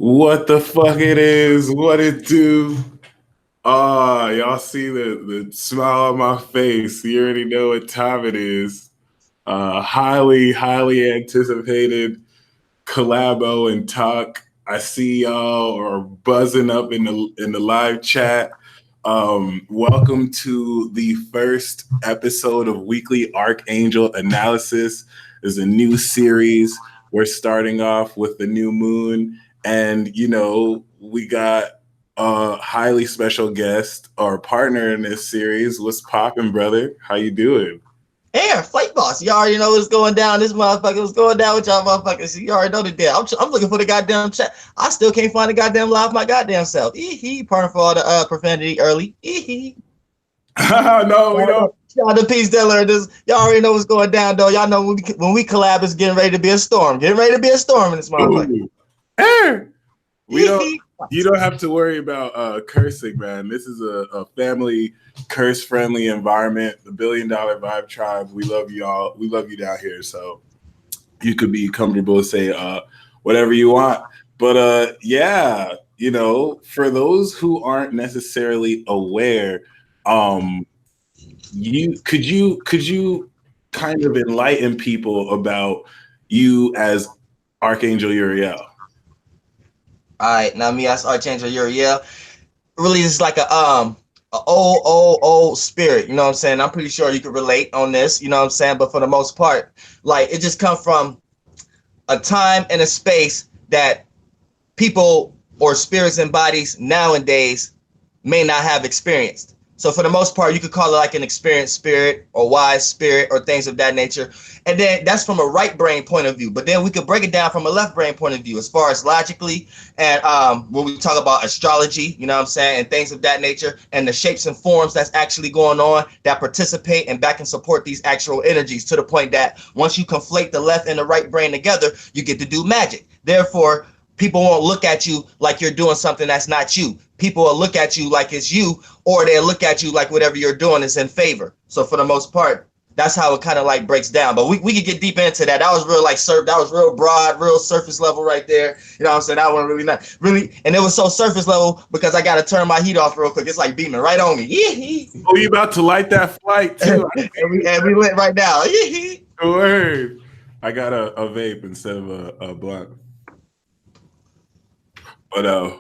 What the fuck it is? What it do? Y'all see the smile on my face. You already know what time it is. Highly anticipated collabo and talk. I see y'all are buzzing up in the live chat. Welcome to the first episode of Weekly Archangel Analysis. There's a new series. We're starting off with the new moon. And, we got a highly special guest, our partner in this series. What's poppin', brother? How you doing? Air Flight Boss. You already know what's going down. This motherfucker was going down with y'all motherfuckers. You already know the deal. I'm looking for the goddamn chat. I still can't find the goddamn live my goddamn self. Pardon for all the profanity early. No, we don't. Y'all the peace dealer. Y'all already know what's going down, though. Y'all know when we collab, it's getting ready to be a storm. Getting ready to be a storm in this motherfucker. We don't. You don't have to worry about cursing, man. This is a family curse-friendly environment. The $1 Billion Vibe Tribe. We love y'all. We love you down here. So you could be comfortable to say whatever you want. But for those who aren't necessarily aware, could you kind of enlighten people about you as Archangel Uriel? All right, now me as Archangel Uriel, really is like a old spirit. You know what I'm saying? I'm pretty sure you could relate on this. You know what I'm saying? But for the most part, like it just comes from a time and a space that people or spirits and bodies nowadays may not have experienced. So for the most part, you could call it like an experienced spirit or wise spirit or things of that nature. And then that's from a right brain point of view. But then we could break it down from a left brain point of view as far as logically. And when we talk about astrology, you know what I'm saying, and things of that nature and the shapes and forms that's actually going on that participate and back and support these actual energies to the point that once you conflate the left and the right brain together, you get to do magic. Therefore, people won't look at you like you're doing something that's not you. People will look at you like it's you, or they'll look at you like whatever you're doing is in favor. So for the most part, that's how it kind of like breaks down. But we could get deep into that. That was real that was real broad, real surface level right there. You know what I'm saying? That one really not really, and it was so surface level because I got to turn my heat off real quick. It's like beaming right on me. Oh, you about to light that flight too? and we lit right now. Word. I got a vape instead of a blunt. But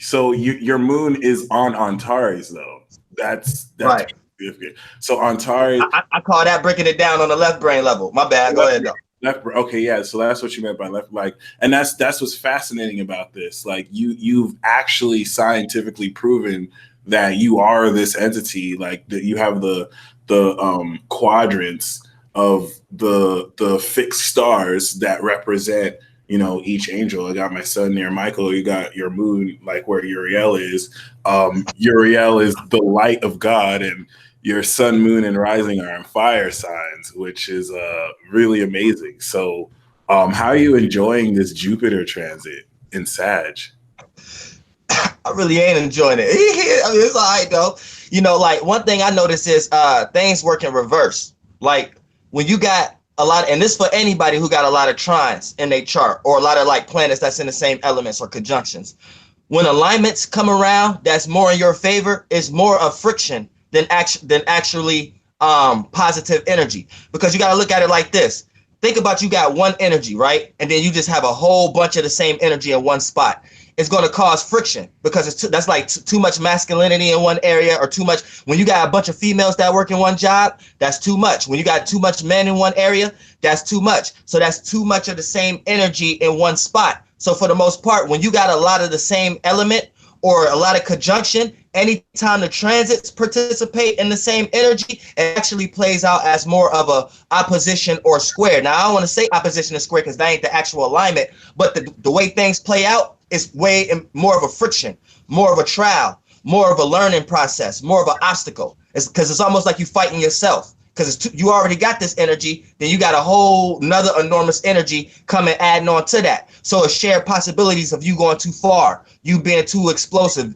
so your moon is on Antares though. That's right. Significant. So Antares, I call that breaking it down on the left brain level. My bad. Go ahead though. Left, okay, yeah. So that's what you meant by left, like, and that's what's fascinating about this. Like you've actually scientifically proven that you are this entity. Like that you have the quadrants of the fixed stars that represent each angel. I got my sun near Michael. You got your moon, like where Uriel is. Uriel is the light of God, and your sun, moon, and rising are in fire signs, which is really amazing. So, how are you enjoying this Jupiter transit in Sag? I really ain't enjoying it. I mean, it's all right though. Like one thing I noticed is things work in reverse. Like when you got a lot, and this for anybody who got a lot of trines in their chart or a lot of like planets that's in the same elements or conjunctions. When alignments come around that's more in your favor, it's more of friction than actually positive energy. Because you got to look at it like this. Think about you got one energy, right? And then you just have a whole bunch of the same energy in one spot. It's going to cause friction because that's like too much masculinity in one area, or too much. When you got a bunch of females that work in one job, that's too much. When you got too much men in one area, that's too much. So that's too much of the same energy in one spot. So for the most part, when you got a lot of the same element or a lot of conjunction, anytime the transits participate in the same energy, it actually plays out as more of a opposition or square. Now, I don't want to say opposition and square because that ain't the actual alignment, but the way things play out is way more of a friction, more of a trial, more of a learning process, more of an obstacle. It's because it's almost like you fighting yourself. Because you already got this energy, then you got a whole another enormous energy coming adding on to that. So it's shared possibilities of you going too far, you being too explosive,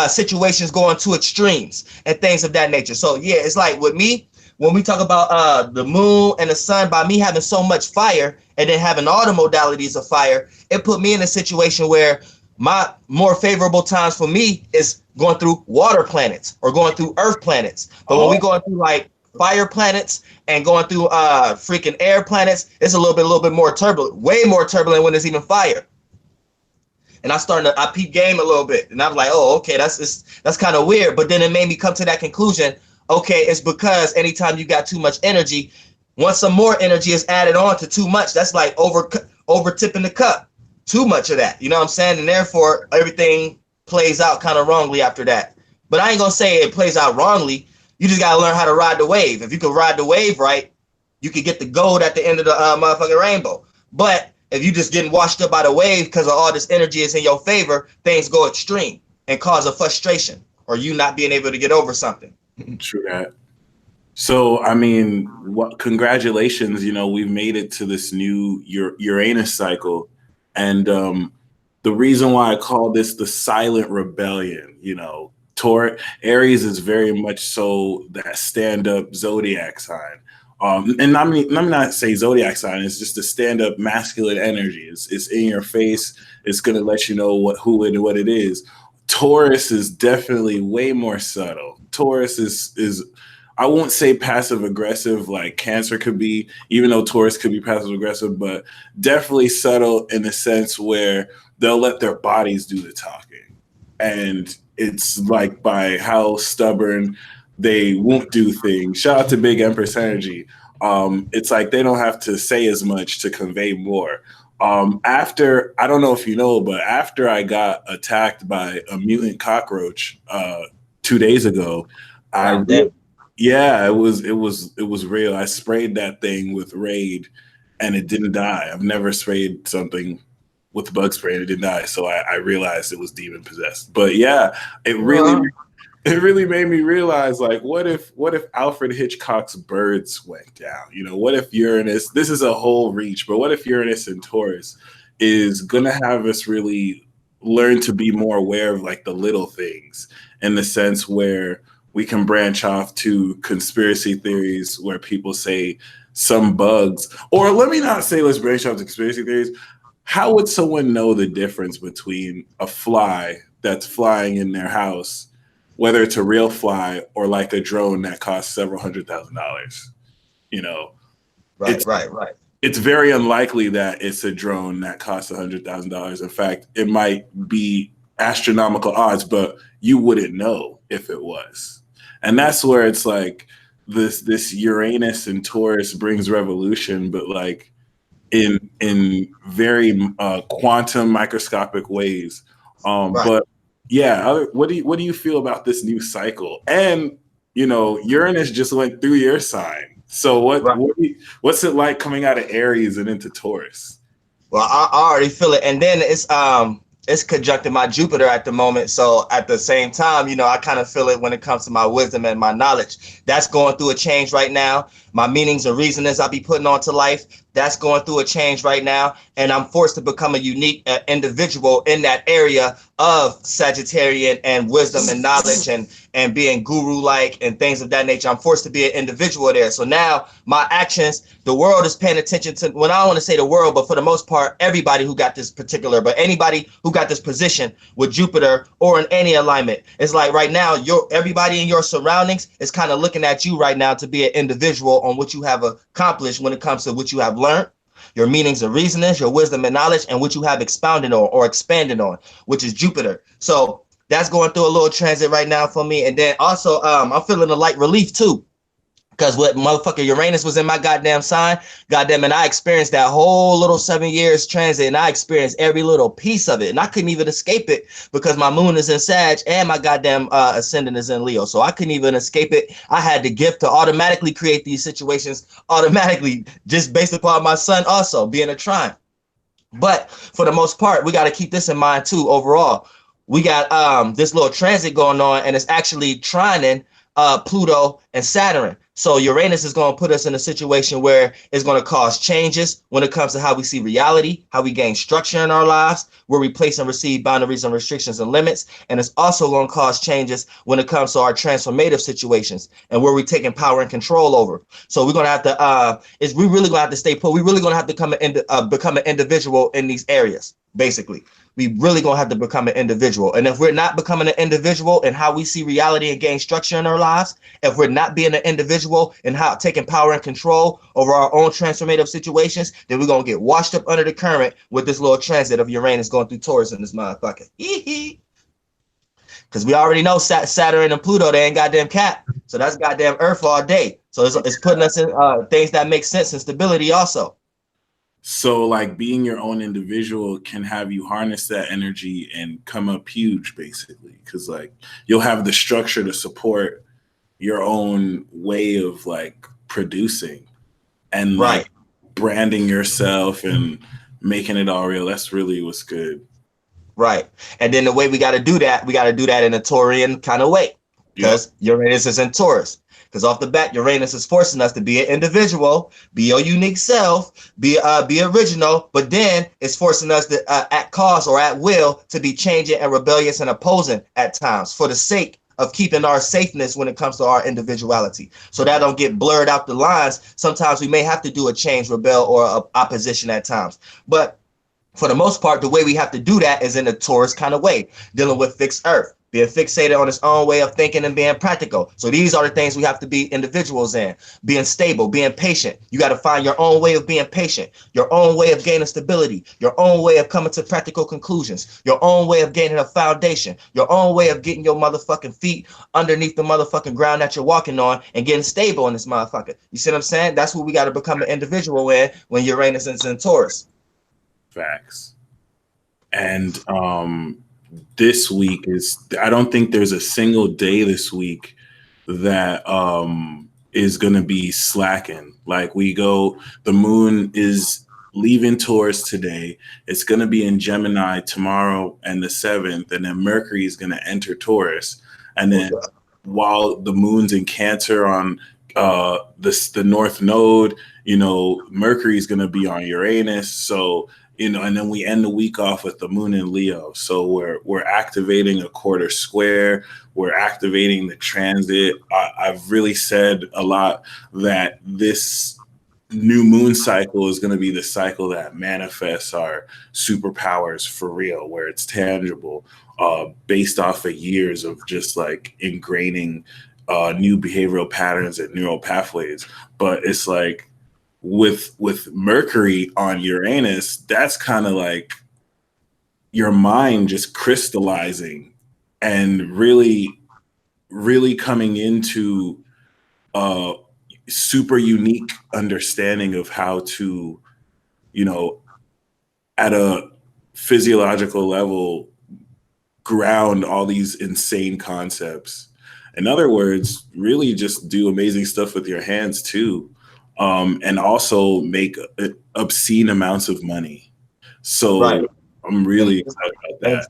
situations going to extremes and things of that nature. So yeah, it's like with me, when we talk about the moon and the sun, by me having so much fire and then having all the modalities of fire, it put me in a situation where my more favorable times for me is going through water planets or going through earth planets. But when we going through like fire planets and going through freaking air planets, it's a little bit more turbulent, way more turbulent when it's even fire. And I peep game a little bit, and I'm like, oh, okay, that's kind of weird. But then it made me come to that conclusion. Okay, it's because anytime you got too much energy, once some more energy is added on to too much, that's like over tipping the cup. Too much of that, you know what I'm saying? And therefore, everything plays out kind of wrongly after that. But I ain't gonna say it plays out wrongly. You just gotta learn how to ride the wave. If you can ride the wave right, you can get the gold at the end of the motherfucking rainbow. But if you just getting washed up by the wave because of all this energy is in your favor, things go extreme and cause a frustration or you not being able to get over something. True that. So, I mean, congratulations, you know, we've made it to this new Uranus cycle. And the reason why I call this the silent rebellion, you know, Aries is very much so that stand-up zodiac sign. And let me not say zodiac sign, it's just a stand-up masculine energy. It's in your face. It's going to let you know who and what it is. Taurus is definitely way more subtle. Taurus is I won't say passive aggressive like Cancer could be, even though Taurus could be passive aggressive, but definitely subtle in the sense where they'll let their bodies do the talking. And it's like by how stubborn they won't do things. Shout out to Big Empress Energy. It's like they don't have to say as much to convey more. After, I don't know if you know, but after I got attacked by a mutant cockroach 2 days ago, yeah, it was real. I sprayed that thing with Raid and it didn't die. I've never sprayed something with bug spray and it didn't die. So I realized it was demon possessed. But yeah, it really made me realize, like, what if Alfred Hitchcock's Birds went down? You know, what if Uranus, this is a whole reach, but what if Uranus and Taurus is gonna have us really learn to be more aware of like the little things, in the sense where we can branch off to conspiracy theories where people say some bugs, or let me not say let's branch off to conspiracy theories. How would someone know the difference between a fly that's flying in their house, whether it's a real fly or like a drone that costs several $100,000? You know, right. It's very unlikely that it's a drone that costs $100,000. In fact, it might be astronomical odds, but you wouldn't know if it was. And that's where it's like this Uranus and Taurus brings revolution, but like in very quantum microscopic ways. But yeah, what do you feel about this new cycle? And you know, Uranus just went through your sign. So what's it like coming out of Aries and into Taurus? Well, I already feel it, and then it's conjuncting my Jupiter at the moment. So at the same time, you know, I kind of feel it when it comes to my wisdom and my knowledge. That's going through a change right now. My meanings and reasonings I'll be putting onto life, that's going through a change right now. And I'm forced to become a unique individual in that area of Sagittarian and wisdom and knowledge and being guru-like and things of that nature. I'm forced to be an individual there. So now my actions, the world is paying attention to, well, I don't want to say the world, but for the most part, everybody who got this particular, but anybody who got this position with Jupiter or in any alignment, it's like right now, everybody in your surroundings is kind of looking at you right now to be an individual on what you have accomplished when it comes to what you have learned, your meanings and reasonings, your wisdom and knowledge, and what you have expounded on or expanded on, which is Jupiter. So that's going through a little transit right now for me. And then also I'm feeling a light relief too, because what motherfucker Uranus was in my goddamn sign, goddamn, and I experienced that whole little 7 years transit, and I experienced every little piece of it, and I couldn't even escape it because my moon is in Sag and my goddamn ascendant is in Leo, so I couldn't even escape it. I had the gift to automatically create these situations automatically, just based upon my sun also being a trine. But for the most part, we got to keep this in mind too. Overall, we got this little transit going on, and it's actually trining Pluto and Saturn. So Uranus is going to put us in a situation where it's going to cause changes when it comes to how we see reality, how we gain structure in our lives, where we place and receive boundaries and restrictions and limits. And it's also going to cause changes when it comes to our transformative situations and where we're taking power and control over. So we're going to have to, we really going to have to stay put. We're really going to have to become an individual in these areas. basically. We really gonna have to become an individual. And if we're not becoming an individual in how we see reality and gain structure in our lives, if we're not being an individual in how taking power and control over our own transformative situations, then we're gonna get washed up under the current with this little transit of Uranus going through Taurus in this motherfucker. Because we already know Saturn and Pluto, they ain't goddamn cat. So that's goddamn Earth all day. So it's putting us in things that make sense and stability also. So like being your own individual can have you harness that energy and come up huge, basically, because like you'll have the structure to support your own way of like producing and like branding yourself and making it all real. That's really what's good. Right. And then the way we got to do that in a Taurian kind of way, because Uranus is in Taurus. Because off the bat, Uranus is forcing us to be an individual, be your unique self, be original, but then it's forcing us to at cause or at will to be changing and rebellious and opposing at times for the sake of keeping our safeness when it comes to our individuality. So that don't get blurred out the lines. Sometimes we may have to do a change, rebel, or opposition at times. But for the most part, the way we have to do that is in a Taurus kind of way, dealing with fixed Earth, being fixated on its own way of thinking and being practical. So these are the things we have to be individuals in, being stable, being patient. You got to find your own way of being patient, your own way of gaining stability, your own way of coming to practical conclusions, your own way of gaining a foundation, your own way of getting your motherfucking feet underneath the motherfucking ground that you're walking on and getting stable in this motherfucker. You see what I'm saying? That's what we got to become an individual in when Uranus is in Taurus. Facts. And this week I don't think there's a single day this week that is going to be slacking. Like the moon is leaving Taurus today. It's going to be in Gemini tomorrow and the 7th, and then Mercury is going to enter Taurus. And then while the moon's in Cancer on the North Node, Mercury is going to be on Uranus. So and then we end the week off with the moon in Leo. So we're activating a quarter square. We're activating the transit. I've really said a lot that this new moon cycle is going to be the cycle that manifests our superpowers for real, where it's tangible, based off of years of just like ingraining new behavioral patterns and neural pathways. But it's like, with Mercury on Uranus, that's kind of like your mind just crystallizing and really, really coming into a super unique understanding of how to, at a physiological level, ground all these insane concepts. In other words, really just do amazing stuff with your hands too. And also make obscene amounts of money. So I'm really excited about that.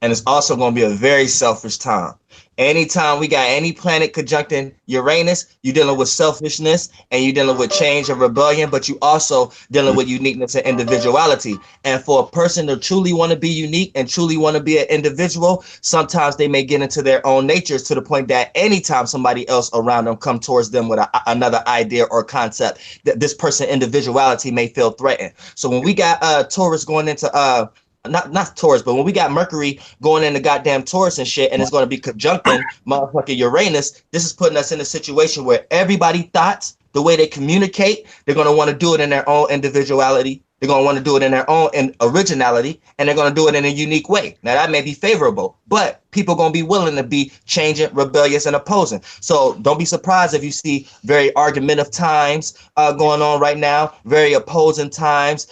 And it's also going to be a very selfish time. Anytime we got any planet conjuncting Uranus, you're dealing with selfishness and you're dealing with change and rebellion, but you also dealing with uniqueness and individuality. And for a person to truly want to be unique and truly want to be an individual, sometimes they may get into their own natures to the point that anytime somebody else around them come towards them with another idea or concept, that this person individuality may feel threatened. So when we got Taurus going into not Taurus, but when we got Mercury going into goddamn Taurus and shit, and it's going to be conjuncting motherfucking Uranus, this is putting us in a situation where everybody thoughts, the way they communicate, they're going to want to do it in their own individuality. They're going to want to do it in their own originality, and they're going to do it in a unique way. Now, that may be favorable, but people going to be willing to be changing, rebellious, and opposing. So don't be surprised if you see very argumentative times going on right now, very opposing times.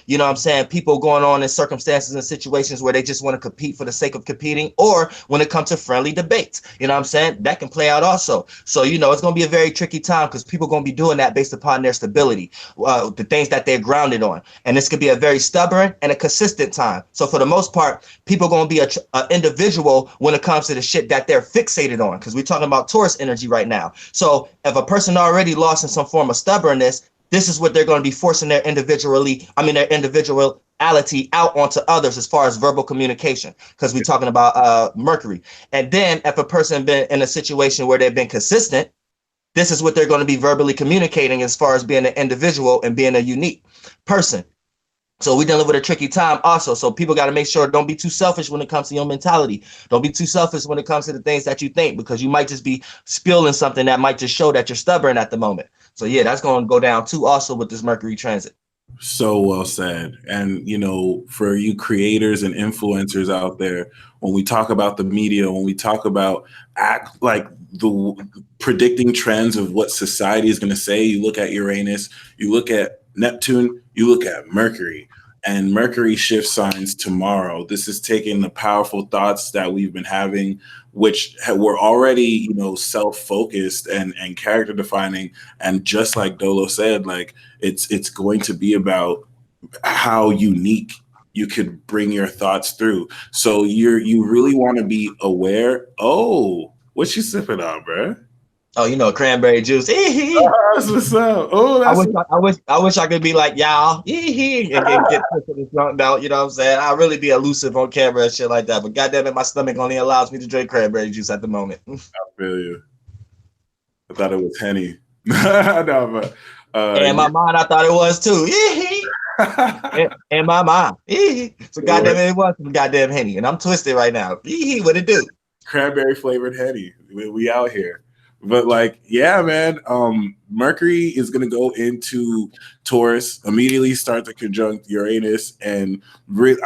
You know what I'm saying? People going on in circumstances and situations where they just want to compete for the sake of competing, or when it comes to friendly debates, you know what I'm saying? That can play out also. So, it's going to be a very tricky time because people going to be doing that based upon their stability, the things that they're grounded on. And this could be a very stubborn and a consistent time. So for the most part, people going to be an individual when it comes to the shit that they're fixated on, because we're talking about Taurus energy right now. So if a person already lost in some form of stubbornness, this is what they're going to be forcing their individuality out onto others as far as verbal communication, because we're talking about Mercury. And then if a person been in a situation where they've been consistent, this is what they're going to be verbally communicating as far as being an individual and being a unique person. So we're dealing with a tricky time also. So people got to make sure, don't be too selfish when it comes to your mentality. Don't be too selfish when it comes to the things that you think, because you might just be spilling something that might just show that you're stubborn at the moment. So yeah, that's going to go down too also with this Mercury transit. So well said. And, you know, for you creators and influencers out there, when we talk about the media, when we talk about act like the predicting trends of what society is going to say, you look at Uranus, you look at Neptune, you look at Mercury, and Mercury shifts signs tomorrow. This is taking the powerful thoughts that we've been having, which were already, you know, self-focused and character defining. And just like Dolo said, like it's going to be about how unique you could bring your thoughts through. So you really want to be aware. Oh, what you sipping on, bro? Oh, you know, cranberry juice. Oh, that's what's up. Oh, I wish I could be like y'all and get drunk out. You know what I'm saying? I really be elusive on camera and shit like that. But goddamn it, my stomach only allows me to drink cranberry juice at the moment. I feel you. I thought it was Henny. No, but in my mind, I thought it was too. In my mind. So goddamn it was some goddamn Henny. And I'm twisted right now. What it do? Cranberry flavored Henny. We out here. But like, yeah, man, Mercury is going to go into Taurus, immediately start to conjunct Uranus. And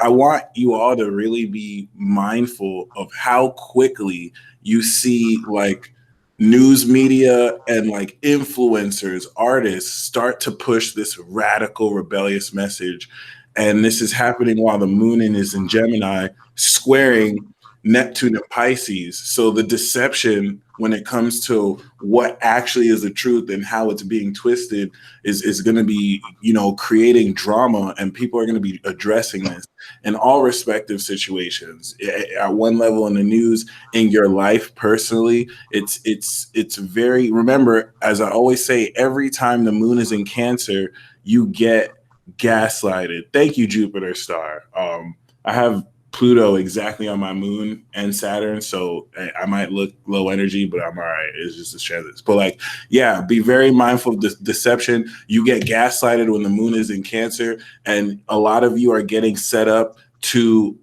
I want you all to really be mindful of how quickly you see like news media and like influencers, artists start to push this radical, rebellious message. And this is happening while the moon is in Gemini, squaring Neptune and Pisces. So the deception when it comes to what actually is the truth and how it's being twisted is going to be, you know, creating drama, and people are going to be addressing this in all respective situations. At one level in the news, in your life personally, it's very, remember, as I always say, every time the moon is in Cancer, you get gaslighted. Thank you, Jupiter star. I have Pluto exactly on my moon and Saturn, so I might look low energy, but I'm all right. It's just a transit. But like, yeah, be very mindful of deception. You get gaslighted when the moon is in Cancer, and a lot of you are getting set up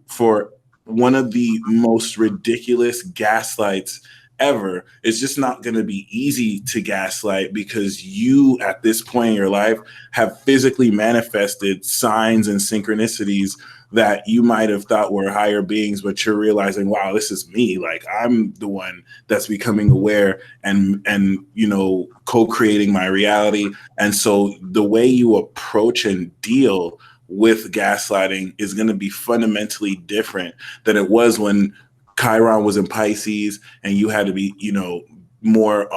for one of the most ridiculous gaslights ever. It's just not going to be easy to gaslight, because you at this point in your life have physically manifested signs and synchronicities that you might have thought were higher beings, but you're realizing, wow, this is me. Like, I'm the one that's becoming aware and you know, co-creating my reality. And so the way you approach and deal with gaslighting is going to be fundamentally different than it was when Chiron was in Pisces and you had to be, you know, more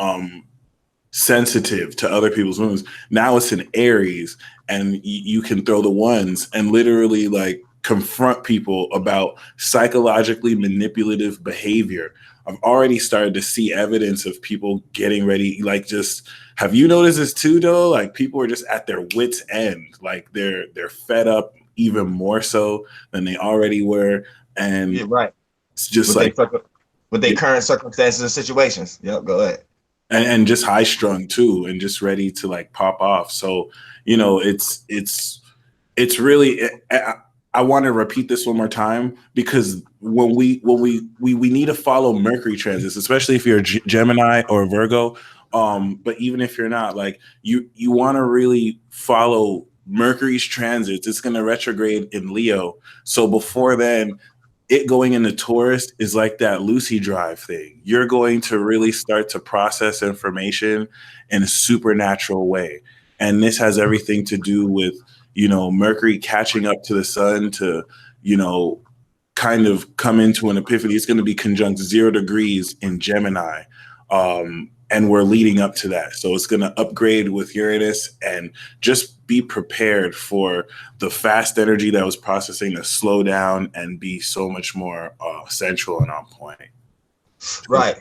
sensitive to other people's moons. Now it's in Aries, and you can throw the ones and literally like confront people about psychologically manipulative behavior. I've already started to see evidence of people getting ready. Like, just, have you noticed this too, though? Like, people are just at their wits' end. Like, they're fed up even more so than they already were. And yeah, right. It's just with their current circumstances and situations. Yep, go ahead. And just high strung too, and just ready to like pop off. So, you know, it's really, I want to repeat this one more time, because when we need to follow Mercury transits, especially if you're Gemini or Virgo, but even if you're not, like, you want to really follow Mercury's transits. It's going to retrograde in Leo. So before then, it going into Taurus is like that Lucy drive thing. You're going to really start to process information in a supernatural way. And this has everything to do with, you know, Mercury catching up to the sun to, you know, kind of come into an epiphany. It's going to be conjunct 0 degrees in Gemini. And we're leading up to that. So it's going to upgrade with Uranus, and just be prepared for the fast energy that was processing to slow down and be so much more central and on point. Right.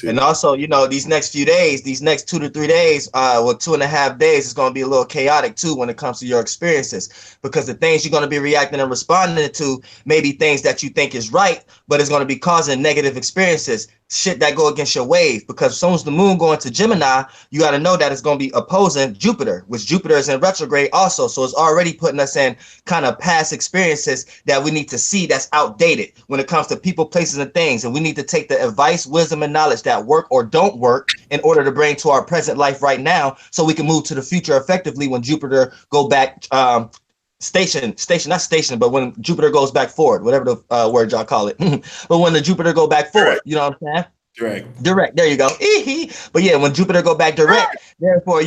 And also, you know, these next few days, these next 2 to 3 days, 2.5 days, is going to be a little chaotic too when it comes to your experiences, because the things you're going to be reacting and responding to may be things that you think is right, but it's going to be causing negative experiences. shit that go against your wave, because as soon as the moon go into Gemini, you got to know that it's going to be opposing Jupiter, which Jupiter is in retrograde also. So it's already putting us in kind of past experiences that we need to see that's outdated when it comes to people, places, and things. And we need to take the advice, wisdom, and knowledge that work or don't work in order to bring to our present life right now, so we can move to the future effectively when Jupiter go back not station, but when Jupiter goes back forward, whatever the word y'all call it. But when the Jupiter go back forward, you know what I'm saying? Direct. There you go. But yeah, when Jupiter go back direct, therefore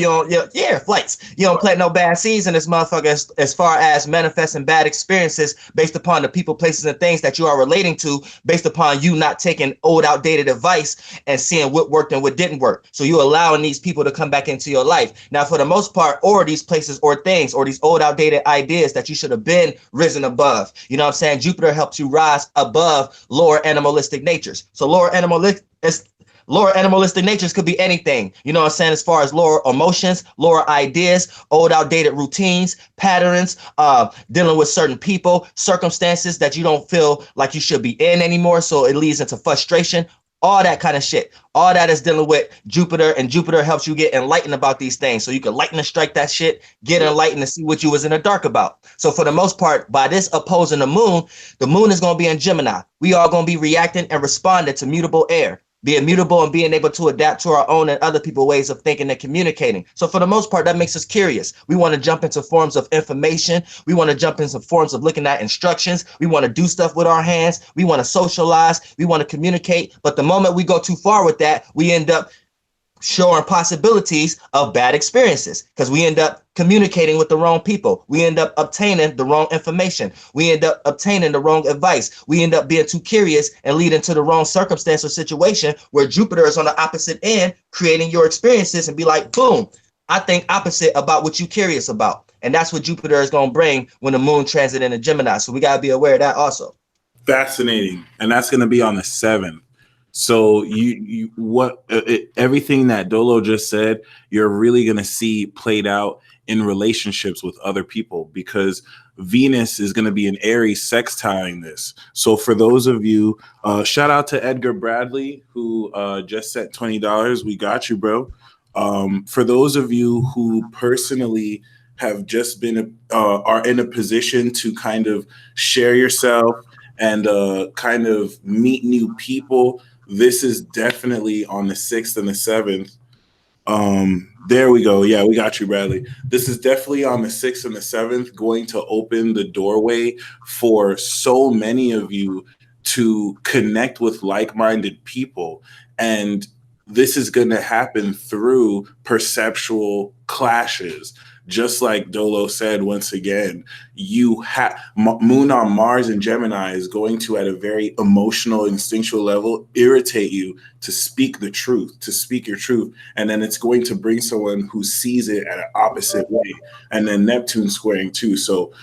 flights. You don't plant no bad seeds in this motherfucker as far as manifesting bad experiences based upon the people, places, and things that you are relating to, based upon you not taking old, outdated advice and seeing what worked and what didn't work. So you allowing these people to come back into your life. Now, for the most part, or these places or things or these old, outdated ideas that you should have been risen above. You know what I'm saying? Jupiter helps you rise above lower animalistic natures. So lower animalistic natures could be anything, you know what I'm saying, as far as lower emotions, lower ideas, old outdated routines, patterns, dealing with certain people, circumstances that you don't feel like you should be in anymore, so it leads into frustration, all that kind of shit. All that is dealing with Jupiter, and Jupiter helps you get enlightened about these things, so you can lighten and strike that shit, get enlightened and see what you was in the dark about. So for the most part, by this opposing the moon is going to be in Gemini. We are going to be reacting and responding to mutable air, being mutable and being able to adapt to our own and other people's ways of thinking and communicating. So for the most part, that makes us curious. We want to jump into forms of information. We want to jump into forms of looking at instructions. We want to do stuff with our hands. We want to socialize. We want to communicate. But the moment we go too far with that, we end up showing possibilities of bad experiences, because we end up communicating with the wrong people. We end up obtaining the wrong information. We end up obtaining the wrong advice. We end up being too curious and leading to the wrong circumstance or situation where Jupiter is on the opposite end, creating your experiences and be like, boom, I think opposite about what you're curious about. And that's what Jupiter is going to bring when the moon transit into Gemini. So we got to be aware of that also. Fascinating. And that's going to be on the 7th. So everything that Dolo just said, you're really going to see played out in relationships with other people, because Venus is going to be in Aries sextiling this. So for those of you, shout out to Edgar Bradley, who just sent $20. We got you, bro. For those of you who personally have just been are in a position to kind of share yourself and kind of meet new people, this is definitely on the 6th and the 7th. There we go. Yeah, we got you, Bradley. This is definitely on the 6th and the 7th going to open the doorway for so many of you to connect with like-minded people. And this is going to happen through perceptual clashes. Just like Dolo said, once again, you have Moon on Mars and Gemini is going to, at a very emotional, instinctual level, irritate you to speak the truth, to speak your truth. And then it's going to bring someone who sees it at an opposite way. And then Neptune squaring too. So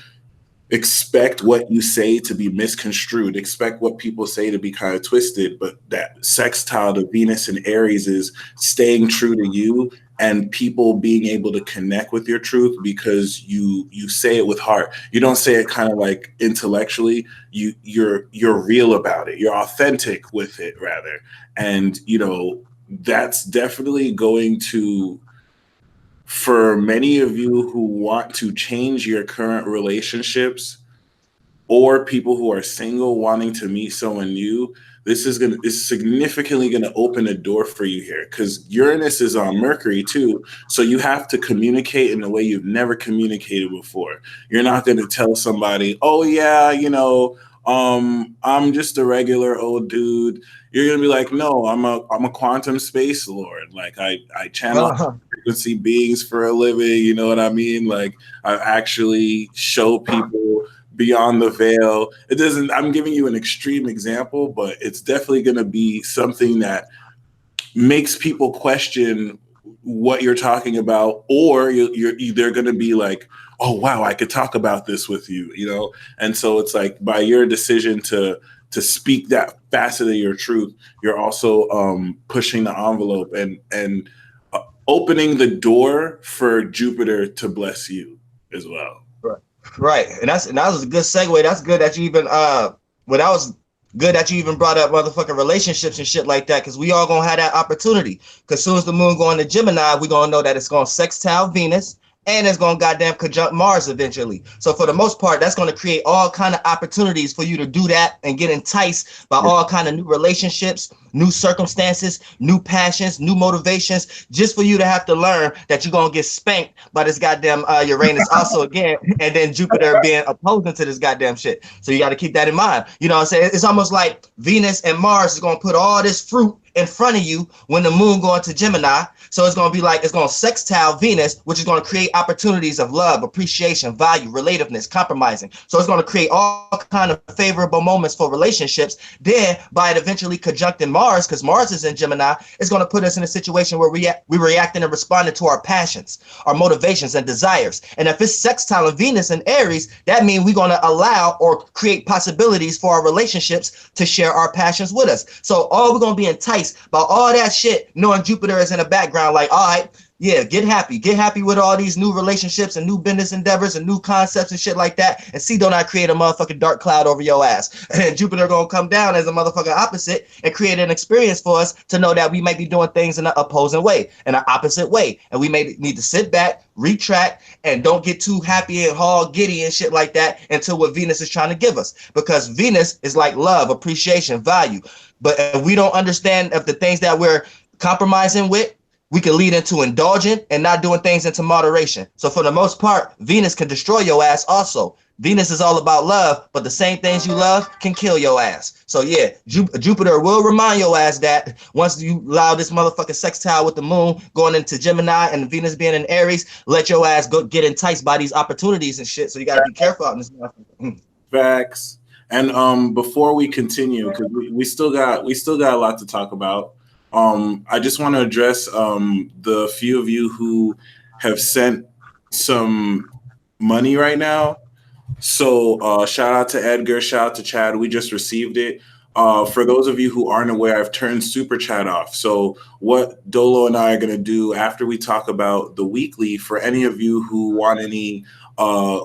expect what you say to be misconstrued. Expect what people say to be kind of twisted. But that sextile to Venus and Aries is staying true to you, and people being able to connect with your truth because you say it with heart. You don't say it kind of like intellectually. You're real about it. You're authentic with it, rather. And that's definitely going to, for many of you who want to change your current relationships, or people who are single wanting to meet someone new, this is significantly going to open a door for you here, because Uranus is on Mercury too. So you have to communicate in a way you've never communicated before. You're not going to tell somebody, oh yeah, I'm just a regular old dude. You're going to be like, no, I'm a quantum space lord. Like I channel frequency beings for a living. You know what I mean? Like I actually show people beyond the veil. I'm giving you an extreme example, but it's definitely going to be something that makes people question what you're talking about, or they're going to be like, oh wow, I could talk about this with you, And so it's like, by your decision to speak that facet of your truth, you're also pushing the envelope and opening the door for Jupiter to bless you as well. Right. And that was a good segue. That's good that you even when I was Good that you even brought up motherfucking relationships and shit like that, because we all gonna have that opportunity. Because soon as the moon going to Gemini, we gonna know that it's gonna sextile Venus, and it's gonna goddamn conjunct Mars eventually. So for the most part, that's gonna create all kind of opportunities for you to do that and get enticed by all kind of new relationships, new circumstances, new passions, new motivations, just for you to have to learn that you're gonna get spanked by this goddamn Uranus also again, and then Jupiter being opposing to this goddamn shit. So you got to keep that in mind. You know what I'm saying? It's almost like Venus and Mars is gonna put all this fruit in front of you when the moon going to Gemini. So it's going to be like, it's going to sextile Venus, which is going to create opportunities of love, appreciation, value, relativeness, compromising. So it's going to create all kind of favorable moments for relationships. Then by it eventually conjuncting Mars, because Mars is in Gemini, it's going to put us in a situation where we reacting and responding to our passions, our motivations and desires. And if it's sextile of Venus and Aries, that means we're going to allow or create possibilities for our relationships to share our passions with us. So all we're going to be enticed by all that shit, knowing Jupiter is in the background, like, all right, yeah, get happy with all these new relationships and new business endeavors and new concepts and shit like that, and see, don't I create a motherfucking dark cloud over your ass. And then Jupiter gonna come down as a motherfucking opposite and create an experience for us to know that we might be doing things in an opposing way, in an opposite way, and we may need to sit back, retract, and don't get too happy and all giddy and shit like that until what Venus is trying to give us, because Venus is like love, appreciation, value. But if we don't understand if the things that we're compromising with, we can lead into indulgent and not doing things into moderation. So for the most part, Venus can destroy your ass also. Venus is all about love, but the same things you love can kill your ass. So yeah, Jupiter will remind your ass that once you allow this motherfucking sextile with the moon going into Gemini and Venus being in Aries, let your ass go get enticed by these opportunities and shit. So you got to be careful out in this motherfucker. Facts. And before we continue, because we still got a lot to talk about. I just want to address the few of you who have sent some money right now. So shout out to Edgar, shout out to Chad. We just received it. For those of you who aren't aware, I've turned Super Chat off. So what Dolo and I are going to do after we talk about the weekly, for any of you who want any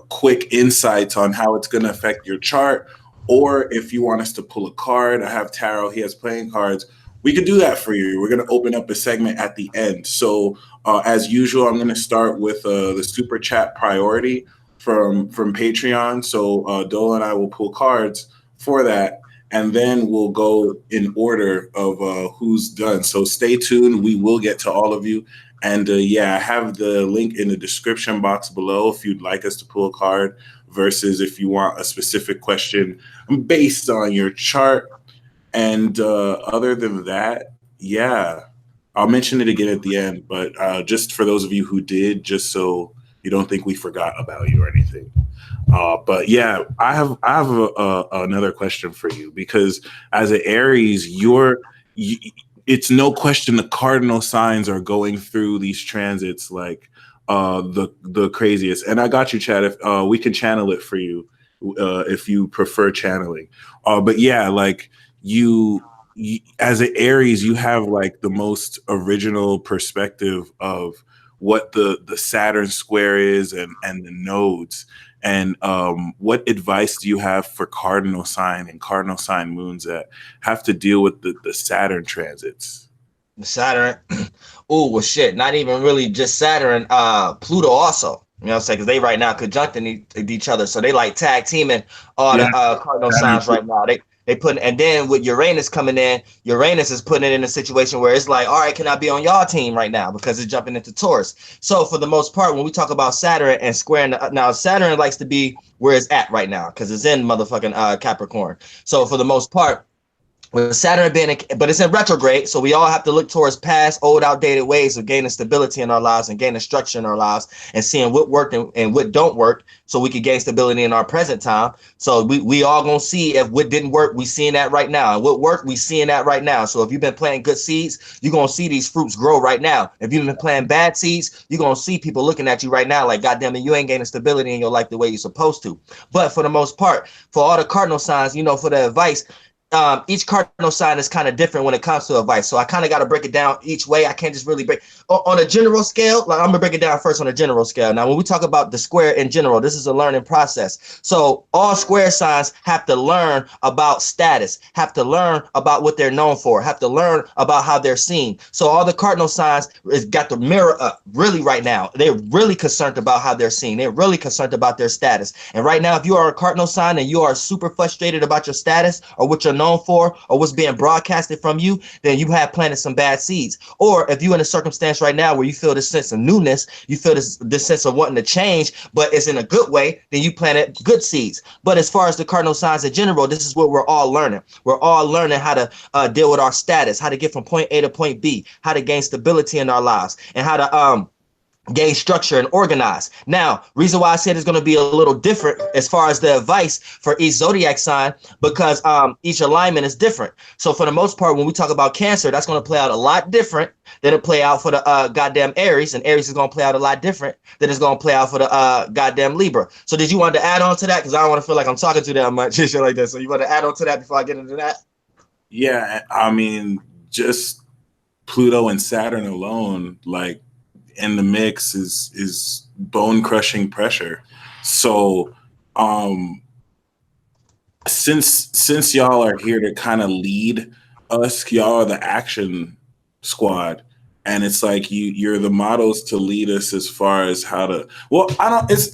quick insights on how it's going to affect your chart, or if you want us to pull a card, I have Tarot, he has playing cards, we could do that for you. We're going to open up a segment at the end. So as usual, I'm going to start with the Super Chat priority from Patreon. So Dolo and I will pull cards for that, and then we'll go in order of who's done. So stay tuned. We will get to all of you. And yeah, I have the link in the description box below if you'd like us to pull a card, versus if you want a specific question based on your chart. And other than that, yeah, I'll mention it again at the end, but just for those of you who did, just so you don't think we forgot about you or anything. But yeah, I have another question for you, because as an Aries, it's no question the cardinal signs are going through these transits like the craziest. And I got you, Chad. If we can channel it for you if you prefer channeling. But yeah, like you as an Aries, you have like the most original perspective of what the Saturn square is and the nodes. And what advice do you have for cardinal sign and cardinal sign moons that have to deal with the Saturn transits? The Saturn, oh well, shit. Not even really just Saturn. Pluto also. You know what I'm saying? Because they right now conjuncting each other, so they like tag teaming all the cardinal signs right now. They put, and then with Uranus coming in, Uranus is putting it in a situation where it's like, all right, can I be on y'all team right now, because it's jumping into Taurus. So for the most part, when we talk about Saturn and squaring, now Saturn likes to be where it's at right now because it's in motherfucking Capricorn. So for the most part, with Saturn being, but it's in retrograde, so we all have to look towards past, old, outdated ways of gaining stability in our lives and gaining structure in our lives and seeing what worked and what don't work, so we can gain stability in our present time. So we all gonna see if what didn't work, we seeing that right now, and what worked, we seeing that right now. So if you've been planting good seeds, you're gonna see these fruits grow right now. If you've been planting bad seeds, you're gonna see people looking at you right now like, goddamn it, you ain't gaining stability in your life the way you're supposed to. But for the most part, for all the cardinal signs, you know, for the advice, each cardinal sign is kind of different when it comes to advice. So I kind of got to break it down each way. I can't just really break on a general scale. Like, I'm gonna break it down first on a general scale. Now, when we talk about the square in general, this is a learning process. So all square signs have to learn about status, have to learn about what they're known for, have to learn about how they're seen. So all the cardinal signs is got the mirror up really right now. They're really concerned about how they're seen. They're really concerned about their status. And right now, if you are a cardinal sign and you are super frustrated about your status or what you're known for or what's being broadcasted from you, then you have planted some bad seeds. Or if you're in a circumstance right now where you feel this sense of newness, you feel this sense of wanting to change, but it's in a good way, then you planted good seeds. But as far as the cardinal signs in general, this is what we're all learning. We're all learning how to deal with our status, how to get from point A to point B, how to gain stability in our lives, and how to gain structure and organize. Now, reason why I said it's going to be a little different as far as the advice for each zodiac sign, because each alignment is different. So for the most part, when we talk about Cancer, that's going to play out a lot different than it play out for the goddamn Aries, and Aries is going to play out a lot different than it's going to play out for the goddamn Libra. So did you want to add on to that? Because I don't want to feel like I'm talking to that much and shit like that. So you want to add on to that before I get into that? Yeah, I mean, just Pluto and Saturn alone, like, in the mix is bone crushing pressure. So since y'all are here to kind of lead us, y'all are the action squad, and it's like you're the models to lead us as far as how to, well, I was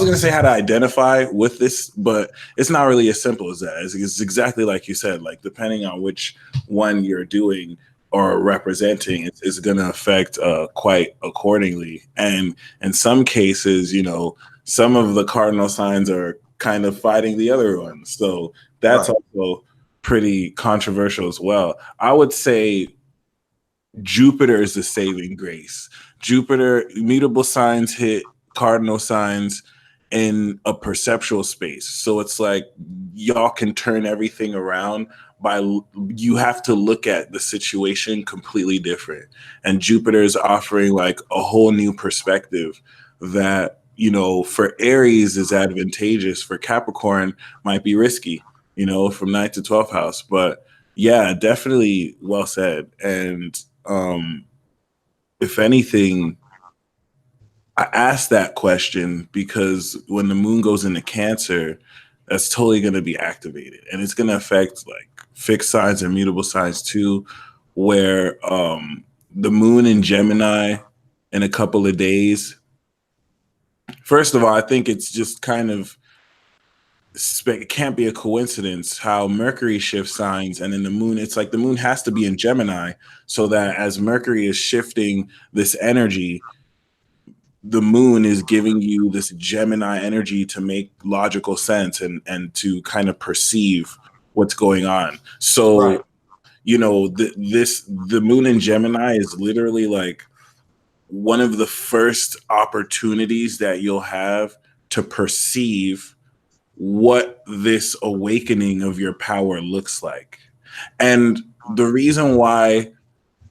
gonna say how to identify with this, but it's not really as simple as that. It's exactly like you said, like depending on which one you're doing or representing, it's going to affect quite accordingly. And in some cases, you know, some of the cardinal signs are kind of fighting the other ones. So that's Right. also pretty controversial as well. I would say Jupiter is the saving grace. Jupiter, mutable signs hit cardinal signs in a perceptual space. So it's like y'all can turn everything around by, you have to look at the situation completely different. And Jupiter is offering like a whole new perspective that, you know, for Aries is advantageous, for Capricorn might be risky, you know, from 9th to 12th house. But yeah, definitely well said. And if anything, I asked that question because when the moon goes into Cancer, that's totally going to be activated, and it's going to affect like fixed signs and mutable signs too, where the moon in Gemini in a couple of days. First of all, I think it's just kind of, it can't be a coincidence how Mercury shifts signs, and then the moon, it's like the moon has to be in Gemini so that as Mercury is shifting this energy, the moon is giving you this Gemini energy to make logical sense and to kind of perceive what's going on. So, Right. you know, the moon in Gemini is literally like one of the first opportunities that you'll have to perceive what this awakening of your power looks like. And the reason why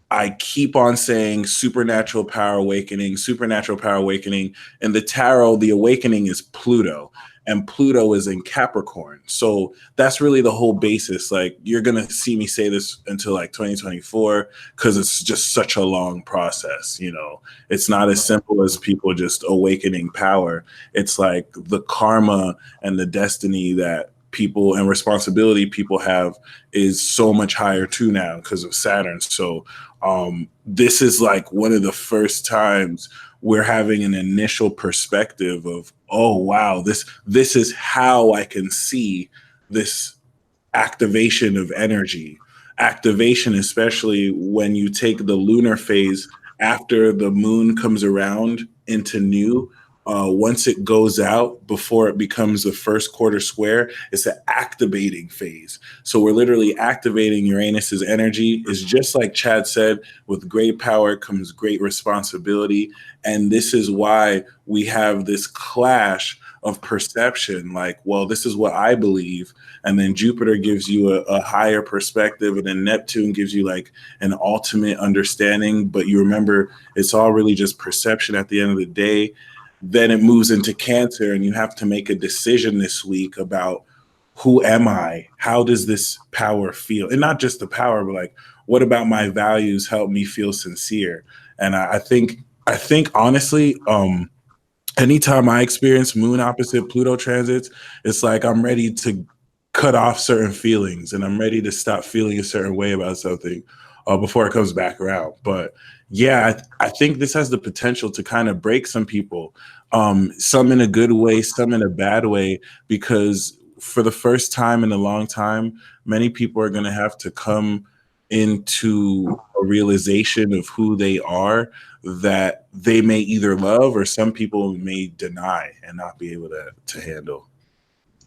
I keep on saying supernatural power awakening, supernatural power awakening. In the tarot, the awakening is Pluto, and Pluto is in Capricorn. So that's really the whole basis. Like, you're going to see me say this until like 2024 because it's just such a long process. You know, it's not as simple as people just awakening power. It's like the karma and the destiny that people and responsibility people have is so much higher too now because of Saturn. So this is like one of the first times we're having an initial perspective of, oh wow, this is how I can see this activation of energy. Activation, especially when you take the lunar phase after the moon comes around into new, once it goes out before it becomes the first quarter square, it's an activating phase. So we're literally activating Uranus's energy. It's just like Chad said, with great power comes great responsibility. And this is why we have this clash of perception, like, well, this is what I believe, and then Jupiter gives you a higher perspective, and then Neptune gives you like an ultimate understanding, but you remember it's all really just perception at the end of the day. Then it moves into Cancer, and you have to make a decision this week about who am I? How does this power feel? And not just the power, but like, what about my values help me feel sincere? And I think honestly, anytime I experience moon opposite Pluto transits, it's like I'm ready to cut off certain feelings and I'm ready to stop feeling a certain way about something before it comes back around. But yeah, I think this has the potential to kind of break some people, some in a good way, some in a bad way, because for the first time in a long time, many people are going to have to come into a realization of who they are that they may either love or some people may deny and not be able to handle.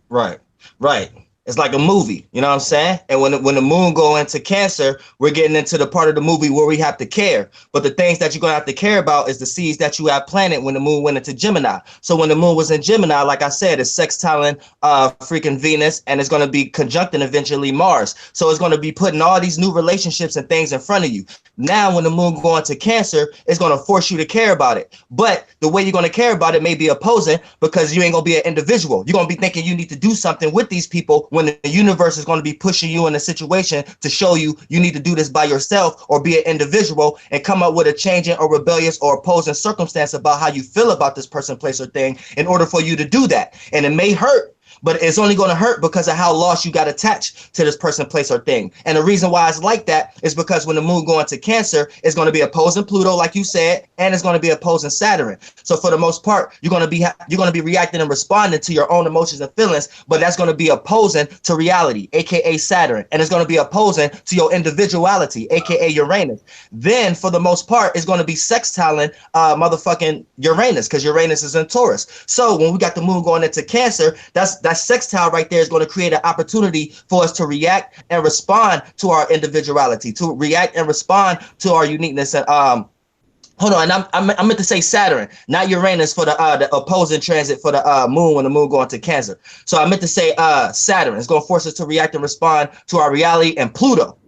Right, right. It's like a movie, you know what I'm saying? And when the moon go into Cancer, we're getting into the part of the movie where we have to care. But the things that you're gonna have to care about is the seeds that you have planted when the moon went into Gemini. So when the moon was in Gemini, like I said, it's sextiling freaking Venus, and it's gonna be conjuncting eventually Mars. So it's gonna be putting all these new relationships and things in front of you. Now, when the moon go into Cancer, it's gonna force you to care about it. But the way you're gonna care about it may be opposing, because you ain't gonna be an individual. You're gonna be thinking you need to do something with these people when the universe is going to be pushing you in a situation to show you you need to do this by yourself or be an individual and come up with a changing or rebellious or opposing circumstance about how you feel about this person, place, or thing in order for you to do that. And it may hurt, but it's only going to hurt because of how lost you got attached to this person, place, or thing. And the reason why it's like that is because when the moon going to Cancer, it's going to be opposing Pluto, like you said, and it's going to be opposing Saturn. So for the most part, you're going to be reacting and responding to your own emotions and feelings, but that's going to be opposing to reality, aka Saturn, and it's going to be opposing to your individuality, aka Uranus. Then for the most part, it's going to be sextiling motherfucking Uranus, because Uranus is in Taurus. So when we got the moon going into Cancer, that sextile right there is going to create an opportunity for us to react and respond to our individuality, to react and respond to our uniqueness. And hold on, and I meant to say Saturn, not Uranus, for the opposing transit for the moon when the moon going to Cancer. So I meant to say Saturn. It's going to force us to react and respond to our reality, and Pluto.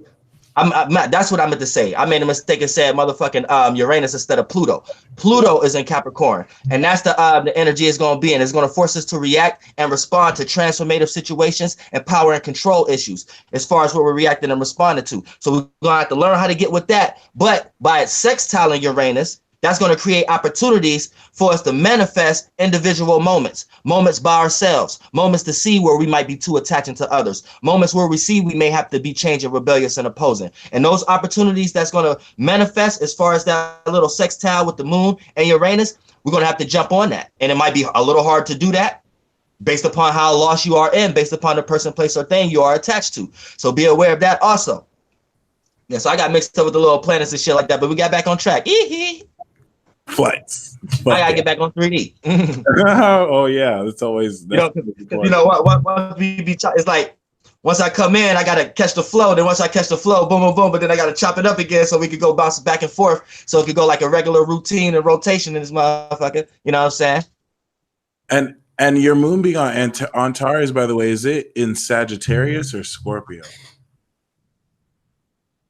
That's what I meant to say. I made a mistake and said motherfucking Uranus instead of Pluto. Pluto is in Capricorn, and that's the energy it's going to be in. It's going to force us to react and respond to transformative situations and power and control issues as far as what we're reacting and responding to. So we're going to have to learn how to get with that. But by sextiling Uranus, that's going to create opportunities for us to manifest individual moments by ourselves, moments to see where we might be too attaching to others, moments where we see we may have to be changing, rebellious, and opposing. And those opportunities that's going to manifest as far as that little sextile with the moon and Uranus, we're going to have to jump on that. And it might be a little hard to do that based upon how lost you are in, based upon the person, place, or thing you are attached to. So be aware of that also. Yeah, so I got mixed up with the little planets and shit like that, but we got back on track. Flights. I gotta get back on 3D. Oh yeah, that's always. That's you know what we be. It's like once I come in, I gotta catch the flow. Then once I catch the flow, boom, boom, boom. But then I gotta chop it up again so we could go bounce back and forth. So it could go like a regular routine and rotation in this motherfucker. You know what I'm saying? And your moon being on Taurus, by the way, is it in Sagittarius or Scorpio?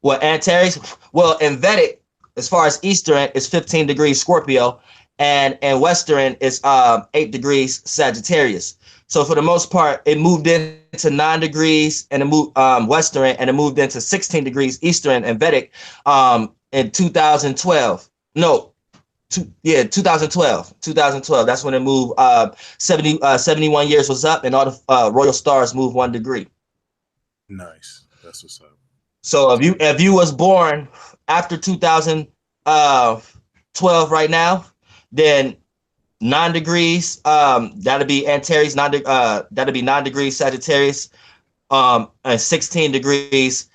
Well, Antares. Well, in Vedic, as far as Eastern, it's 15 degrees Scorpio, and Western is 8 degrees Sagittarius. So for the most part, it moved into 9 degrees and it moved Western, and it moved into 16 degrees Eastern and Vedic in 2012. No, 2012. 2012. That's when it moved. 71 years was up, and all the royal stars moved 1 degree. Nice. That's what's up. So if you was born after 2012 right now, then 9 degrees, that'll be Antares, that'll be 9 degrees Sagittarius, and 16 degrees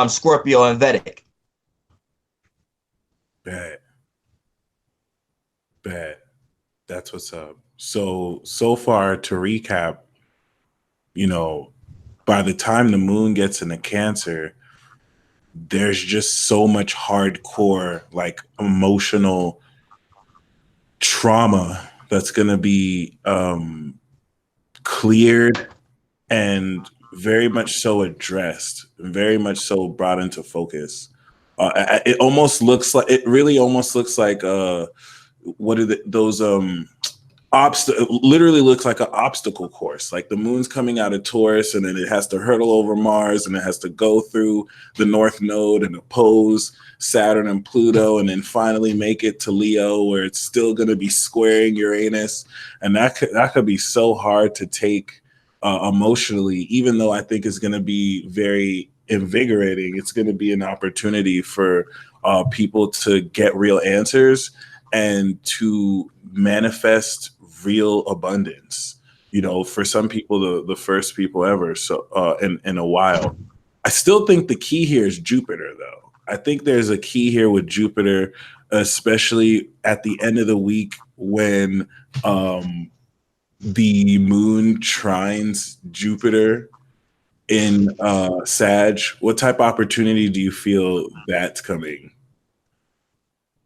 Scorpio and Vedic. Bad. That's what's up. So far, to recap, you know, by the time the moon gets into Cancer, there's just so much hardcore, like, emotional trauma that's going to be cleared and very much so addressed, very much so brought into focus. It really almost looks like what are those literally looks like an obstacle course. Like the moon's coming out of Taurus, and then it has to hurtle over Mars, and it has to go through the North Node and oppose Saturn and Pluto, and then finally make it to Leo, where it's still going to be squaring Uranus. And that could be so hard to take emotionally, even though I think it's going to be very invigorating. It's going to be an opportunity for people to get real answers and to manifest real abundance. You know, for some people, the first people ever. So in a while, I still think the key here is Jupiter, though. I think there's a key here with Jupiter, especially at the end of the week when the moon trines Jupiter in Sag. What type of opportunity do you feel that's going to be?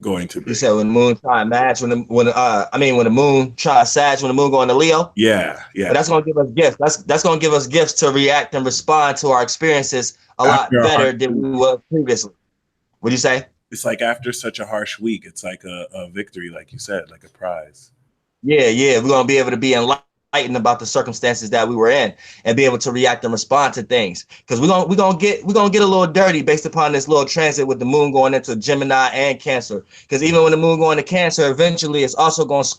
You said when the moon tries match, when the moon tries Sag, when the moon going to Leo. Yeah. But that's gonna give us gifts. That's gonna give us gifts to react and respond to our experiences a lot better than we were previously. What'd you say? It's like after such a harsh week, it's like a victory, like you said, like a prize. Yeah. We're gonna be able to be enlightened about the circumstances that we were in and be able to react and respond to things, because we're gonna get a little dirty based upon this little transit with the moon going into Gemini and Cancer. Because even when the moon going to Cancer, eventually it's also going to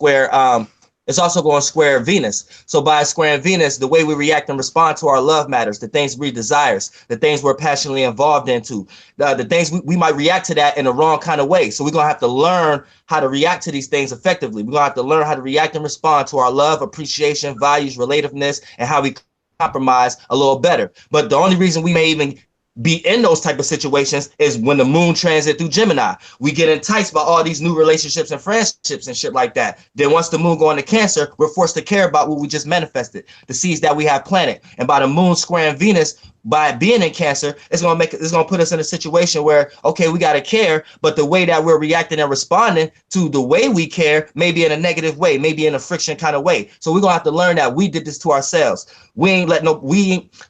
square Venus. So by squaring Venus, the way we react and respond to our love matters, the things we desire, the things we're passionately involved into, the things we might react to that in the wrong kind of way. So we're going to have to learn how to react to these things effectively. We're going to have to learn how to react and respond to our love, appreciation, values, relativeness, and how we compromise a little better. But the only reason we may even be in those type of situations is when the moon transit through Gemini. We get enticed by all these new relationships and friendships and shit like that. Then once the moon go into Cancer, we're forced to care about what we just manifested, the seeds that we have planted. And by the moon squaring Venus, by being in Cancer, it's gonna put us in a situation where, okay, we gotta care, but the way that we're reacting and responding to the way we care may be in a negative way, maybe in a friction kind of way. So we're gonna have to learn that we did this to ourselves.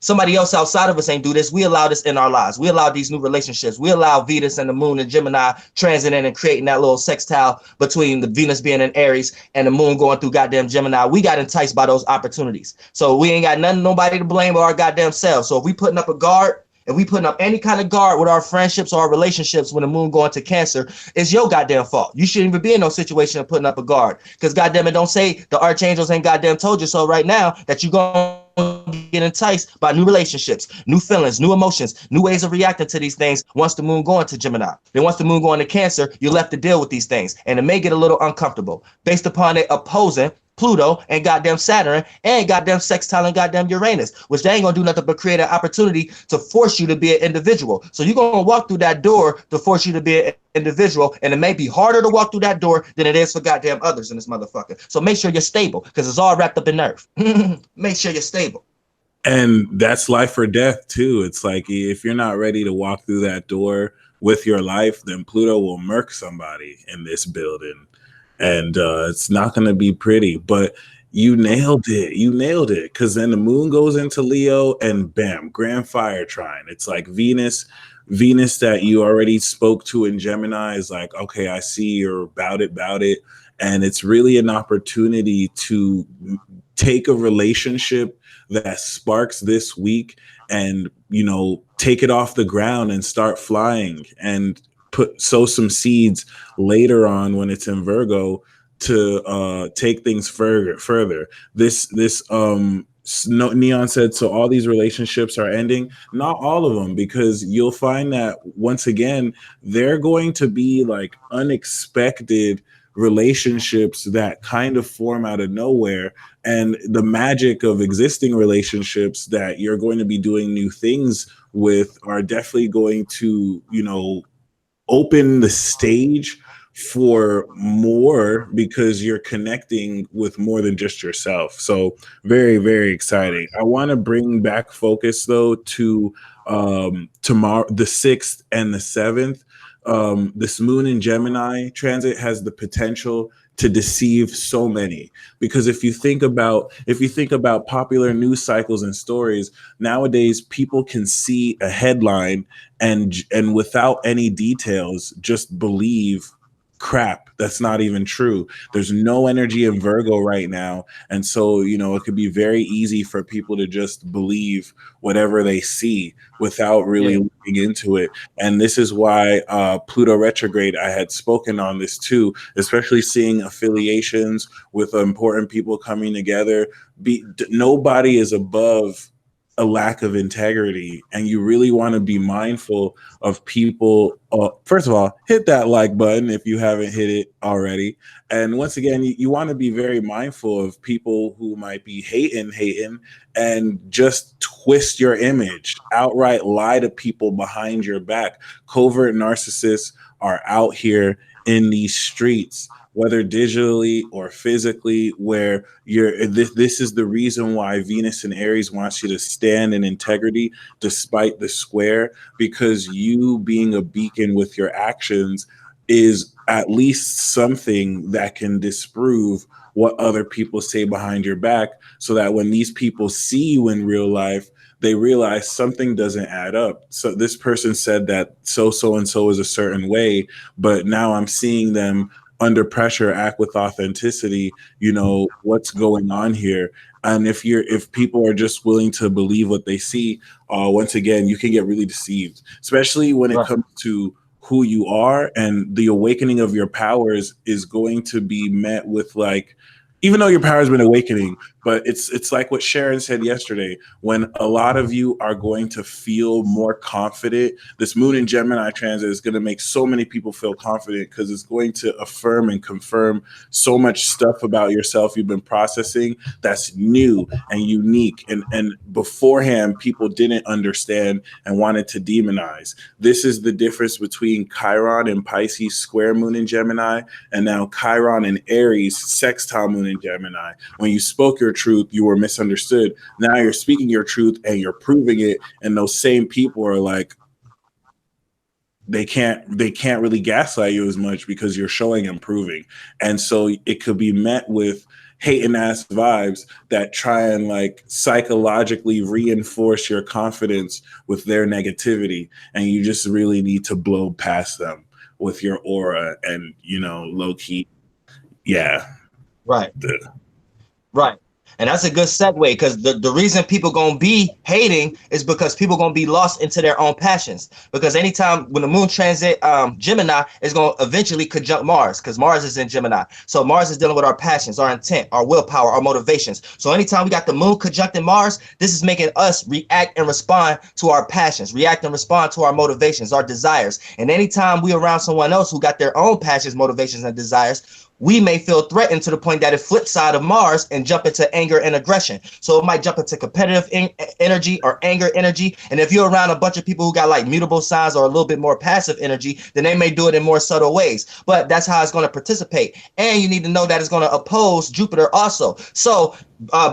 Somebody else outside of us ain't do this. We allow this in our lives. We allow these new relationships. We allow Venus and the moon and Gemini transiting and creating that little sextile between the Venus being in Aries and the moon going through goddamn Gemini. We got enticed by those opportunities. So we ain't got nobody to blame but our goddamn selves. So if we putting up a guard, and we putting up any kind of guard with our friendships or our relationships when the moon going to Cancer, it's your goddamn fault. You shouldn't even be in no situation of putting up a guard, because goddamn it, don't say the archangels ain't goddamn told you so right now that you gonna get enticed by new relationships, new feelings, new emotions, new ways of reacting to these things once the moon going to Gemini. Then once the moon going to Cancer, you're left to deal with these things, and it may get a little uncomfortable based upon it opposing Pluto and goddamn Saturn and goddamn sextile and goddamn Uranus, which they ain't gonna do nothing but create an opportunity to force you to be an individual. So you're gonna walk through that door to force you to be an individual, and it may be harder to walk through that door than it is for goddamn others in this motherfucker. So make sure you're stable, because it's all wrapped up in nerve. Make sure you're stable. And that's life or death too. It's like, if you're not ready to walk through that door with your life, then Pluto will murk somebody in this building. And it's not going to be pretty, but you nailed it. Because then the moon goes into Leo and bam, grand fire trine. It's like Venus that you already spoke to in Gemini is like, okay, I see you're about it. And it's really an opportunity to take a relationship that sparks this week and, take it off the ground and start flying, and sow some seeds later on when it's in Virgo to take things further. This Neon said, so all these relationships are ending. Not all of them, because you'll find that once again, they're going to be like unexpected relationships that kind of form out of nowhere, and the magic of existing relationships that you're going to be doing new things with are definitely going to, open the stage for more, because you're connecting with more than just yourself. So very, very exciting. I want to bring back focus though to tomorrow, the 6th and the 7th. This moon in Gemini transit has the potential to deceive so many, because if you think about popular news cycles and stories nowadays, people can see a headline and without any details just believe crap, that's not even true. There's no energy in Virgo right now. And so, you know, it could be very easy for people to just believe whatever they see without really looking into it. And this is why Pluto retrograde, I had spoken on this too, especially seeing affiliations with important people coming together. Nobody is above a lack of integrity, and you really want to be mindful of people. First of all, hit that like button if you haven't hit it already. And once again, you want to be very mindful of people who might be hating, and just twist your image, outright lie to people behind your back. Covert narcissists are out here in these streets, whether digitally or physically, where this is the reason why Venus and Aries wants you to stand in integrity despite the square, because you being a beacon with your actions is at least something that can disprove what other people say behind your back, so that when these people see you in real life, they realize something doesn't add up. So this person said that so and so is a certain way, but now I'm seeing them under pressure act with authenticity. You know, what's going on here? And if people are just willing to believe what they see, once again, you can get really deceived, especially when it comes to who you are. And the awakening of your powers is going to be met with, like, even though your power has been awakening, but it's like what Sharon said yesterday, when a lot of you are going to feel more confident. This moon in Gemini transit is going to make so many people feel confident, because it's going to affirm and confirm so much stuff about yourself you've been processing that's new and unique. And beforehand, people didn't understand and wanted to demonize. This is the difference between Chiron and Pisces square moon in Gemini, and now Chiron and Aries sextile moon in Gemini. When you spoke your truth, you were misunderstood. Now you're speaking your truth and you're proving it, and those same people are like, they can't really gaslight you as much because you're showing and proving. And so it could be met with hating ass vibes that try and like psychologically reinforce your confidence with their negativity, and you just really need to blow past them with your aura and, you know, low key. Right. And that's a good segue, because the reason people gonna be hating is because people gonna be lost into their own passions. Because anytime when the moon transit Gemini, is gonna eventually conjunct Mars, because Mars is in Gemini. So Mars is dealing with our passions, our intent, our willpower, our motivations. So anytime we got the moon conjuncting Mars, this is making us react and respond to our passions, react and respond to our motivations, our desires. And anytime we around someone else who got their own passions, motivations, and desires, we may feel threatened to the point that it flips side of Mars and jump into anger and aggression. So it might jump into competitive energy or anger energy. And if you're around a bunch of people who got like mutable signs or a little bit more passive energy, then they may do it in more subtle ways. But that's how it's going to participate. And you need to know that it's going to oppose Jupiter also. So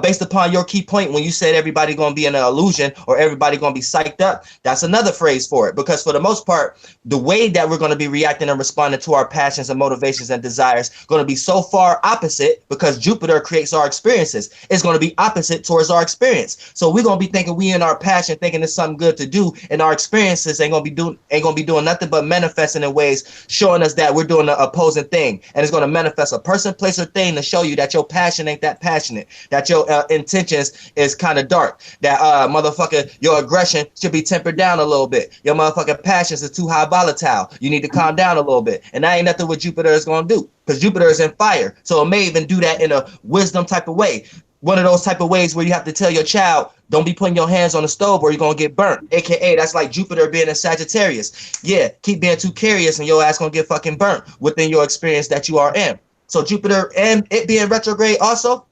based upon your key point, when you said everybody going to be in an illusion or everybody going to be psyched up, that's another phrase for it. Because for the most part, the way that we're going to be reacting and responding to our passions and motivations and desires going to be so far opposite, because Jupiter creates our experiences. It's going to be opposite towards our experience. So we're going to be thinking we in our passion, thinking it's something good to do, and our experiences ain't going to be doing nothing but manifesting in ways showing us that we're doing the opposing thing. And it's going to manifest a person, place, or thing to show you that your passion ain't that passionate, that your intentions is kind of dark, that motherfucker, your aggression should be tempered down a little bit. Your motherfucking passions are too high volatile. You need to calm down a little bit. And that ain't nothing what Jupiter is going to do, because Jupiter is in fire. So it may even do that in a wisdom type of way. One of those type of ways where you have to tell your child, don't be putting your hands on the stove or you're going to get burnt. AKA, that's like Jupiter being in Sagittarius. Yeah, keep being too curious and your ass going to get fucking burnt within your experience that you are in. So Jupiter and it being retrograde also.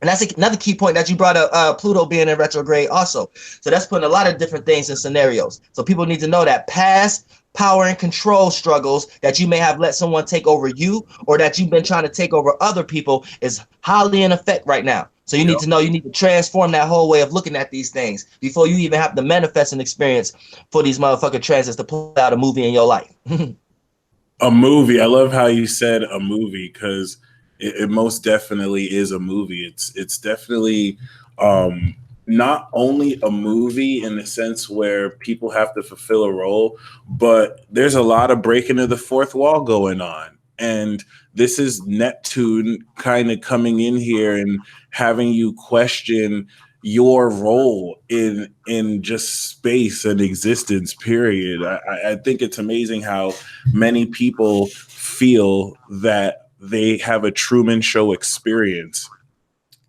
And that's another key point that you brought up, Pluto being in retrograde also. So that's putting a lot of different things in scenarios. So people need to know that past power and control struggles that you may have let someone take over you, or that you've been trying to take over other people, is highly in effect right now. So you need to know, you need to transform that whole way of looking at these things before you even have to manifest an experience for these motherfucking transits to pull out a movie in your life. A movie. I love how you said a movie, because it most definitely is a movie. It's definitely not only a movie in the sense where people have to fulfill a role, but there's a lot of breaking of the fourth wall going on. And this is Neptune kind of coming in here and having you question your role in just space and existence, period. I think it's amazing how many people feel that they have a Truman Show experience,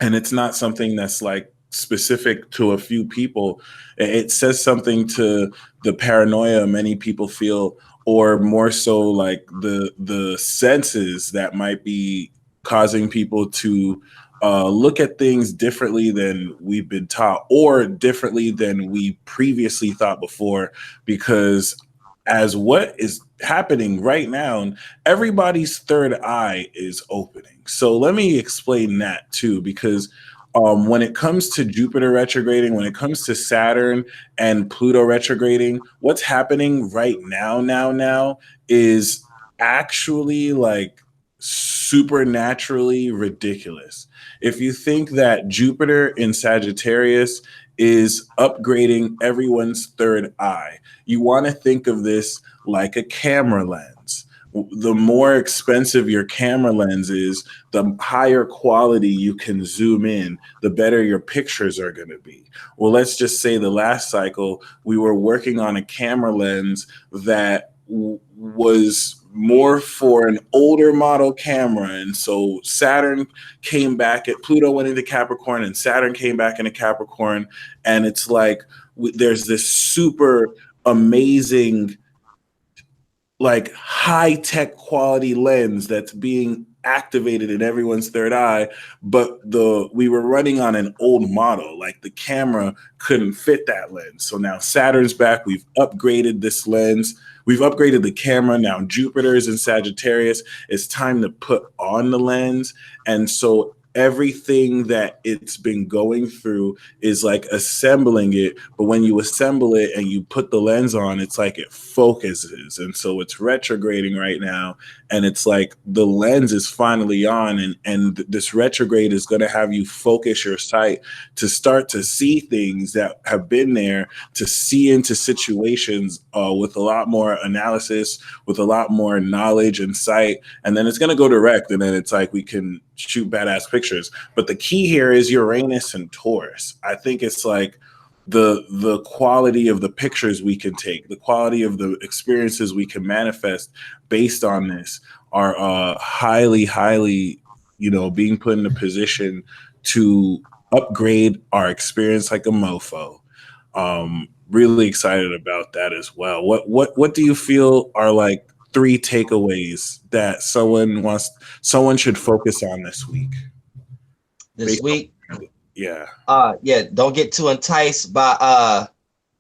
and it's not something that's like specific to a few people. It says something to the paranoia many people feel, or more so like the senses that might be causing people to look at things differently than we've been taught, or differently than we previously thought before. Because as what is happening right now, everybody's third eye is opening. So let me explain that too, because when it comes to Jupiter retrograding, when it comes to Saturn and Pluto retrograding, what's happening right now is actually like supernaturally ridiculous. If you think that Jupiter in Sagittarius is upgrading everyone's third eye, you want to think of this like a camera lens. The more expensive your camera lens is, the higher quality you can zoom in, the better your pictures are going to be. Well, let's just say the last cycle, we were working on a camera lens that was more for an older model camera. And so Saturn came back at Pluto went into Capricorn, and Saturn came back into Capricorn. And it's like there's this super amazing, like high tech quality lens that's being activated in everyone's third eye, but we were running on an old model. Like the camera couldn't fit that lens. So now Saturn's back. We've upgraded this lens. We've upgraded the camera. Now Jupiter's in Sagittarius. It's time to put on the lens. And so everything that it's been going through is like assembling it. But when you assemble it and you put the lens on, it's like it focuses. And so it's retrograding right now. And it's like the lens is finally on. And this retrograde is going to have you focus your sight to start to see things that have been there, to see into situations with a lot more analysis, with a lot more knowledge and sight. And then it's going to go direct. And then it's like we can shoot badass pictures. But the key here is Uranus and Taurus. I think it's like the quality of the pictures we can take, the quality of the experiences we can manifest based on this are highly, being put in a position to upgrade our experience like a mofo. Really excited about that as well. What do you feel are like 3 takeaways that someone should focus on this week? This week? Yeah. Don't get too enticed by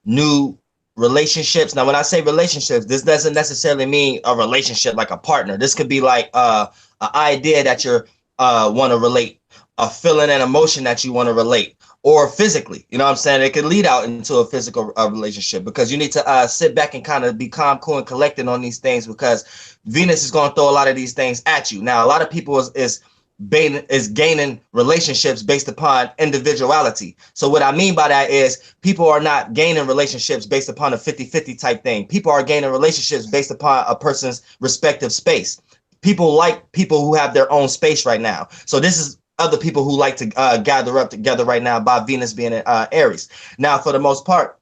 new relationships. Now, when I say relationships, this doesn't necessarily mean a relationship like a partner. This could be like an idea that you want to relate, a feeling and emotion that you want to relate, or physically. You know what I'm saying? It could lead out into a physical relationship, because you need to sit back and kind of be calm, cool, and collected on these things, because Venus is going to throw a lot of these things at you. Now, a lot of people is gaining relationships based upon individuality. So what I mean by that is people are not gaining relationships based upon a 50-50 type thing. People are gaining relationships based upon a person's respective space. People like people who have their own space right now. So this is other people who like to gather up together right now, by Venus being in Aries. Now, for the most part,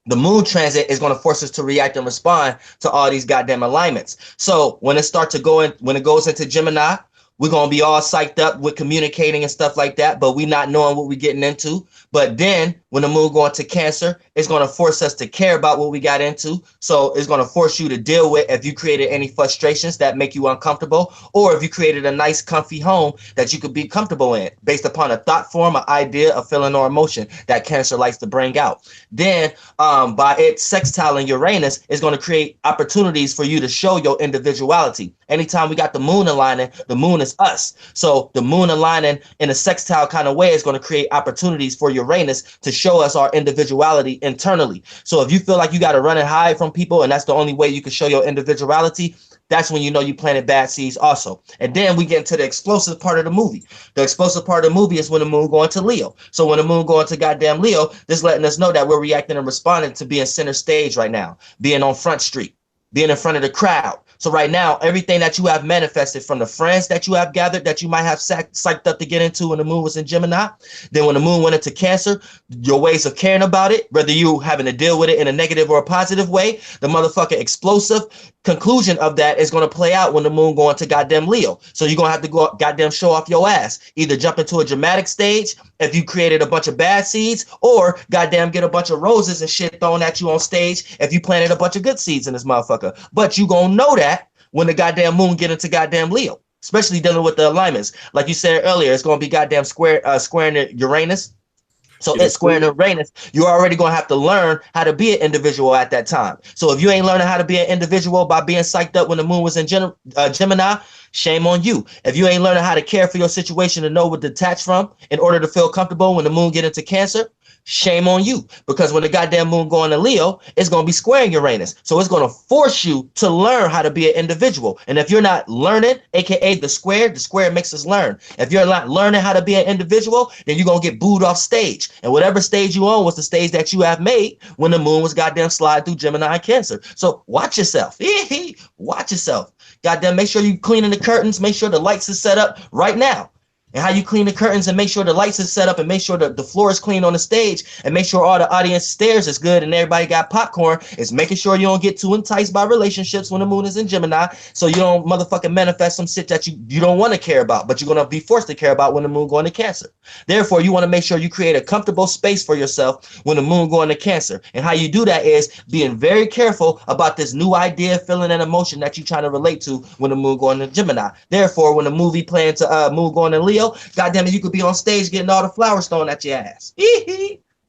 the moon transit is going to force us to react and respond to all these goddamn alignments. So when it starts to go in, when it goes into Gemini, we're going to be all psyched up with communicating and stuff like that, but we not knowing what we're getting into. But then when the moon going to Cancer, it's going to force us to care about what we got into. So it's going to force you to deal with if you created any frustrations that make you uncomfortable, or if you created a nice, comfy home that you could be comfortable in based upon a thought form, an idea, a feeling, or emotion that Cancer likes to bring out. Then by it sextiling Uranus, is going to create opportunities for you to show your individuality. Anytime we got the moon aligning, the moon is us. So the moon aligning in a sextile kind of way is going to create opportunities for Uranus to show us our individuality internally. So if you feel like you got to run and hide from people, and that's the only way you can show your individuality, that's when you know you planted bad seeds also. And then we get into the explosive part of the movie. The explosive part of the movie is when the moon going to Leo. So when the moon going to goddamn Leo, this letting us know that we're reacting and responding to being center stage right now, being on Front Street, being in front of the crowd, So right now, everything that you have manifested from the friends that you have gathered that you might have psyched up to get into when the moon was in Gemini, then when the moon went into Cancer, your ways of caring about it, whether you having to deal with it in a negative or a positive way, the motherfucking explosive conclusion of that is going to play out when the moon go into goddamn Leo. So you're going to have to go goddamn show off your ass. Either jump into a dramatic stage if you created a bunch of bad seeds, or goddamn get a bunch of roses and shit thrown at you on stage if you planted a bunch of good seeds in this motherfucker. But you gonna know that when the goddamn moon get into goddamn Leo, especially dealing with the alignments. Like you said earlier, it's gonna be goddamn squaring Uranus. So it's squaring Uranus, you're already going to have to learn how to be an individual at that time. So if you ain't learning how to be an individual by being psyched up when the moon was in Gemini, shame on you. If you ain't learning how to care for your situation and know what to detach from in order to feel comfortable when the moon get into Cancer, shame on you. Because when the goddamn moon go into Leo, it's going to be squaring Uranus. So it's going to force you to learn how to be an individual. And if you're not learning, aka the square makes us learn. If you're not learning how to be an individual, then you're going to get booed off stage. And whatever stage you on was the stage that you have made when the moon was goddamn slide through Gemini and Cancer. So watch yourself. Watch yourself. Goddamn, make sure you cleaning the curtains. Make sure the lights is set up right now. And how you clean the curtains and make sure the lights is set up and make sure that the floor is clean on the stage and make sure all the audience stairs is good and everybody got popcorn is making sure you don't get too enticed by relationships when the moon is in Gemini, so you don't motherfucking manifest some shit that you don't want to care about, but you're going to be forced to care about when the moon going to Cancer. Therefore, you want to make sure you create a comfortable space for yourself when the moon going to Cancer. And how you do that is being very careful about this new idea, feeling, and emotion that you're trying to relate to when the moon going to Gemini. Therefore, when the movie playing to moon going to Leo, God damn it, you could be on stage getting all the flowers thrown at your ass.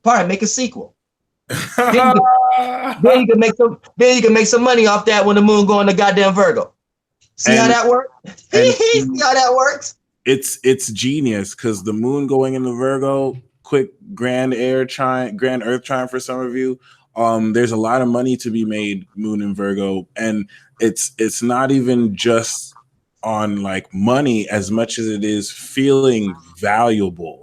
Probably make a sequel. then you can make some. Then you can make some money off that when the moon going to goddamn Virgo. See how that works? See how that works? It's genius because the moon going into Virgo, quick grand Earth trine for some of you. There's a lot of money to be made moon in Virgo, and it's not even just on like money as much as it is feeling valuable.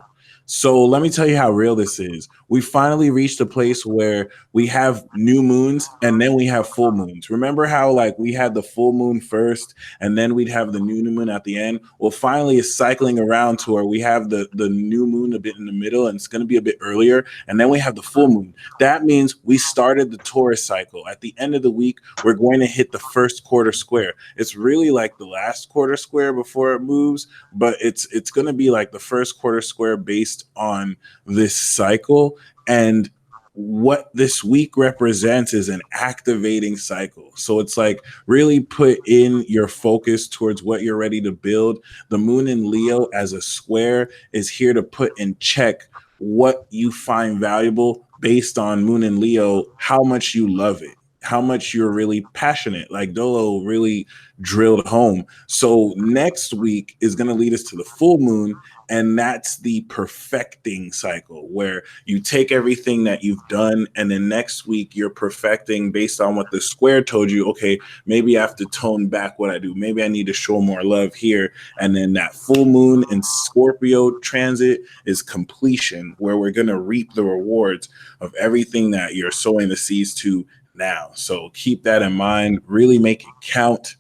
So let me tell you how real this is. We finally reached a place where we have new moons and then we have full moons. Remember how like we had the full moon first and then we'd have the new moon at the end? Well, finally it's cycling around to where we have the new moon a bit in the middle and it's going to be a bit earlier. And then we have the full moon. That means we started the Taurus cycle. At the end of the week, we're going to hit the first quarter square. It's really like the last quarter square before it moves, but it's going to be like the first quarter square based on this cycle. And what this week represents is an activating cycle. So it's like really put in your focus towards what you're ready to build. The moon in Leo as a square is here to put in check what you find valuable based on moon in Leo, how much you love it, how much you're really passionate, like Dolo really drilled home. So next week is going to lead us to the full moon. And that's the perfecting cycle where you take everything that you've done and then next week you're perfecting based on what the square told you. Okay, maybe I have to tone back what I do. Maybe I need to show more love here. And then that full moon in Scorpio transit is completion, where we're going to reap the rewards of everything that you're sowing the seeds to now. So keep that in mind. Really make it count.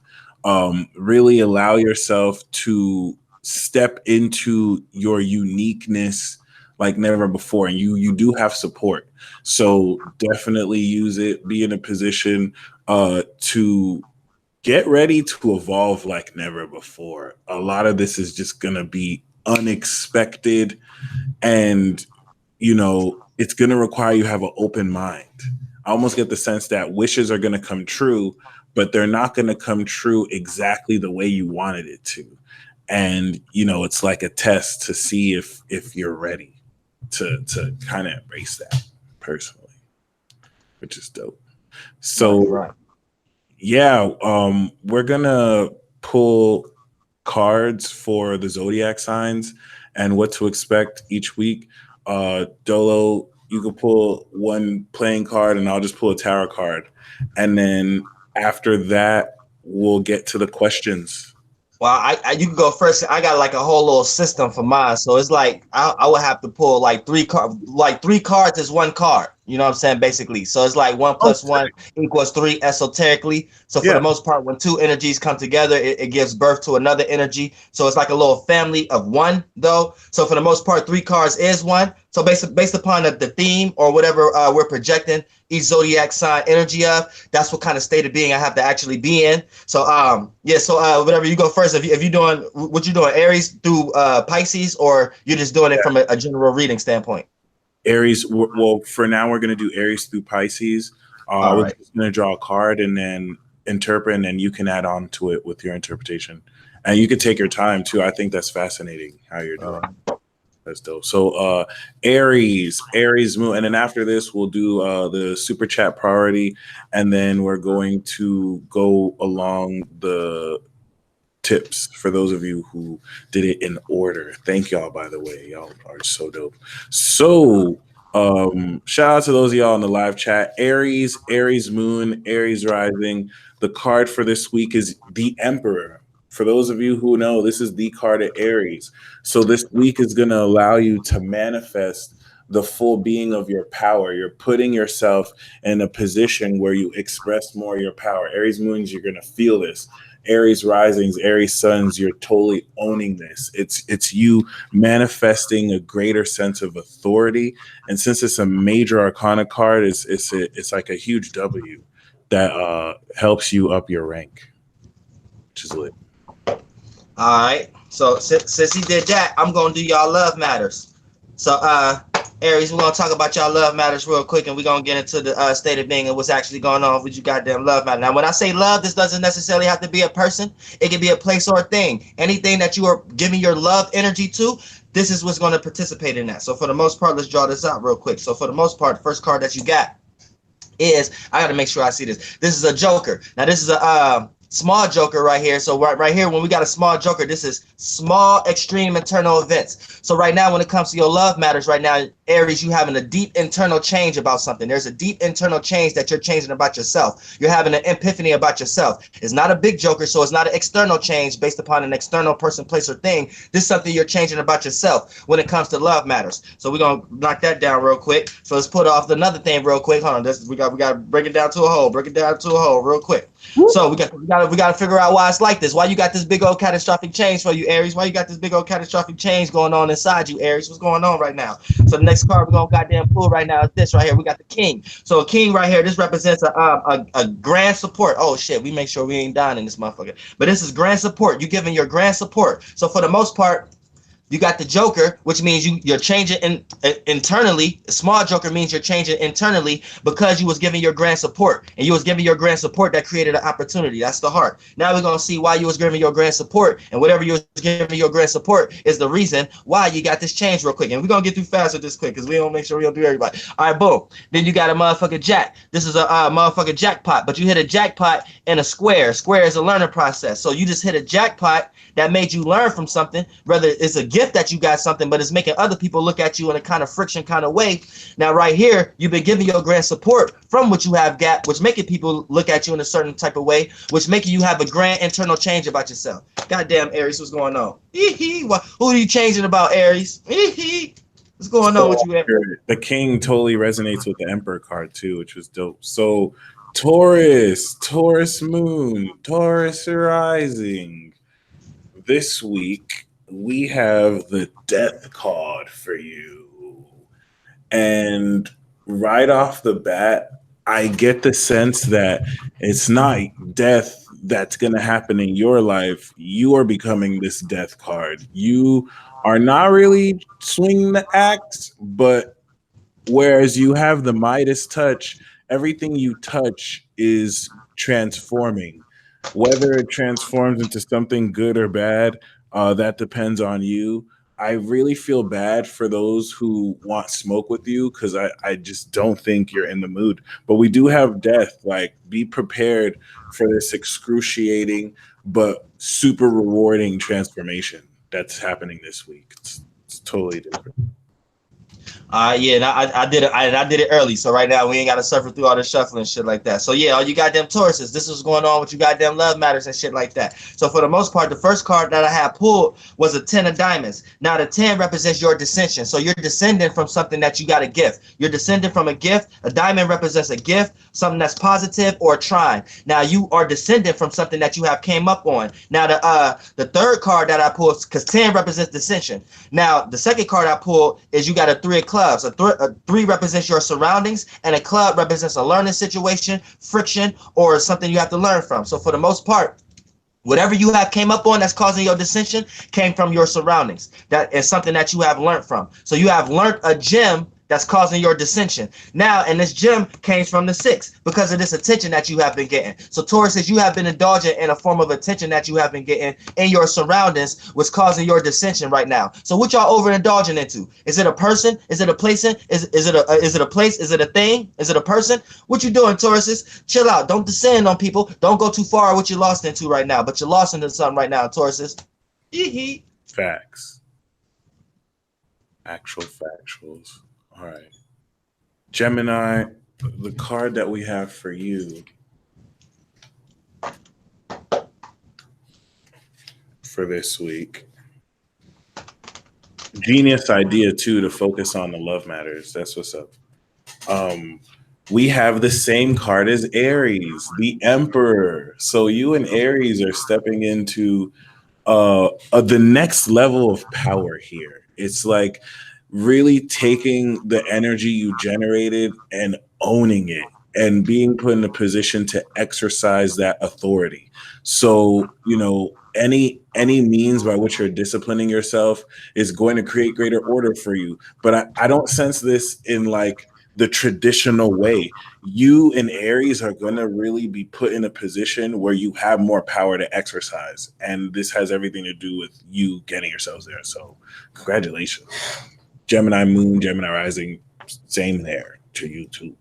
Really allow yourself to step into your uniqueness like never before. And you do have support. So definitely use it. Be in a position to get ready to evolve like never before. A lot of this is just going to be unexpected. And, you know, it's going to require you have an open mind. I almost get the sense that wishes are going to come true, but they're not going to come true exactly the way you wanted it to. And, you know, it's like a test to see if you're ready to kind of embrace that personally, which is dope. So, right. Yeah, we're going to pull cards for the Zodiac signs and what to expect each week. Dolo, you can pull one playing card and I'll just pull a tarot card. And then after that, we'll get to the questions. Well, you can go first. I got like a whole little system for mine, so it's like I would have to pull like three cards is one card. You know what I'm saying? Basically. So it's like 1 + 1 = 3 esoterically. So for the most part, when two energies come together, it gives birth to another energy. So it's like a little family of one, though. So for the most part, 3 cards is one. So based upon the theme or whatever we're projecting each zodiac sign energy of, that's what kind of state of being I have to actually be in. So yeah. So whatever, you go first. If you doing what you doing, Aries through Pisces, or you're just doing it from a general reading standpoint? Aries. Well, for now, we're going to do Aries through Pisces. All We're right. just going to draw a card and then interpret, and then you can add on to it with your interpretation. And you can take your time too. I think that's fascinating how you're doing. That's dope. So Aries moon, and then after this we'll do the super chat priority, and then we're going to go along the tips for those of you who did it in order. Thank y'all, by the way. Y'all are so dope. So shout out to those of y'all in the live chat. Aries moon, Aries rising. The card for this week is the Emperor. For those of you who know, this is the card of Aries. So this week is going to allow you to manifest the full being of your power. You're putting yourself in a position where you express more of your power. Aries moons, you're going to feel this. Aries risings, Aries suns, you're totally owning this. It's you manifesting a greater sense of authority. And since it's a major arcana card, it's like a huge W that helps you up your rank, which is lit. All right. So since he did that, I'm gonna do y'all love matters. So Aries, we're gonna talk about y'all love matters real quick, and we're gonna get into the state of being and what's actually going on with you goddamn love matter. Now, when I say love, this doesn't necessarily have to be a person. It can be a place or a thing. Anything that you are giving your love energy to, this is what's gonna participate in that. So for the most part, let's draw this out real quick. So for the most part, the first card that you got is, I gotta make sure I see this. This is a Joker. Now this is a small Joker right here. So right here, when we got a small Joker, this is small extreme internal events. So right now, when it comes to your love matters, right now, Aries, you having a deep internal change about something. There's a deep internal change that you're changing about yourself. You're having an epiphany about yourself. It's not a big Joker, so it's not an external change based upon an external person, place, or thing. This is something you're changing about yourself when it comes to love matters. So we're gonna knock that down real quick. So let's put off another thing real quick. Hold on, we got to break it down to a whole. Break it down to a whole real quick. So we got to figure out why it's like this. Why you got this big old catastrophic change for you, Aries? Why you got this big old catastrophic change going on inside you, Aries? What's going on right now? So the next card we're gonna goddamn pull right now is this right here. We got the King. So a King right here. This represents a grand support. Oh shit, we make sure we ain't dying in this motherfucker. But this is grand support. You giving your grand support. So for the most part, you got the Joker, which means you're changing internally. A small Joker means you're changing internally because you was giving your grand support. And you was giving your grand support that created an opportunity. That's the heart. Now we're going to see why you was giving your grand support. And whatever you was giving your grand support is the reason why you got this change real quick. And we're going to get through fast with this quick because we don't make sure we don't do everybody. All right, boom. Then you got a motherfucking jack. This is a motherfucking jackpot. But you hit a jackpot in a square. Square is a learning process. So you just hit a jackpot that made you learn from something, whether it's a gift that you got something, but it's making other people look at you in a kind of friction kind of way. Now, right here, you've been giving your grand support from what you have got, which making people look at you in a certain type of way, which making you have a grand internal change about yourself. Goddamn, Aries, what's going on? Who are you changing about, Aries? What's going on with you, Aries? The King totally resonates with the Emperor card too, which was dope. So Taurus moon, Taurus rising. This week, we have the death card for you. And right off the bat, I get the sense that it's not death that's going to happen in your life. You are becoming this death card. You are not really swinging the axe, but whereas you have the Midas touch, everything you touch is transforming. Whether it transforms into something good or bad, that depends on you. I really feel bad for those who want smoke with you because I just don't think you're in the mood. But we do have death. Like, be prepared for this excruciating but super rewarding transformation that's happening this week. It's totally different. Yeah, and I did it. I did it early, so right now we ain't got to suffer through all the shuffling and shit like that. So yeah, all you goddamn Tauruses, this is going on with you goddamn love matters and shit like that. So for the most part, the first card that I had pulled was a 10 of diamonds. Now the 10 represents your dissension. So you're descending from something that you got a gift. You're descending from a gift. A diamond represents a gift, something that's positive or a trine. Now you are descending from something that you have came up on. Now the third card that I pulled, because 10 represents dissension. Now the second card I pulled is you got a 3 of clubs. A 3 represents your surroundings, and a club represents a learning situation, friction, or something you have to learn from. So for the most part, whatever you have came up on that's causing your dissension came from your surroundings. That is something that you have learned from. So you have learned a gem that's causing your dissension. Now, and this gem came from the 6 because of this attention that you have been getting. So Taurus says you have been indulging in a form of attention that you have been getting in your surroundings, what's causing your dissension right now. So what y'all overindulging into? Is it a person? Is it a place? Is it a place? Is it a thing? Is it a person? What you doing, Tauruses? Chill out. Don't descend on people. Don't go too far what you're lost into right now. But you're lost into something right now, Tauruses. Facts. Actual factuals. All right. Gemini, the card that we have for you for this week. Genius idea, too, to focus on the love matters. That's what's up. We have the same card as Aries, the Emperor. So you and Aries are stepping into the next level of power here. It's like really taking the energy you generated and owning it and being put in a position to exercise that authority. So, you know, any means by which you're disciplining yourself is going to create greater order for you. But I don't sense this in like the traditional way. You and Aries are going to really be put in a position where you have more power to exercise. And this has everything to do with you getting yourselves there. So congratulations. Gemini moon, Gemini rising, same there to you too.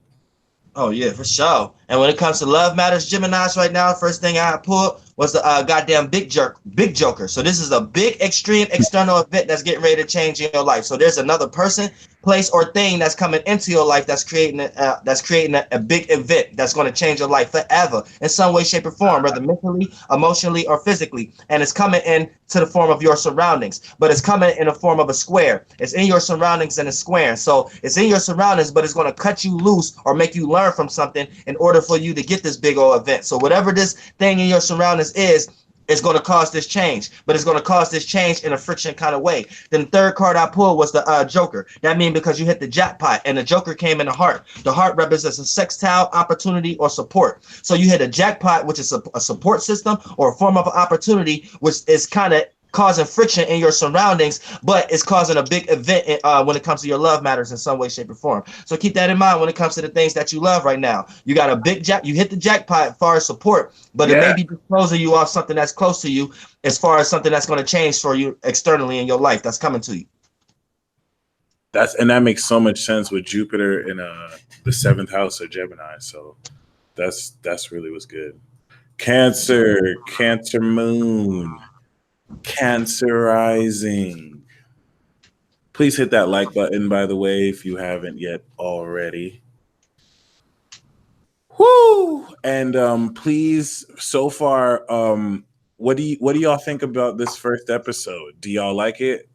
Oh yeah, for sure. And when it comes to love matters, Gemini's right now, first thing I pulled was the goddamn big joker. So this is a big extreme external event that's getting ready to change your life. So there's another person, place, or thing that's coming into your life that's creating a big event that's going to change your life forever in some way, shape, or form, whether mentally, emotionally, or physically. And it's coming in to the form of your surroundings, but it's coming in the form of a square. It's in your surroundings and a square. So it's in your surroundings, but it's going to cut you loose or make you learn from something in order for you to get this big old event. So whatever this thing in your surroundings is, it's going to cause this change, but it's going to cause this change in a friction kind of way. Then the third card I pulled was the Joker. That means because you hit the jackpot and the Joker came in the heart. The heart represents a sextile, opportunity, or support. So you hit a jackpot, which is a support system or a form of opportunity, which is kind of causing friction in your surroundings, but it's causing a big event when it comes to your love matters in some way, shape, or form. So keep that in mind when it comes to the things that you love right now. You got a big you hit the jackpot as far as support, but it may be disposing you off something that's close to you as far as something that's going to change for you externally in your life that's coming to you. And that makes so much sense with Jupiter in the 7th house of Gemini. So that's really what's good. Cancer moon. Cancer rising. Please hit that like button, by the way, if you haven't yet already. Woo! And please, so far, what do y'all think about this first episode? Do y'all like it?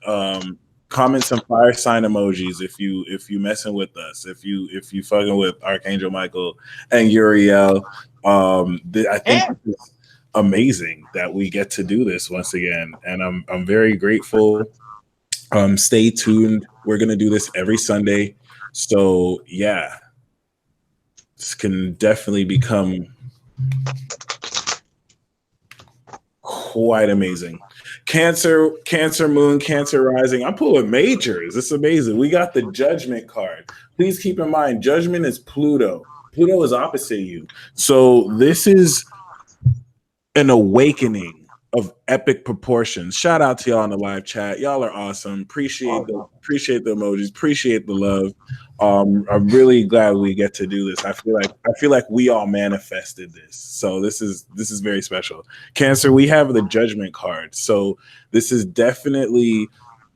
Comment some fire sign emojis if you messing with us, if you fucking with Archangel Michael and Uriel. I think it's amazing that we get to do this once again, and I'm very grateful. Stay tuned. We're gonna do this every Sunday, so yeah, this can definitely become quite amazing. Cancer moon, Cancer rising. I'm pulling majors. It's amazing. We got the Judgment card. Please keep in mind, Judgment is Pluto. Pluto is opposite you. So this is an awakening of epic proportions. Shout out to y'all in the live chat. Y'all are awesome. Appreciate the emojis. Appreciate the love. I'm really glad we get to do this. I feel like we all manifested this. So this is very special. Cancer, we have the Judgment card. So this is definitely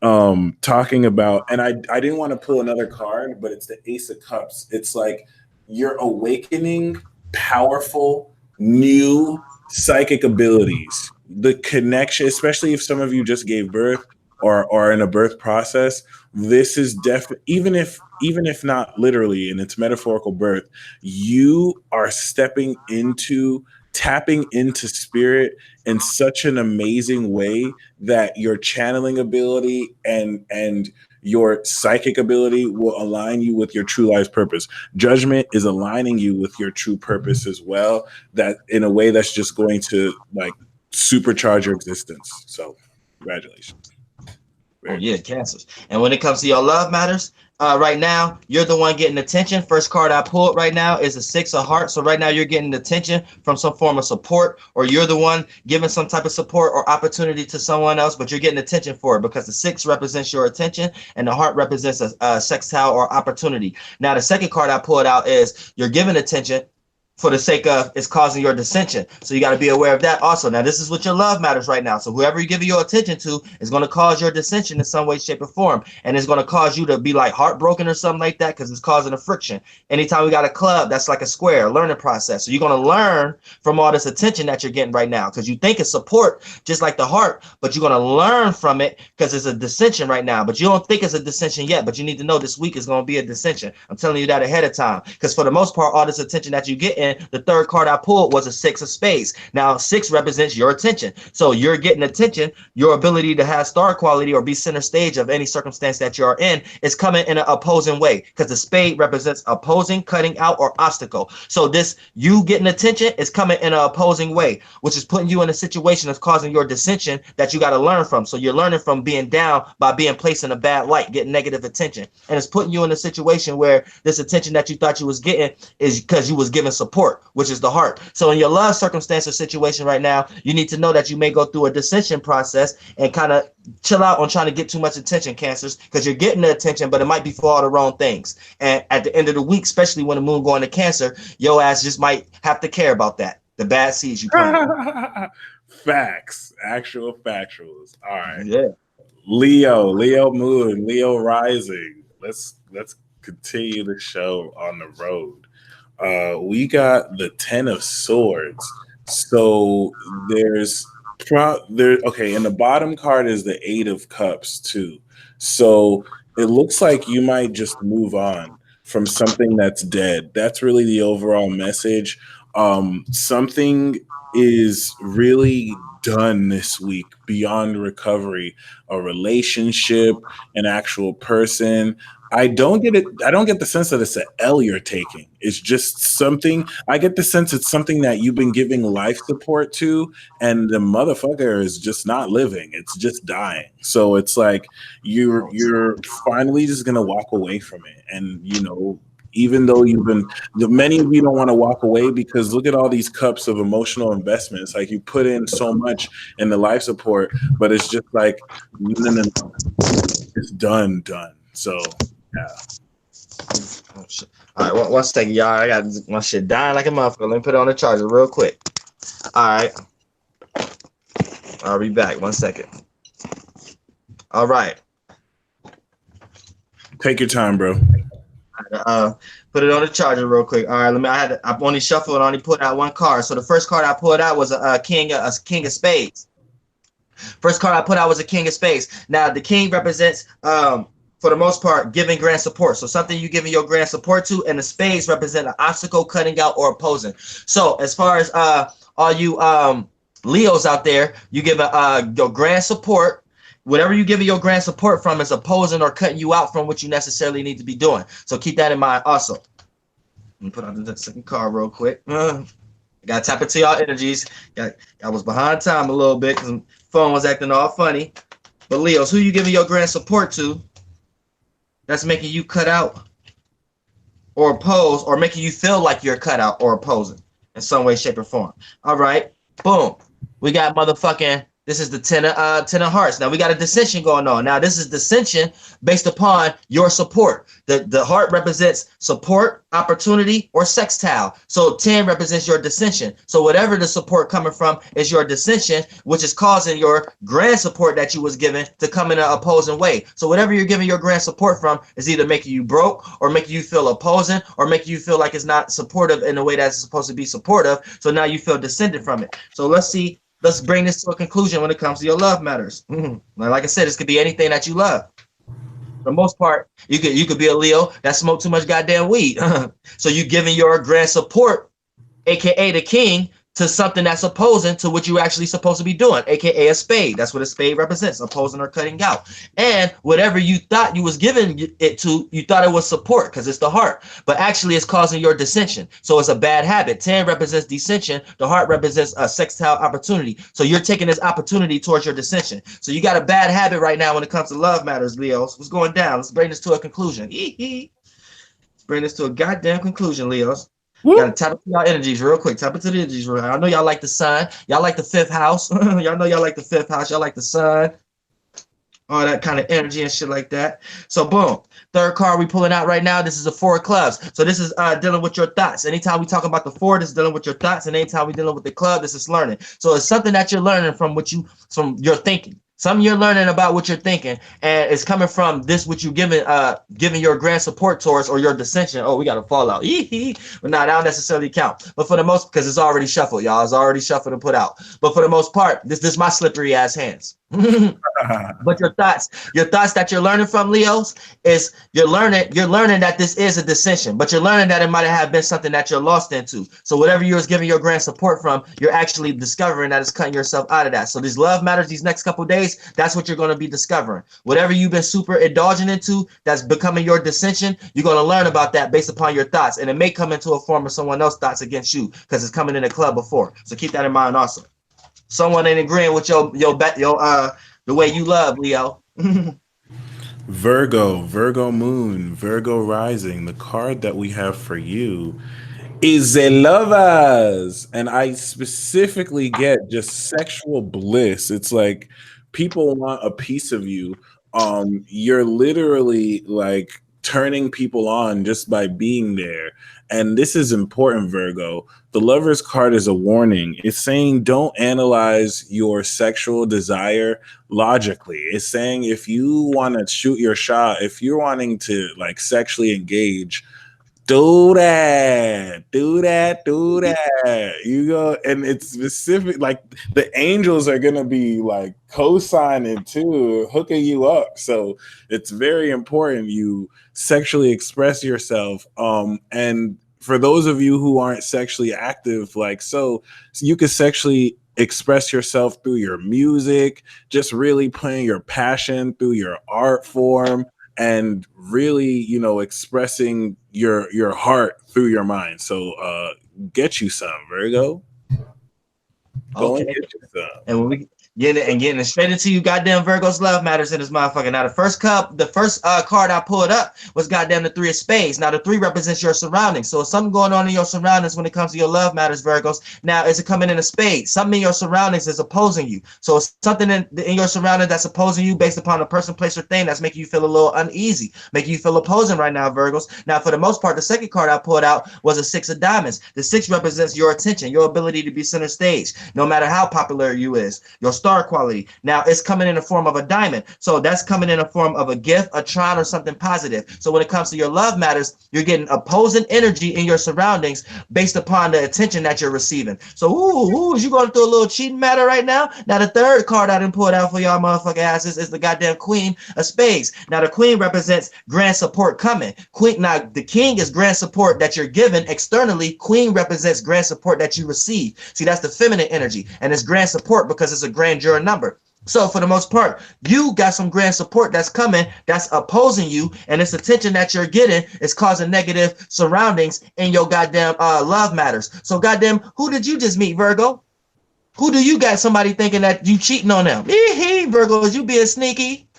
talking about, and I didn't want to pull another card, but it's the Ace of Cups. It's like you're awakening powerful new psychic abilities. The connection, especially if some of you just gave birth or are in a birth process, this is definitely, even if not literally in its metaphorical birth, you are tapping into spirit in such an amazing way that your channeling ability and your psychic ability will align you with your true life's purpose. Judgment is aligning you with your true purpose as well, that in a way that's just going to like supercharge your existence. So congratulations. Oh yeah, Cancers. And when it comes to your love matters, right now you're the one getting attention. First card I pulled right now is a 6 of hearts. So right now you're getting attention from some form of support, or you're the one giving some type of support or opportunity to someone else, but you're getting attention for it because the 6 represents your attention and the heart represents a sextile or opportunity. Now the second card I pulled out is you're giving attention for the sake of it's causing your dissension. So you got to be aware of that also. Now, this is what your love matters right now. So whoever you give your attention to is going to cause your dissension in some way, shape, or form. And it's going to cause you to be like heartbroken or something like that because it's causing a friction. Anytime we got a club, that's like a square, a learning process. So you're going to learn from all this attention that you're getting right now because you think it's support, just like the heart, but you're going to learn from it because it's a dissension right now. But you don't think it's a dissension yet, but you need to know this week is going to be a dissension. I'm telling you that ahead of time because for the most part, all this attention that you get, the third card I pulled was a 6 of spades. Now 6 represents your attention. So you're getting attention. Your ability to have star quality or be center stage of any circumstance that you're in is coming in an opposing way because the spade represents opposing, cutting out, or obstacle. So this you getting attention is coming in an opposing way, which is putting you in a situation that's causing your dissension that you got to learn from. So you're learning from being down by being placed in a bad light, getting negative attention. And it's putting you in a situation where this attention that you thought you was getting is because you was giving support, which is the heart. So in your love circumstance or situation right now, you need to know that you may go through a dissension process and kind of chill out on trying to get too much attention, Cancers, because you're getting the attention, but it might be for all the wrong things. And at the end of the week, especially when the moon going to Cancer, your ass just might have to care about that. The bad seeds you plant. Facts, actual factuals. All right. Yeah. Leo moon, Leo rising. Let's continue the show on the road. We got the 10 of swords. So okay, and the bottom card is the 8 of cups too. So it looks like you might just move on from something that's dead. That's really the overall message. Something is really done this week beyond recovery, a relationship, an actual person. I don't get the sense that it's an L you're taking. It's just something. I get the sense it's something that you've been giving life support to, and the motherfucker is just not living. It's just dying. So it's like you're finally just gonna walk away from it. And even though many of you don't want to walk away because look at all these cups of emotional investments. Like you put in so much in the life support, but it's just like no. It's done. So. Yeah. Oh, shit. All right, one second, y'all. I got my shit dying like a motherfucker. Let me put it on the charger real quick. All right. I'll be back. 1 second. All right. Take your time, bro. Put it on the charger real quick. All right, I only shuffled and only put out one card. So the first card I pulled out was a king of spades. First card I put out was a king of spades. Now the king represents for the most part, giving grand support. So something you're giving your grand support to, and the spades represent an obstacle, cutting out, or opposing. So as far as all you Leos out there, you give your grand support. Whatever you give your grand support from is opposing or cutting you out from what you necessarily need to be doing. So keep that in mind also. Let me put out the second card real quick. I got to tap into y'all energies. I was behind time a little bit because the phone was acting all funny. But Leos, who you giving your grand support to that's making you cut out or oppose, or making you feel like you're cut out or opposing in some way, shape, or form? All right, boom. We got motherfucking This is the ten of hearts. Now we got a dissension going on. Now this is dissension based upon your support. The heart represents support, opportunity, or sextile. So 10 represents your dissension. So whatever the support coming from is your dissension, which is causing your grand support that you was given to come in an opposing way. So whatever you're giving your grand support from is either making you broke or making you feel opposing or making you feel like it's not supportive in the way that's supposed to be supportive. So now you feel descended from it. So let's see. Let's bring this to a conclusion when it comes to your love matters. Like I said, this could be anything that you love. For the most part, you could be a Leo that smoked too much goddamn weed. So you giving your grand support, aka the king, to something that's opposing to what you actually supposed to be doing, aka a spade. That's what a spade represents, opposing or cutting out. And whatever you thought you was giving it to, you thought it was support because it's the heart, but actually it's causing your dissension. So it's a bad habit. 10 represents dissension. The heart represents a sextile opportunity. So you're taking this opportunity towards your dissension. So you got a bad habit right now when it comes to love matters, Leos. What's going down? Let's bring this to a conclusion. Let's bring this to a goddamn conclusion, Leos. Gotta tap into y'all energies real quick. Tap into the energies real quick. I know y'all like the sun. Y'all like the fifth house. Y'all know y'all like the fifth house. Y'all like the sun. All that kind of energy and shit like that. So boom. Third card we pulling out right now. This is a 4 of clubs. So this is dealing with your thoughts. Anytime we talk about the 4, this is dealing with your thoughts. And anytime we dealing with the club, this is learning. So it's something that you're learning from your thinking. Something you're learning about what you're thinking, and it's coming from this, what you giving your grand support towards, or your dissension. Oh, we got a fallout. But nah, that don't necessarily count. But for the most, because it's already shuffled, y'all. It's already shuffled and put out. But for the most part, this is my slippery ass hands. But your thoughts that you're learning from, Leos, is you're learning that this is a dissension, but you're learning that it might have been something that you're lost into. So whatever you was giving your grand support from, you're actually discovering that it's cutting yourself out of that. So these love matters, these next couple of days, that's what you're going to be discovering. Whatever you've been super indulging into that's becoming your dissension, you're going to learn about that based upon your thoughts, and it may come into a form of someone else's thoughts against you because it's coming in a club before. So keep that in mind also. Someone ain't agreeing with the way you love, Leo. Virgo moon, Virgo rising. The card that we have for you is the lovers, and I specifically get just sexual bliss. It's like people want a piece of you. You're literally like turning people on just by being there. And this is important, Virgo. The Lover's card is a warning. It's saying don't analyze your sexual desire logically. It's saying if you want to shoot your shot, if you're wanting to like sexually engage, do that. You go, and it's specific. Like the angels are gonna be like co-signing too, hooking you up. So it's very important you sexually express yourself. And for those of you who aren't sexually active, like so you can sexually express yourself through your music, just really playing your passion through your art form, and really, you know, expressing your heart through your mind. So get you some, Virgo. Go and get you some. And when we getting it straight into you, goddamn Virgo's love matters in this motherfucker. Now the first card I pulled up was goddamn the 3 of spades. Now the 3 represents your surroundings. So something going on in your surroundings when it comes to your love matters, Virgos. Now is it coming in a spade? Something in your surroundings is opposing you. So it's something in your surroundings that's opposing you based upon a person, place, or thing that's making you feel a little uneasy, making you feel opposing right now, Virgos. Now for the most part, the second card I pulled out was a 6 of diamonds. The 6 represents your attention, your ability to be center stage, no matter how popular you is, your star quality. Now it's coming in the form of a diamond. So that's coming in the form of a gift, a trine, or something positive. So when it comes to your love matters, you're getting opposing energy in your surroundings based upon the attention that you're receiving. So is you going through a little cheating matter right now? Now the third card I didn't pull out for y'all motherfucking asses is the goddamn Queen of Spades. Now the Queen represents grand support coming. Now the King is grand support that you're given externally. Queen represents grand support that you receive. See, that's the feminine energy, and it's grand support because it's a grandeur number. So for the most part, you got some grand support that's coming, that's opposing you, and this attention that you're getting is causing negative surroundings in your goddamn love matters. So goddamn, who did you just meet, Virgo? Who do you got somebody thinking that you cheating on them? Virgo, is you being sneaky?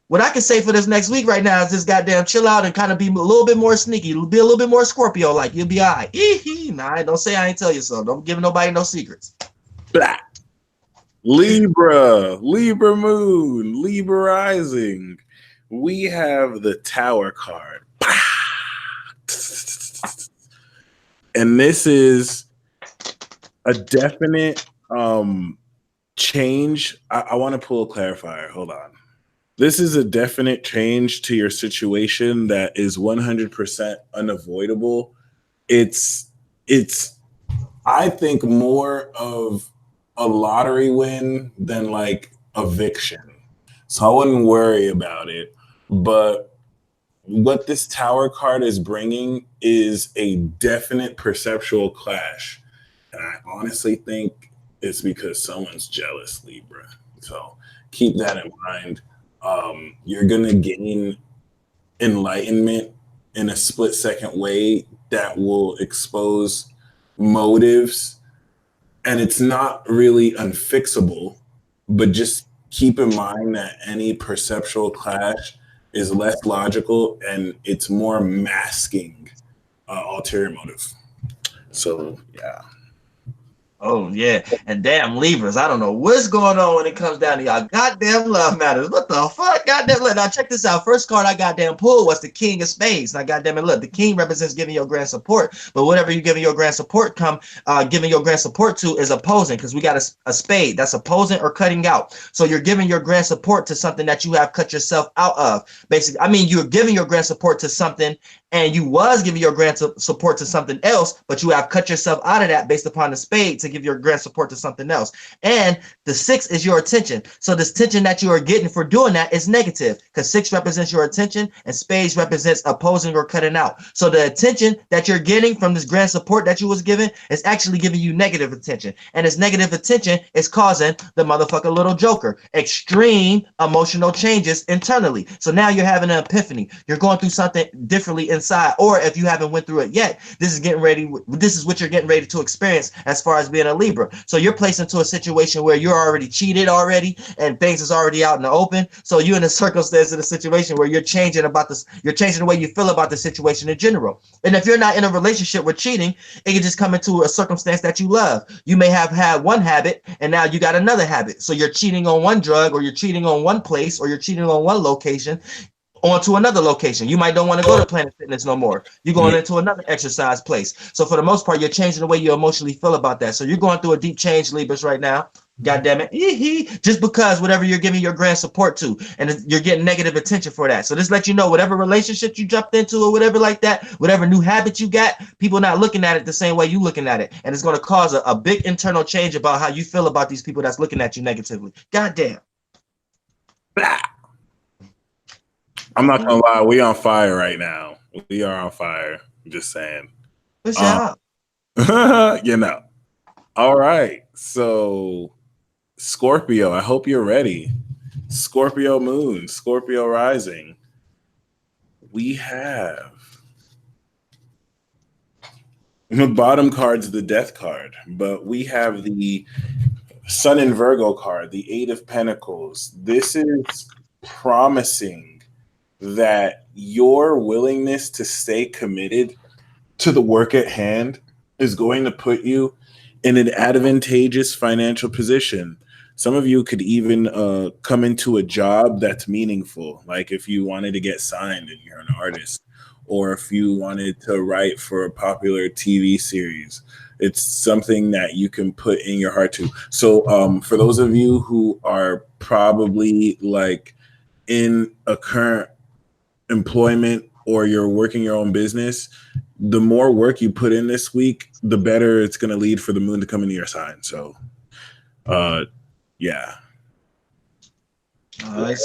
What I can say for this next week right now is just goddamn chill out and kind of be a little bit more sneaky, be a little bit more Scorpio like. You'll be all right. Nah, don't say I ain't tell you so. Don't give nobody no secrets. Blah. Libra, Libra moon, Libra rising. We have the Tower card. And this is a definite change. I want to pull a clarifier. Hold on. This is a definite change to your situation that is 100% unavoidable. It's I think more of a lottery win than like eviction. So I wouldn't worry about it. But what this Tower card is bringing is a definite perceptual clash. And I honestly think it's because someone's jealous, Libra. So keep that in mind. You're going to gain enlightenment in a split second way that will expose motives. And it's not really unfixable, but just keep in mind that any perceptual clash is less logical and it's more masking ulterior motive. So, yeah. Oh yeah, and damn Libras, I don't know what's going on when it comes down to y'all goddamn love matters. What the fuck, goddamn? Look, now check this out. First card I goddamn pulled was the King of Spades. Now goddamn it, look, the King represents giving your grand support, but whatever you're giving your grand support giving your grand support to is opposing, because we got a spade that's opposing or cutting out. So you're giving your grand support to something that you have cut yourself out of. Basically, I mean, you're giving your grand support to something, and you was giving your grand support to something else, but you have cut yourself out of that based upon the spade to give your grand support to something else. And the 6 is your attention. So this tension that you are getting for doing that is negative, because 6 represents your attention and spades represents opposing or cutting out. So the attention that you're getting from this grand support that you was given is actually giving you negative attention. And this negative attention is causing the motherfucking little joker extreme emotional changes internally. So now you're having an epiphany. You're going through something differently inside, or if you haven't went through it yet, this is what you're getting ready to experience as far as being a Libra. So you're placed into a situation where you're already cheated already and things is already out in the open. So you're in a circumstance, in a situation where you're changing the way you feel about the situation in general. And if you're not in a relationship with cheating, it can just come into a circumstance that you love. You may have had one habit and now you got another habit. So you're cheating on one drug, or you're cheating on one place, or you're cheating on one location onto another location. You might don't want to go to Planet Fitness no more. You're going into another exercise place. So for the most part, you're changing the way you emotionally feel about that. So you're going through a deep change, Libras, right now. God damn it. Just because whatever you're giving your grand support to, and you're getting negative attention for that. So this lets you know whatever relationship you jumped into or whatever like that, whatever new habit you got, people not looking at it the same way you looking at it. And it's going to cause a big internal change about how you feel about these people that's looking at you negatively. God damn. I'm not gonna lie, we on fire right now. We are on fire. I'm just saying. Good job. You know. All right. So Scorpio, I hope you're ready. Scorpio moon, Scorpio rising. We have the bottom card's the death card, but we have the Sun in Virgo card, the 8 of Pentacles. This is promising that your willingness to stay committed to the work at hand is going to put you in an advantageous financial position. Some of you could even come into a job that's meaningful, like if you wanted to get signed and you're an artist, or if you wanted to write for a popular TV series. It's something that you can put in your heart to. So for those of you who are probably like in a current employment, or you're working your own business, the more work you put in this week, the better it's going to lead for the moon to come into your sign. So, yeah. All right,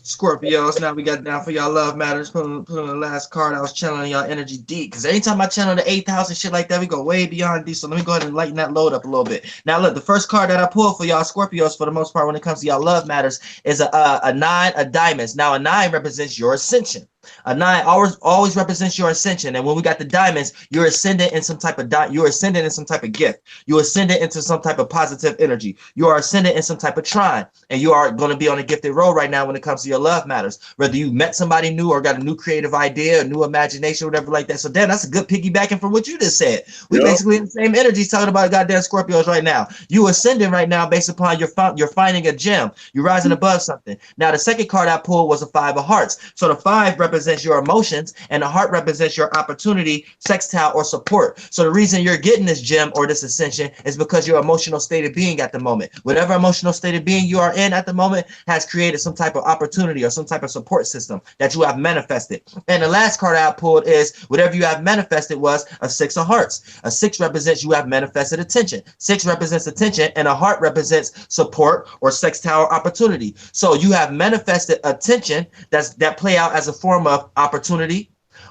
Scorpios. Now we got down for y'all love matters. Putting the last card. I was channeling y'all energy deep, because anytime I channel the 8th house and shit like that, we go way beyond deep. So let me go ahead and lighten that load up a little bit. Now look, the first card that I pulled for y'all Scorpios, for the most part, when it comes to y'all love matters, is a 9 of diamonds. Now a 9 represents your ascension. A 9 always represents your ascension. And when we got the diamonds, you're ascendant in some type of you're ascendant in some type of gift. You're ascendant into some type of positive energy. You are ascendant in some type of trine. And you are going to be on a gifted road right now when it comes to your love matters. Whether you met somebody new or got a new creative idea, a new imagination, whatever like that. So damn, that's a good piggybacking from what you just said. We basically in the same energy talking about goddamn Scorpios right now. You ascending right now based upon you're finding a gem. You're rising above something. Now the second card I pulled was a 5 of hearts. So the 5 represents your emotions and the heart represents your opportunity, sextile, or support. So the reason you're getting this gem or this ascension is because your emotional state of being at the moment. Whatever emotional state of being you are in at the moment has created some type of opportunity or some type of support system that you have manifested. And the last card I pulled is whatever you have manifested was a 6 of hearts. A 6 represents you have manifested attention. 6 represents attention and a heart represents support or sextile or opportunity. So you have manifested attention that play out as a form of opportunity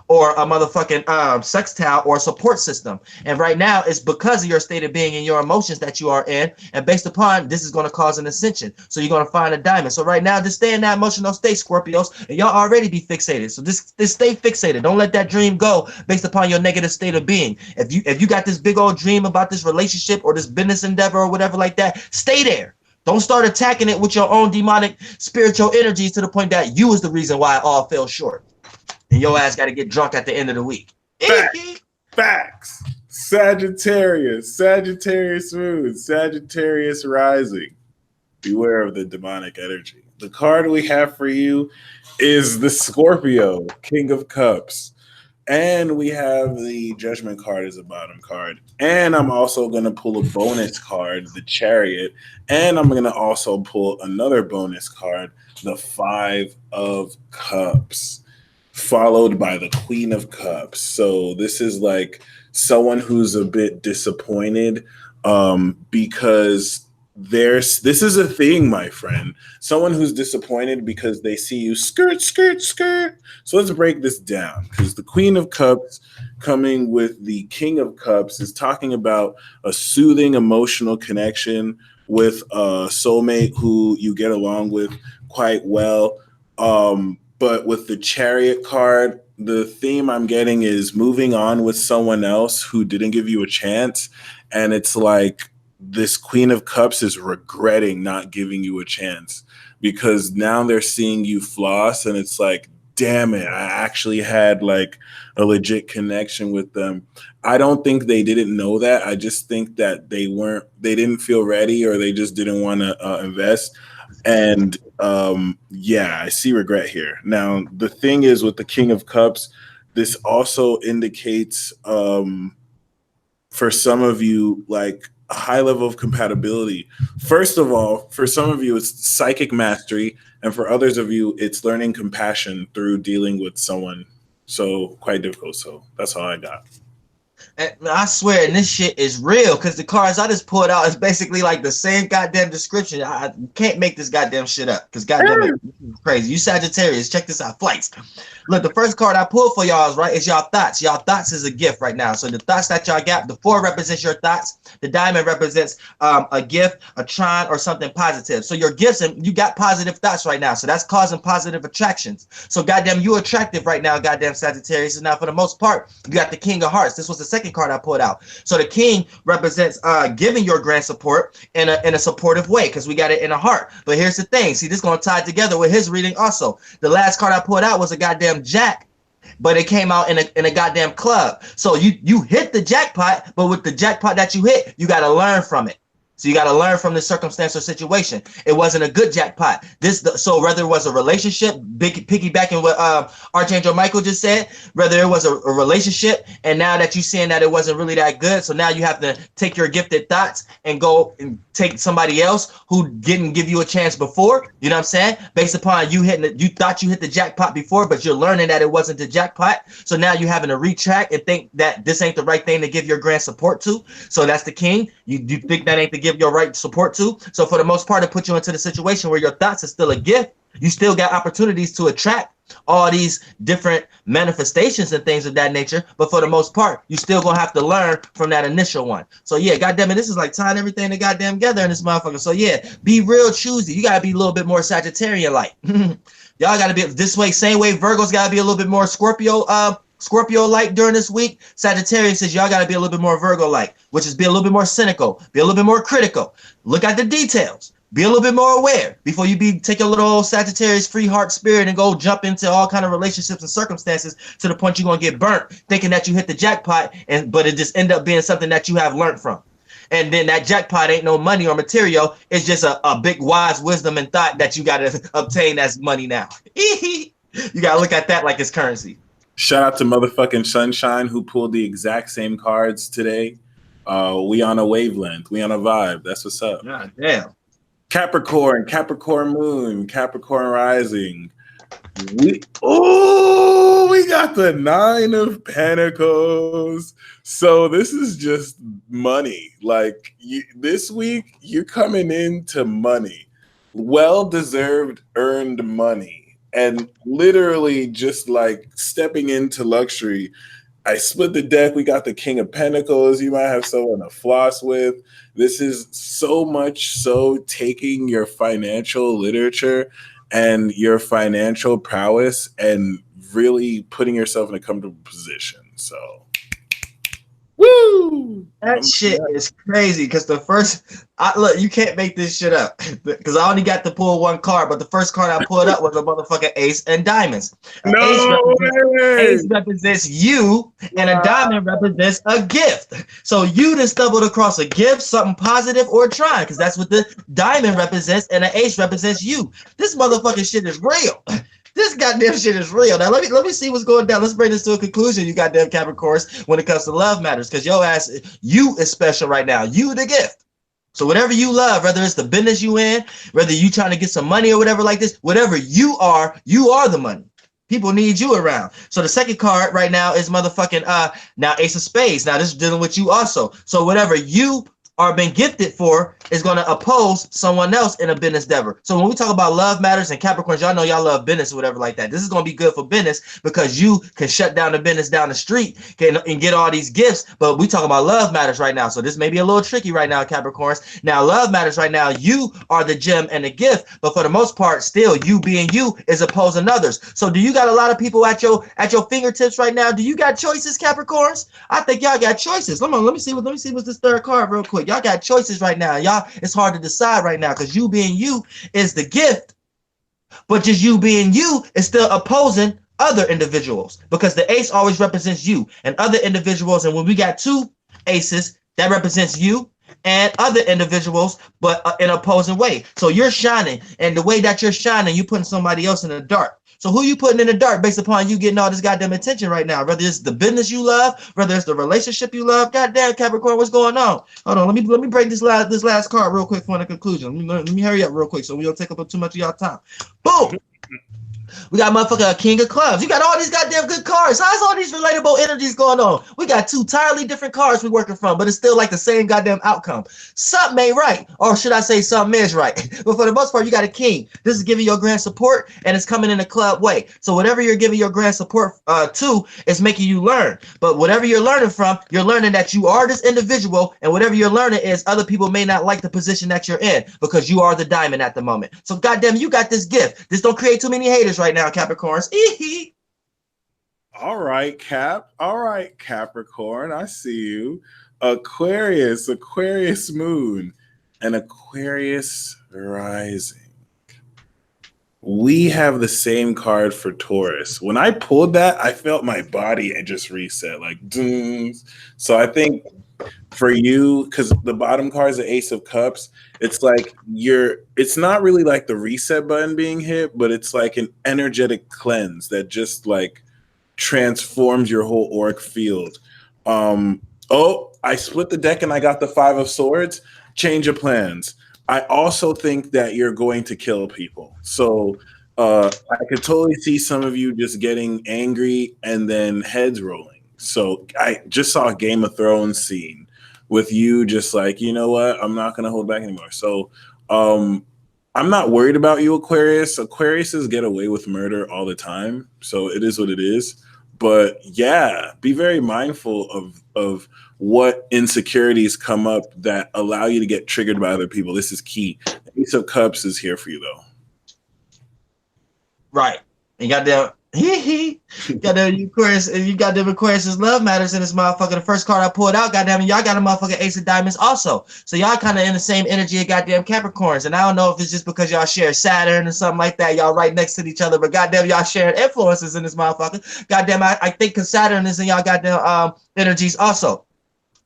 or a motherfucking sextile or support system. And right now it's because of your state of being and your emotions that you are in, and based upon this is going to cause an ascension. So you're going to find a diamond. So right now just stay in that emotional state, Scorpios, and y'all already be fixated. So just stay fixated. Don't let that dream go based upon your negative state of being. If you got this big old dream about this relationship or this business endeavor or whatever like that, stay there. Don't start attacking it with your own demonic spiritual energies to the point that you is the reason why it all fell short. And your ass got to get drunk at the end of the week. Facts. Sagittarius moon, Sagittarius rising. Beware of the demonic energy. The card we have for you is the Scorpio, King of Cups. And we have the Judgment card as a bottom card. And I'm also going to pull a bonus card, the Chariot. And I'm going to also pull another bonus card, the 5 of Cups, followed by the Queen of Cups. So this is like someone who's a bit disappointed because this is a thing, my friend. Someone who's disappointed because they see you skirt. So let's break this down, because the Queen of Cups coming with the King of Cups is talking about a soothing emotional connection with a soulmate who you get along with quite well. But with the Chariot card, the theme I'm getting is moving on with someone else who didn't give you a chance. And it's like this Queen of Cups is regretting not giving you a chance, because now they're seeing you floss and it's like, damn it, I actually had like a legit connection with them. I don't think they didn't know that. I just think that they didn't feel ready, or they just didn't want to invest. And yeah, I see regret here. Now, the thing is with the King of Cups, this also indicates for some of you, like a high level of compatibility. First of all, for some of you, it's psychic mastery. And for others of you, it's learning compassion through dealing with someone. So quite difficult. So that's all I got. And I swear, and this shit is real, because the cards I just pulled out is basically like the same goddamn description. I can't make this goddamn shit up, because goddamn it, this is crazy. You Sagittarius, check this out, flights. Look, the first card I pulled for y'all is y'all thoughts. Y'all thoughts is a gift right now. So the thoughts that y'all got, the 4 represents your thoughts. The diamond represents a gift, a trine, or something positive. So your gifts, and you got positive thoughts right now. So that's causing positive attractions. So goddamn, you attractive right now, goddamn Sagittarius. And now for the most part, you got the King of Hearts. This was the second card I pulled out. So the King represents giving your grand support in a supportive way, because we got it in a heart. But here's the thing. See, this is going to tie together with his reading also. The last card I pulled out was a goddamn Jack, but it came out in a goddamn club. So you hit the jackpot, but with the jackpot that you hit, you got to learn from it. So you got to learn from the circumstance or situation. It wasn't a good jackpot. So whether it was a relationship, piggybacking what Archangel Michael just said, whether it was a relationship, and now that you're seeing that it wasn't really that good, so now you have to take your gifted thoughts and go and take somebody else who didn't give you a chance before. You know what I'm saying? Based upon you thought you hit the jackpot before, but you're learning that it wasn't the jackpot. So now you're having to retract and think that this ain't the right thing to give your grand support to. So that's the King. You think that ain't the give your right support to. So for the most part, it put you into the situation where your thoughts are still a gift. You still got opportunities to attract all these different manifestations and things of that nature. But for the most part, you still gonna have to learn from that initial one. So yeah, goddamn it, this is like tying everything to goddamn together in this motherfucker. So yeah, be real choosy. You gotta be a little bit more Sagittarian like. Y'all got to be this way, same way Virgo's got to be a little bit more Scorpio-like during this week. Sagittarius says y'all got to be a little bit more Virgo-like, which is be a little bit more cynical, be a little bit more critical. Look at the details. Be a little bit more aware before you take your little old Sagittarius free heart spirit and go jump into all kind of relationships and circumstances to the point you're going to get burnt thinking that you hit the jackpot, but it just end up being something that you have learned from. And then that jackpot ain't no money or material. It's just a big wise wisdom and thought that you got to obtain as money now. You got to look at that like it's currency. Shout out to motherfucking Sunshine who pulled the exact same cards today. We on a wavelength. We on a vibe. That's what's up. God damn. Capricorn moon, Capricorn rising. We got the 9 of Pentacles. So this is just money. Like this week, you're coming into money, well-deserved, earned money, and literally just like stepping into luxury. I split the deck. We got the King of Pentacles. You might have someone to floss with. This is so much so taking your financial literature and your financial prowess and really putting yourself in a comfortable position. So, woo! That shit is crazy because look, you can't make this shit up because I only got to pull one card, but the first card I pulled up was a motherfucking ace and diamonds. Ace represents you, and a diamond represents a gift. So you just stumbled across a gift, something positive or trying, because that's what the diamond represents, and the ace represents you. This motherfucking shit is real. This goddamn shit is real. Now let me see what's going down. Let's bring this to a conclusion, you goddamn Capricorns, when it comes to love matters, because your ass, you is special right now. You the gift. So whatever you love, whether it's the business you in, whether you trying to get some money or whatever like this, whatever you are the money. People need you around. So the second card right now is motherfucking now Ace of Spades. Now this is dealing with you also. So whatever you are being gifted for is going to oppose someone else in a business endeavor. So when we talk about love matters and Capricorns, y'all know y'all love business or whatever like that. This is going to be good for business because you can shut down the business down the street and get all these gifts. But we talk about love matters right now. So this may be a little tricky right now, Capricorns. Now love matters right now. You are the gem and the gift, but for the most part, still you being you is opposing others. So do you got a lot of people at your fingertips right now? Do you got choices, Capricorns? I think y'all got choices. Let me see what's this third card real quick. Y'all got choices right now. Y'all, it's hard to decide right now because you being you is the gift, but just you being you is still opposing other individuals because the ace always represents you and other individuals. And when we got two aces, that represents you and other individuals, but in an opposing way. So you're shining, and the way that you're shining, you're putting somebody else in the dark. So who you putting in the dark based upon you getting all this goddamn attention right now? Whether it's the business you love, whether it's the relationship you love. Goddamn, Capricorn, what's going on? Hold on, let me break this last card real quick for the conclusion. Let me hurry up real quick so we don't take up too much of y'all time. Boom. We got motherfucker King of Clubs. You got all these goddamn good cards. How's all these relatable energies going on? We got two entirely different cards we're working from, but it's still like the same goddamn outcome. Something ain't right, or should I say something is right. But for the most part, you got a king. This is giving your grand support, and it's coming in a club way. So whatever you're giving your grand support to is making you learn. But whatever you're learning from, you're learning that you are this individual, and whatever you're learning is other people may not like the position that you're in because you are the diamond at the moment. So goddamn, you got this gift. This don't create too many haters right now, Capricorns. All right, Cap. All right, Capricorn. I see you. Aquarius moon, and Aquarius rising. We have the same card for Taurus. When I pulled that, I felt my body just reset, like dooms. So I think for you, because the bottom card is the Ace of Cups, it's like it's not really like the reset button being hit, but it's like an energetic cleanse that just like transforms your whole auric field. I split the deck and I got the 5 of Swords. Change of plans. I also think that you're going to kill people. So I could totally see some of you just getting angry and then heads rolling. So I just saw a Game of Thrones scene with you just like, you know what? I'm not going to hold back anymore. So I'm not worried about you, Aquarius. Aquariuses get away with murder all the time. So it is what it is. But yeah, be very mindful of what insecurities come up that allow you to get triggered by other people. This is key. Ace of Cups is here for you, though. Right. And goddamn, goddamn Aquarius, you goddamn Aquarius' love matters in this motherfucker. The first card I pulled out, goddamn, y'all got a motherfucking Ace of Diamonds also. So y'all kind of in the same energy of goddamn Capricorns. And I don't know if it's just because y'all share Saturn or something like that. Y'all right next to each other, but goddamn, y'all sharing influences in this motherfucker. Goddamn, I think because Saturn is in y'all goddamn energies also.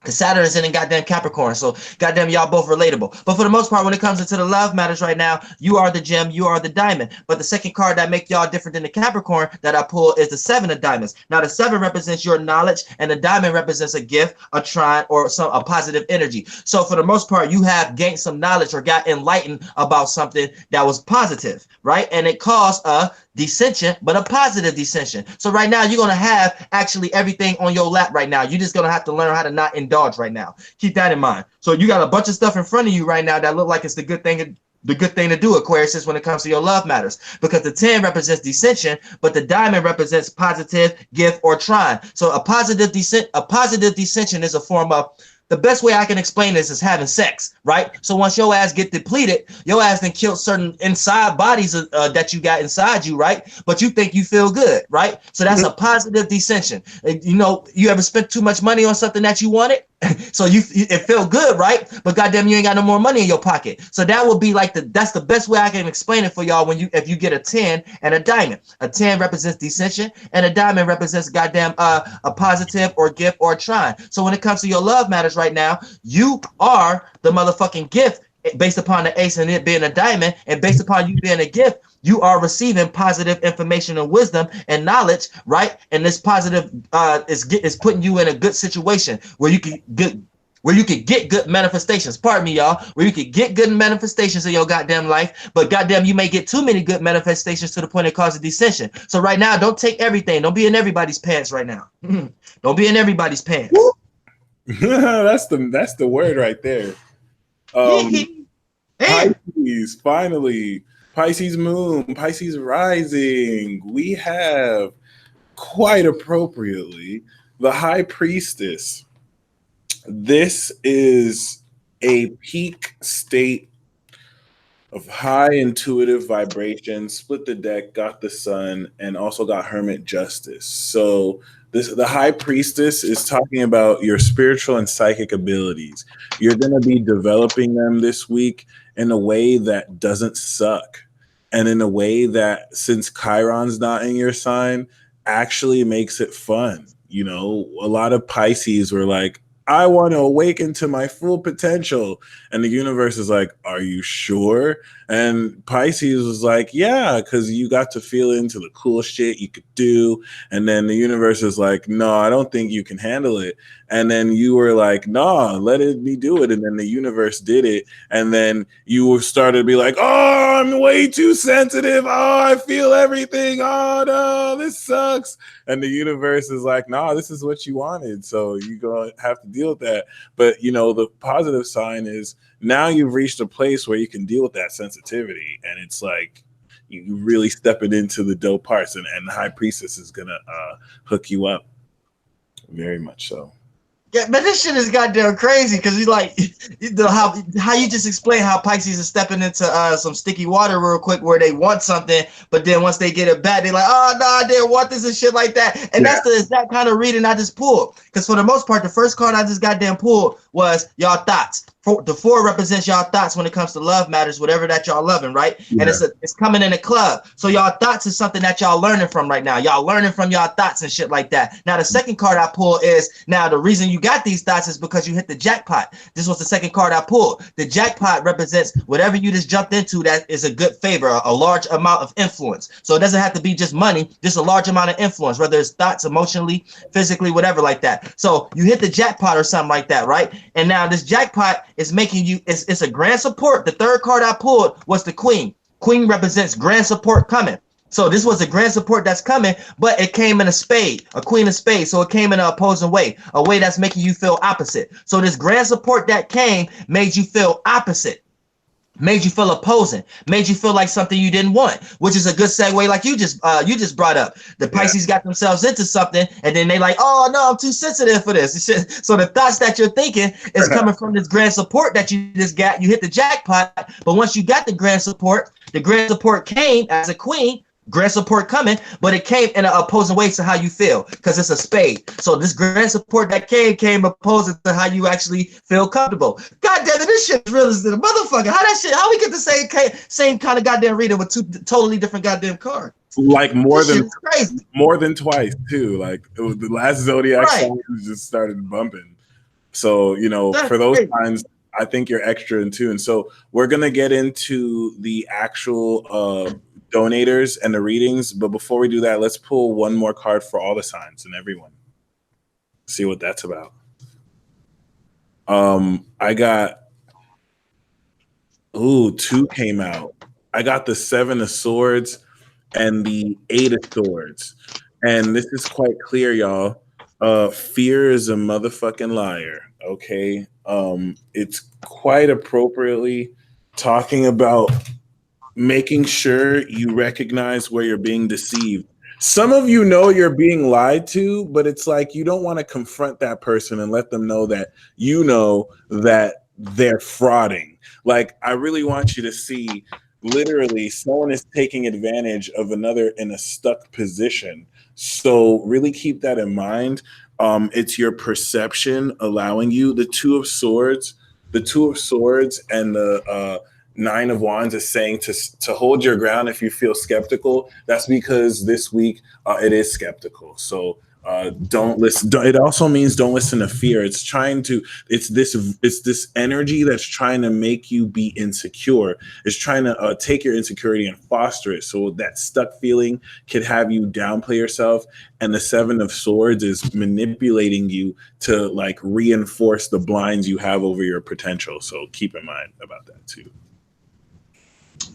Because Saturn is in goddamn Capricorn, so goddamn y'all both relatable. But for the most part, when it comes into the love matters right now, you are the gem, you are the diamond. But the second card that make y'all different than the Capricorn that I pull is the 7 of diamonds. Now the 7 represents your knowledge, and the diamond represents a gift, a trine, or a positive energy. So for the most part, you have gained some knowledge or got enlightened about something that was positive, right? And it caused a dissension, but a positive dissension. So right now you're going to have actually everything on your lap right now. You're just going to have to learn how to not indulge right now. Keep that in mind. So you got a bunch of stuff in front of you right now that look like it's the good thing to do, Aquarius, when it comes to your love matters, because the 10 represents dissension, but the diamond represents positive, gift, or trine. So a positive dissension is a form of, the best way I can explain this is having sex, right? So once your ass get depleted, your ass then killed certain inside bodies that you got inside you, right? But you think you feel good, right? So that's a positive dissension. You know, you ever spent too much money on something that you wanted? So it felt good, right? But goddamn, you ain't got no more money in your pocket. So that would be like that's the best way I can explain it for y'all. If you get a 10 and a diamond, a 10 represents dissension, and a diamond represents goddamn a positive or gift or trine. So when it comes to your love matters right now, you are the motherfucking gift based upon the ace and it being a diamond, and based upon you being a gift, you are receiving positive information and wisdom and knowledge, right? And this positive is putting you in a good situation where you can get good manifestations. Pardon me, y'all. Where you can get good manifestations in your goddamn life, but goddamn, you may get too many good manifestations to the point it causes dissension. So right now, don't take everything. Don't be in everybody's pants right now. Don't be in everybody's pants. That's the word right there. Pisces, finally. Pisces moon, Pisces rising. We have, quite appropriately, the High Priestess. This is a peak state of high intuitive vibration. Split the deck, got the Sun, and also got Hermit Justice. So the High Priestess is talking about your spiritual and psychic abilities. You're going to be developing them this week in a way that doesn't suck. And in a way that, since Chiron's not in your sign, actually makes it fun. You know, a lot of Pisces were like, I want to awaken to my full potential. And the universe is like, are you sure? And Pisces was like, yeah, because you got to feel into the cool shit you could do. And then the universe is like, no, I don't think you can handle it. And then you were like, nah, let me do it. And then the universe did it. And then you started to be like, oh, I'm way too sensitive. Oh, I feel everything. Oh, no, this sucks. And the universe is like, nah, this is what you wanted. So you're going to have to deal with that. But, you know, the positive sign is now you've reached a place where you can deal with that sensitivity. And it's like, you really stepping into the dope parts. And the High Priestess is going to hook you up. Very much so. Yeah, but this shit is goddamn crazy because you like how you just explain how Pisces is stepping into some sticky water real quick where they want something, but then once they get it back, they're like, oh no, I didn't want this and shit like that. And that's the exact kind of reading I just pulled. Because for the most part, the first card I just goddamn pulled was y'all thoughts. The 4 represents y'all thoughts when it comes to love matters, whatever that y'all loving, right? Yeah. And it's coming in a club. So y'all thoughts is something that y'all learning from right now. Y'all learning from y'all thoughts and shit like that. Now the second card I pulled is, now the reason you got these thoughts is because you hit the jackpot. This was the second card I pulled. The jackpot represents whatever you just jumped into that is a good favor, a large amount of influence. So it doesn't have to be just money, just a large amount of influence, whether it's thoughts, emotionally, physically, whatever like that. So you hit the jackpot or something like that, right? And now this jackpot is making you, it's a grand support. The third card I pulled was the Queen. Queen represents grand support coming. So this was a grand support that's coming, but it came in a spade, a queen of spades. So it came in an opposing way, a way that's making you feel opposite. So this grand support that came made you feel opposite, made you feel opposing, made you feel like something you didn't want, which is a good segue like you just brought up. The Pisces got themselves into something and then they like, oh no, I'm too sensitive for this. So the thoughts that you're thinking is coming from this grand support that you just got. You hit the jackpot, but once you got the grand support came as a queen, grand support coming, but it came in an opposing way to how you feel because it's a spade. So this grand support that came opposing to how you actually feel comfortable. God damn it, this shit is real as the motherfucker. How we get the same kind of goddamn reading with two totally different goddamn cards? Like more This shit than is crazy. more than twice too. Like it was the last Zodiac sign just started bumping. So, you know, That's for those crazy. signs, I think you're extra in tune. So we're gonna get into the actual donators and the readings, but before we do that, let's pull one more card for all the signs and everyone. See what that's about. I got two came out. I got the 7 of Swords and the 8 of Swords. And this is quite clear, y'all. Fear is a motherfucking liar. Okay. It's quite appropriately talking about making sure you recognize where you're being deceived. Some of you know you're being lied to, but it's like you don't want to confront that person and let them know that you know that they're frauding. Like, I really want you to see literally someone is taking advantage of another in a stuck position. So really keep that in mind. It's your perception allowing you. The Two of Swords and the 9 of Wands is saying to hold your ground if you feel skeptical. That's because this week it is skeptical. So don't listen. It also means don't listen to fear. It's this energy that's trying to make you be insecure. It's trying to take your insecurity and foster it. So that stuck feeling could have you downplay yourself. And the 7 of Swords is manipulating you to like reinforce the blinds you have over your potential. So keep in mind about that too.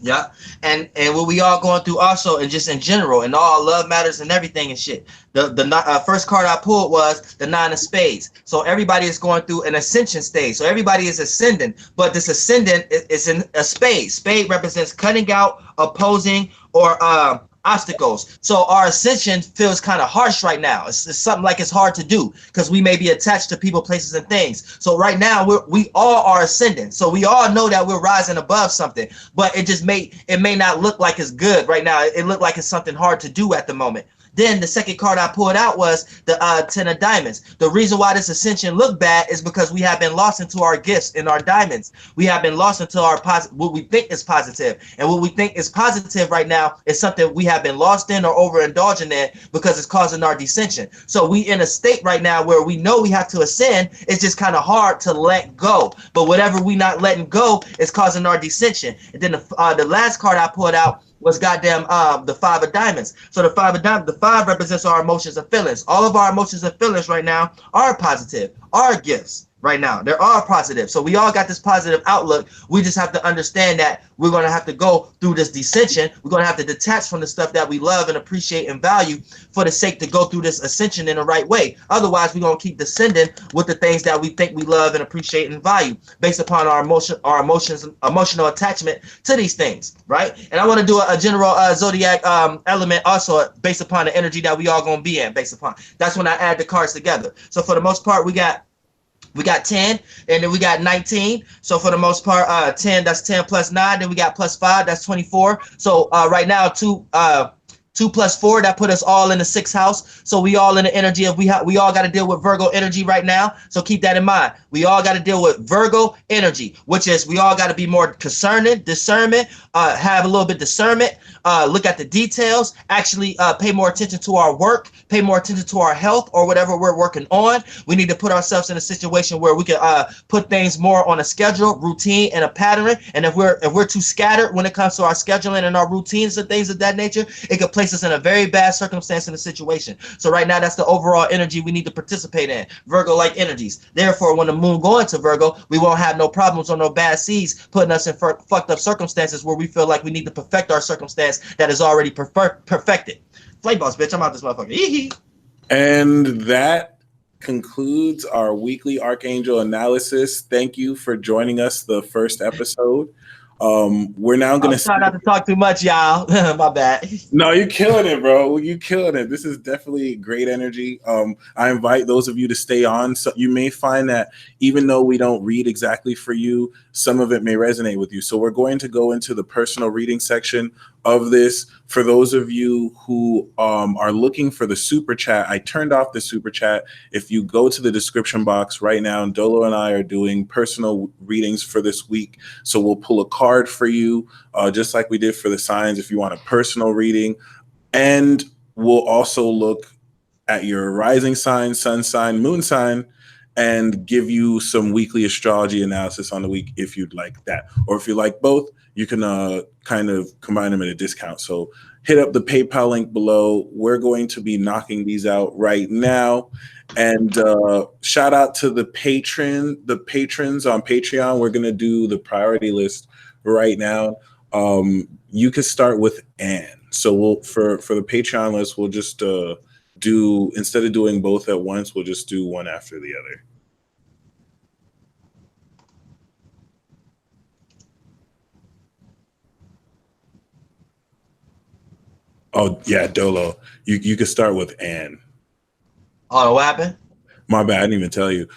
Yeah, and what we all going through also, and just in general, and all love matters and everything and shit. The first card I pulled was the 9 of Spades. So everybody is going through an ascension stage. So everybody is ascending, but this ascendant is in a spade. Spade represents cutting out, opposing, or obstacles. So our ascension feels kind of harsh right now. It's something like it's hard to do because we may be attached to people, places, and things. So right now we all are ascending. So we all know that we're rising above something, but it may not look like it's good right now. It looked like it's something hard to do at the moment. Then the second card I pulled out was the 10 of Diamonds. The reason why this ascension looked bad is because we have been lost into our gifts and our diamonds. We have been lost into our what we think is positive. And what we think is positive right now is something we have been lost in or overindulging in because it's causing our dissension. So we in a state right now where we know we have to ascend. It's just kind of hard to let go. But whatever we not letting go is causing our dissension. And then the last card I pulled out was goddamn the 5 of Diamonds. So the 5 of Diamonds, the 5 represents our emotions and feelings. All of our emotions and feelings right now are positive, are gifts right now. They're all positive. So we all got this positive outlook. We just have to understand that we're going to have to go through this dissension. We're going to have to detach from the stuff that we love and appreciate and value for the sake to go through this ascension in the right way. Otherwise, we're going to keep descending with the things that we think we love and appreciate and value based upon our emotional attachment to these things, right? And I want to do a general zodiac element also based upon the energy that we all going to be in based upon. That's when I add the cards together. So for the most part, we got 10, and then we got 19. So for the most part, 10, that's 10 plus 9. Then we got plus 5, that's 24. So right now, 2 plus 4, that put us all in the 6th house. So we all in the energy of we all got to deal with Virgo energy right now. So keep that in mind. We all got to deal with Virgo energy, which is we all got to be more discernment, have a little bit discernment, look at the details, actually pay more attention to our work, pay more attention to our health or whatever we're working on. We need to put ourselves in a situation where we can put things more on a schedule, routine, and a pattern. And if we're too scattered when it comes to our scheduling and our routines and things of that nature, it could place us in a very bad circumstance in a situation. So right now, that's the overall energy we need to participate in, Virgo-like energies. Therefore, when the moon go into Virgo, we won't have no problems or no bad seeds putting us in fucked up circumstances where we feel like we need to perfect our circumstance that is already perfected. Play boss, bitch. I'm out this motherfucker. And that concludes our weekly Archangel analysis. Thank you for joining us the first episode. We're now going to try not to talk too much, y'all. My bad. No, you're killing it, bro. You're killing it. This is definitely great energy. I invite those of you to stay on. So you may find that even though we don't read exactly for you, some of it may resonate with you. So we're going to go into the personal reading section of this. For those of you who are looking for the super chat, I turned off the super chat. If you go to the description box right now, Dolo and I are doing personal readings for this week. So we'll pull a card for you, just like we did for the signs if you want a personal reading. And we'll also look at your rising sign, sun sign, moon sign, and give you some weekly astrology analysis on the week if you'd like that. Or if you like both, you can kind of combine them at a discount. So hit up the PayPal link below. We're going to be knocking these out right now. And shout out to the patrons on Patreon. We're going to do the priority list right now. You could start with Anne. So we'll for the Patreon list, we'll just do, instead of doing both at once, we'll just do one after the other. Oh yeah, Dolo. You could start with Anne. Oh, what happened? My bad, I didn't even tell you.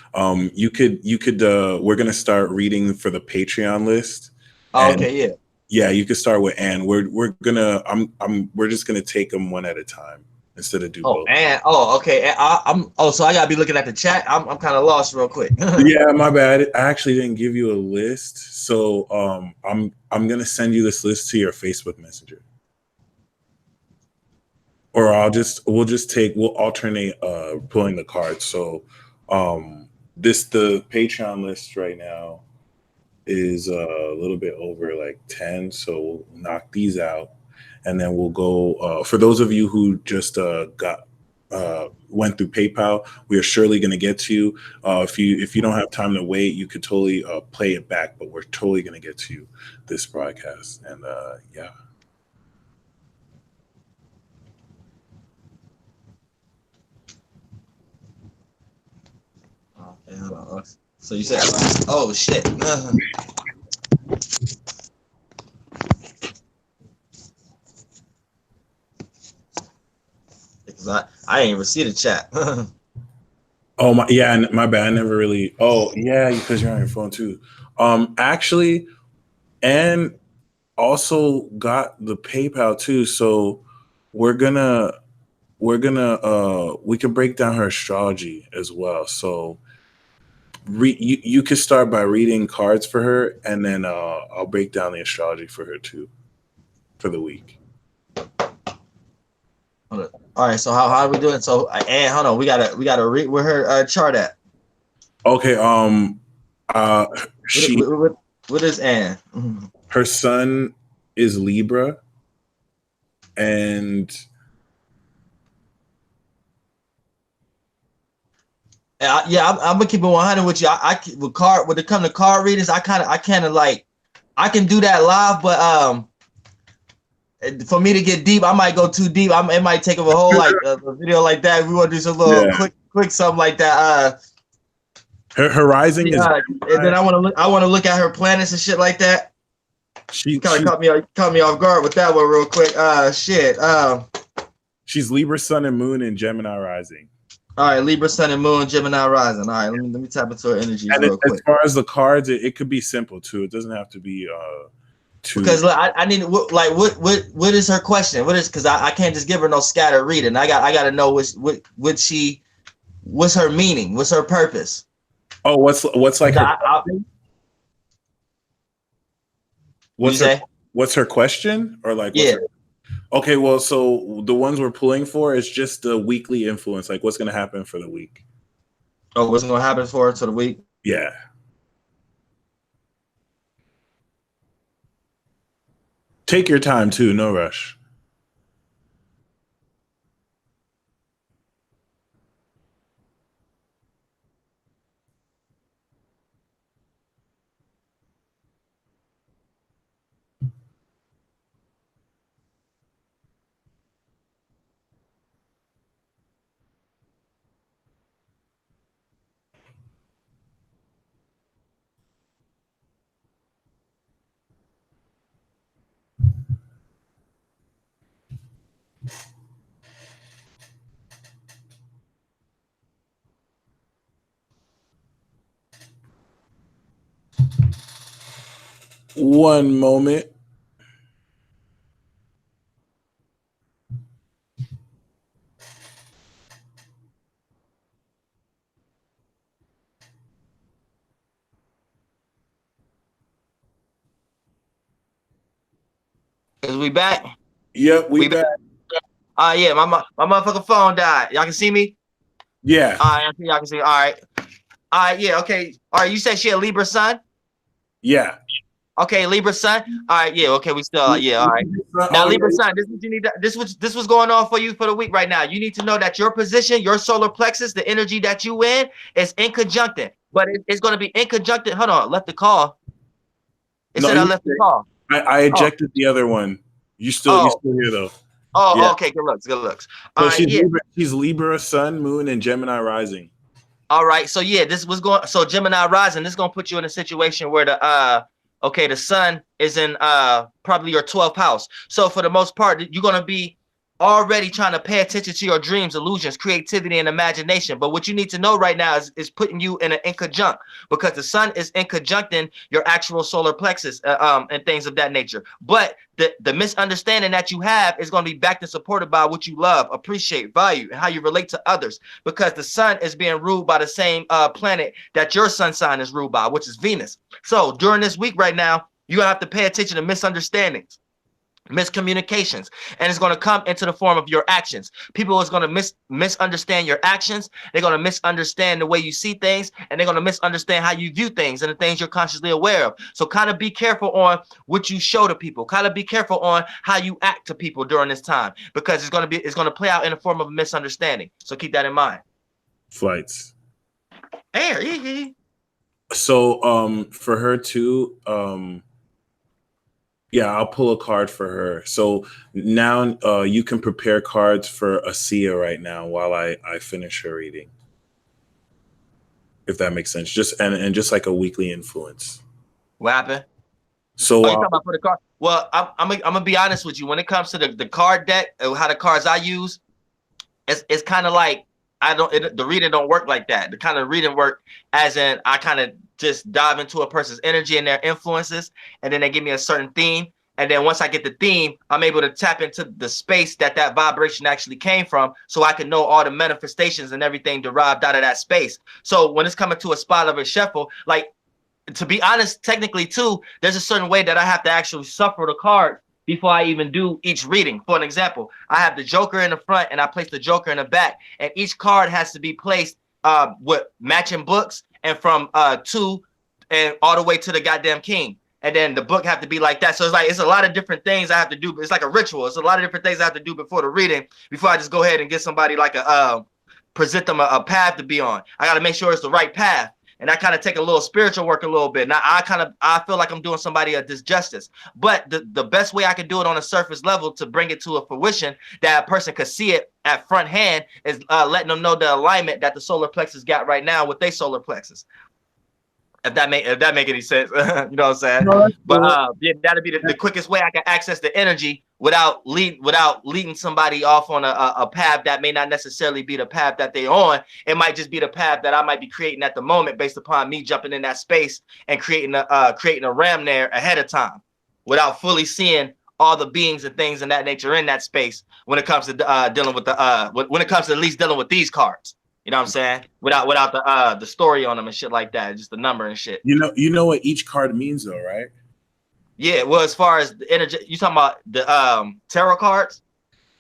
You could we're gonna start reading for the Patreon list. Oh, okay, yeah. Yeah, you could start with Anne. We're just gonna take them one at a time instead of do both. And okay. So I gotta be looking at the chat. I'm kind of lost real quick. Yeah, my bad. I actually didn't give you a list, so I'm gonna send you this list to your Facebook Messenger, or we'll alternate pulling the cards. So the Patreon list right now is a little bit over like 10, so we'll knock these out, and then we'll go for those of you who just went through PayPal. We are surely going to get to you. If you don't have time to wait, you could totally play it back, but we're totally going to get to you this broadcast. And yeah. Okay, so you said, oh shit. Because I ain't even see the chat. Oh my, yeah, my bad. I never really. Oh yeah, because you're on your phone too. Actually, and also got the PayPal too. So we can break down her astrology as well. So you could start by reading cards for her, and then I'll break down the astrology for her too for the week. All right, so how are we doing? So and hold on, we gotta read where her chart at. Okay. What is Anne? Her sun is Libra, and yeah, I'm gonna keep it 100 with you. When it comes to card readings, I kind of like, I can do that live, but for me to get deep, I might go too deep. It might take up a whole like a video like that. We want to do some little quick something like that. Her rising is, and then I want to look at her planets and shit like that. She kind of caught me off guard with that one real quick. She's Libra, Sun, and Moon, and Gemini rising. All right, Libra, Sun, and Moon, Gemini rising. All right, let me tap into her energies real quick. As far as the cards, it could be simple too. It doesn't have to be too. Because I need what is her question? What is, because I can't just give her no scattered reading. I got to know what's her meaning? What's her purpose? Oh, what's like her? What's her question, or like what's her, okay, well, so the ones we're pulling for is just the weekly influence, like what's going to happen for the week. Oh, what's going to happen for her to the week? Yeah. Take your time too, no rush. One moment. Is we back? Yep, we back. Yeah, my motherfucking phone died. Y'all can see me? Yeah. All right, y'all can see. All right. Yeah, okay. All right, you said she a Libra sun? Yeah. Okay, Libra sun. All right, yeah, okay, we still yeah, all right. Now, Libra sun, this is what you need. This was going on for you for the week right now. You need to know that your position, your solar plexus, the energy that you in, is in conjunctant, but it's going to be in conjunctant. Hold on, left the call. It said I left the call. I ejected the other one. You still here though. Oh, yeah. Okay, good looks. So she's Libra sun, moon, and Gemini rising. All right, so yeah, this was going. So Gemini rising, this is going to put you in a situation where the sun is in probably your 12th house. So for the most part, you're going to be already trying to pay attention to your dreams, illusions, creativity, and imagination. But what you need to know right now is putting you in an inconjunct, because the sun is inconjuncting your actual solar plexus and things of that nature. But the misunderstanding that you have is going to be backed and supported by what you love, appreciate, value, and how you relate to others, because the sun is being ruled by the same planet that your sun sign is ruled by, which is Venus. So during this week right now, you have to pay attention to misunderstandings, miscommunications, and it's going to come into the form of your actions. People is going to misunderstand your actions. They're going to misunderstand the way you see things, and they're going to misunderstand how you view things and the things you're consciously aware of. So kind of be careful on what you show to people. Kind of be careful on how you act to people during this time, because it's going to play out in the form of a misunderstanding. So keep that in mind. Flights. Hey. So for her too, yeah, I'll pull a card for her. So now you can prepare cards for Asia right now while I finish her reading, if that makes sense. Just like a weekly influence. What happened? So you talking about for the card? Well, I'm gonna be honest with you. When it comes to the card deck, how the cards I use, it's kind of like the reading don't work like that. The kind of reading work as in I kind of just dive into a person's energy and their influences, and then they give me a certain theme. And then once I get the theme, I'm able to tap into the space that vibration actually came from, so I can know all the manifestations and everything derived out of that space. So when it's coming to a spot of a shuffle, like, to be honest, technically too, there's a certain way that I have to actually suffer the card before I even do each reading. For an example, I have the Joker in the front and I place the Joker in the back, and each card has to be placed with matching books, and from 2 and all the way to the goddamn king. And then the book have to be like that. So it's a lot of different things I have to do. It's like a ritual. It's a lot of different things I have to do before the reading, before I just go ahead and get somebody like present them a path to be on. I got to make sure it's the right path. And I kind of take a little spiritual work a little bit. Now I feel like I'm doing somebody a disjustice, but the best way I can do it on a surface level to bring it to a fruition that a person could see it at front hand is letting them know the alignment that the solar plexus got right now with their solar plexus. If that make any sense, you know what I'm saying? No, but yeah, that'd be the quickest way I can access the energy without leading somebody off on a path that may not necessarily be the path that they're on. It might just be the path that I might be creating at the moment, based upon me jumping in that space and creating a ram there ahead of time, without fully seeing all the beings and things in that nature in that space. When it comes to dealing with when it comes to at least dealing with these cards. You know what I'm saying? Without the story on them and shit like that, just the number and shit. You know what each card means though, right? Yeah, well, as far as the energy, you talking about the tarot cards?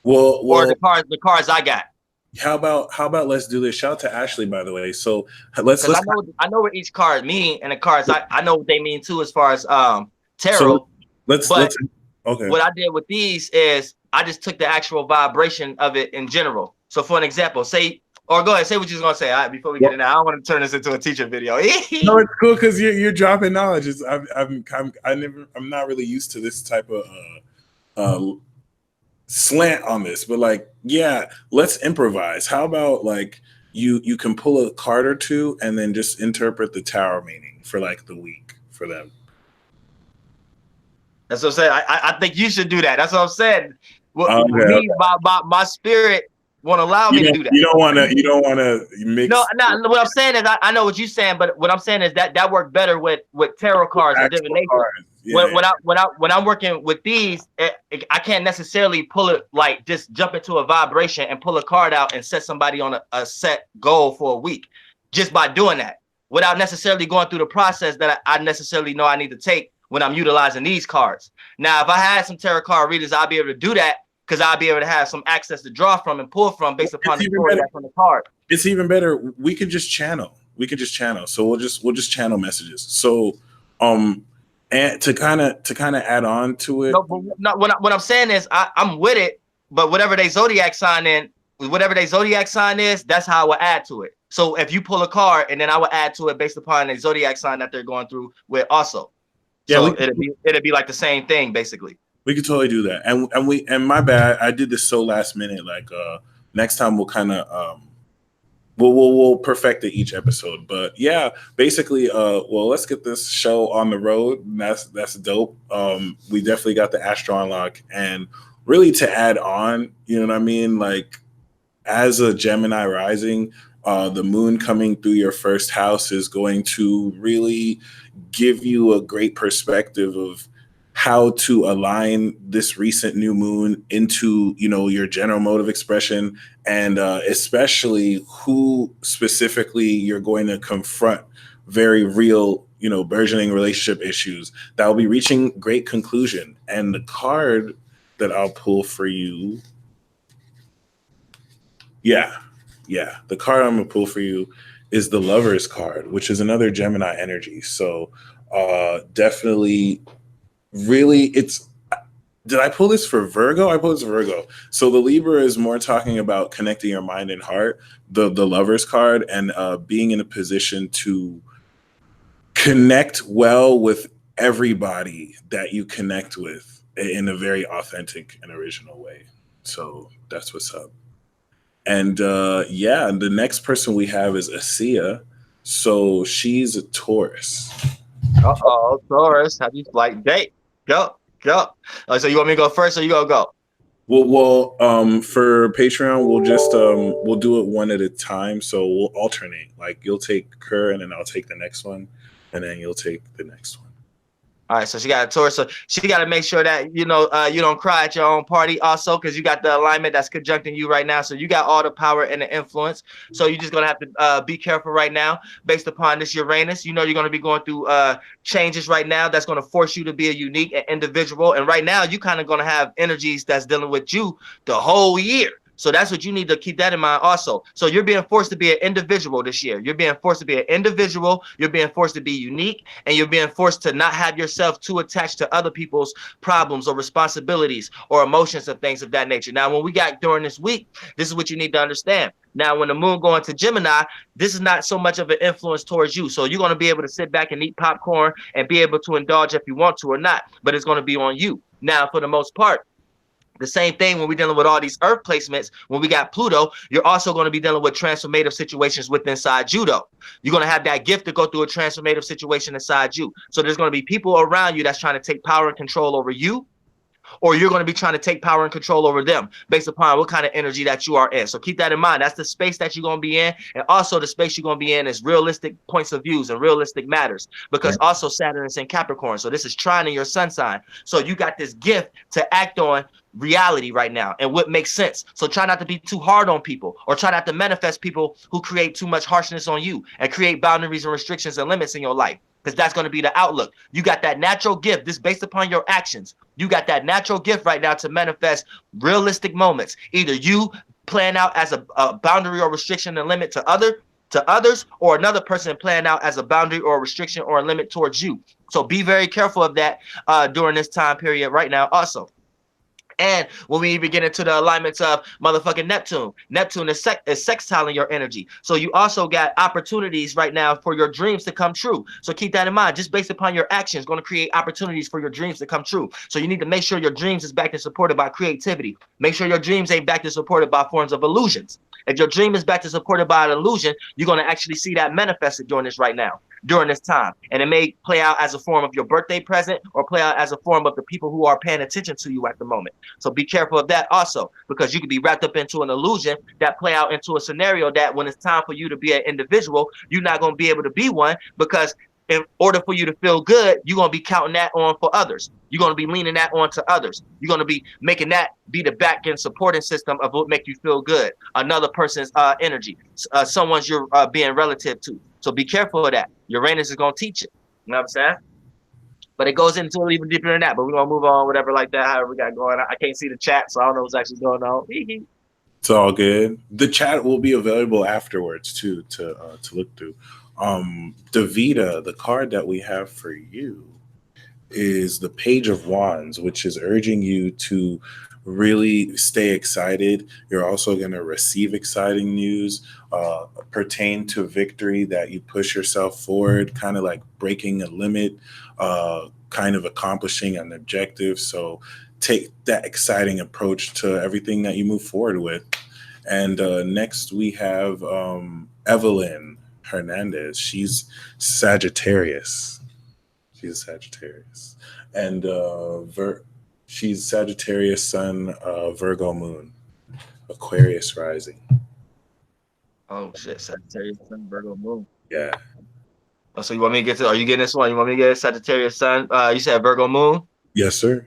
Well, or the cards I got. How about let's do this? Shout out to Ashley, by the way. So let's I know what each card mean, and the cards I know what they mean too, as far as tarot. So let's okay. What I did with these is I just took the actual vibration of it in general. So for an example, or go ahead, say what you're gonna say. All right, before we get in there, I don't want to turn this into a teacher video. No, it's cool because you're dropping knowledge. I'm not really used to this type of slant on this, but like, yeah, let's improvise. How about like you can pull a card or two and then just interpret the tarot meaning for like the week for them. That's what I'm saying. I think you should do that. That's what I'm saying. Okay. My spirit won't allow me to do that. You don't want to mix. No. What I'm saying is, I know what you're saying, but what I'm saying is that work better with tarot cards and divination. Yeah. When I'm working with these, I can't necessarily pull it like just jump into a vibration and pull a card out and set somebody on a set goal for a week just by doing that, without necessarily going through the process that I necessarily know I need to take when I'm utilizing these cards. Now, if I had some tarot card readers, I'll be able to do that because I'll be able to have some access to draw from and pull from based upon the story that's on the card. It's even better. We could just channel. So we'll just channel messages. So, and to kind of add on to it. No, what I'm saying is I'm with it, but whatever they zodiac sign is, that's how I will add to it. So if you pull a card, and then I will add to it based upon a zodiac sign that they're going through with also. Yeah, so it'd be like the same thing basically. We could totally do that. And my bad, I did this so last minute. Like next time we'll kind of we'll perfect it each episode. But yeah, basically well, let's get this show on the road. That's dope. We definitely got the Astro unlock, and really to add on, you know what I mean? Like as a Gemini rising, the moon coming through your first house is going to really give you a great perspective of how to align this recent new moon into, you know, your general mode of expression, and especially who specifically you're going to confront very real, you know, burgeoning relationship issues that will be reaching great conclusion. And the card that I'll pull for you, the card I'm gonna pull for you is the Lover's card, which is another Gemini energy. So definitely, really, it's, did I pull this for Virgo? I pulled this for Virgo. So the Libra is more talking about connecting your mind and heart, the Lover's card, and being in a position to connect well with everybody that you connect with in a very authentic and original way. So that's what's up. And yeah, the next person we have is Asia. So she's a Taurus. Uh-oh, Taurus. How do you like date? Go. So you want me to go first, or you gonna go? Well, for Patreon, we'll just we'll do it one at a time. So we'll alternate. Like you'll take her, and then I'll take the next one, and then you'll take the next one. All right, so she got a Taurus, so she got to make sure that you don't cry at your own party, also because you got the alignment that's conjuncting you right now. So you got all the power and the influence. So you're just gonna have to be careful right now, based upon this Uranus. You know you're gonna be going through changes right now that's gonna force you to be a unique individual. And right now you kind of gonna have energies that's dealing with you the whole year. So that's what you need to keep that in mind also. So you're being forced to be an individual this year. You're being forced to be an individual. You're being forced to be unique, and you're being forced to not have yourself too attached to other people's problems or responsibilities or emotions and things of that nature. Now, when we got during this week, this is what you need to understand. Now, when the moon going to Gemini, this is not so much of an influence towards you. So you're going to be able to sit back and eat popcorn and be able to indulge if you want to or not, but it's going to be on you. Now, for the most part, the same thing when we're dealing with all these earth placements, when we got Pluto, you're also going to be dealing with transformative situations within inside you, though. You're going to have that gift to go through a transformative situation inside you. So there's going to be people around you that's trying to take power and control over you, or you're going to be trying to take power and control over them based upon what kind of energy that you are in. So keep that in mind. That's the space that you're going to be in. And also the space you're going to be in is realistic points of views and realistic matters, because also Saturn is in Capricorn. So this is trine in your sun sign. So you got this gift to act on reality right now and what makes sense. So try not to be too hard on people, or try not to manifest people who create too much harshness on you and create boundaries and restrictions and limits in your life, because that's going to be the outlook. You got that natural gift. This based upon your actions. You got that natural gift right now to manifest realistic moments. Either you plan out as a boundary or restriction and limit to others, or another person plan out as a boundary or a restriction or a limit towards you. So be very careful of that during this time period right now also. And when we even get into the alignments of motherfucking Neptune is sextiling your energy. So you also got opportunities right now for your dreams to come true. So keep that in mind. Just based upon your actions, going to create opportunities for your dreams to come true. So you need to make sure your dreams is backed and supported by creativity. Make sure your dreams ain't backed and supported by forms of illusions. If your dream is backed and supported by an illusion, you're going to actually see that manifested during this right now, during this time. And it may play out as a form of your birthday present, or play out as a form of the people who are paying attention to you at the moment. So be careful of that also, because you could be wrapped up into an illusion that play out into a scenario that when it's time for you to be an individual, you're not going to be able to be one, because in order for you to feel good, you're going to be counting that on for others. You're going to be leaning that on to others. You're going to be making that be the back end supporting system of what make you feel good. Another person's energy, someone's you're being relative to. So be careful of that. Uranus is going to teach it. You know what I'm saying? But it goes into it even deeper than that. But we're gonna move on, whatever like that. However we got going. I can't see the chat, so I don't know what's actually going on. It's all good. The chat will be available afterwards too to look through. Davita, the card that we have for you is the Page of Wands, which is urging you to really stay excited. You're also going to receive exciting news pertain to victory, that you push yourself forward, kind of like breaking a limit, kind of accomplishing an objective. So take that exciting approach to everything that you move forward with. And next we have Evelyn Hernandez. She's Sagittarius. She's a Sagittarius. And she's Sagittarius Sun, Virgo Moon, Aquarius rising. Oh shit, Sagittarius Sun, Virgo Moon. Yeah. Oh, so you want me to get to? Are you getting this one? You want me to get Sagittarius Sun? You said Virgo Moon. Yes, sir.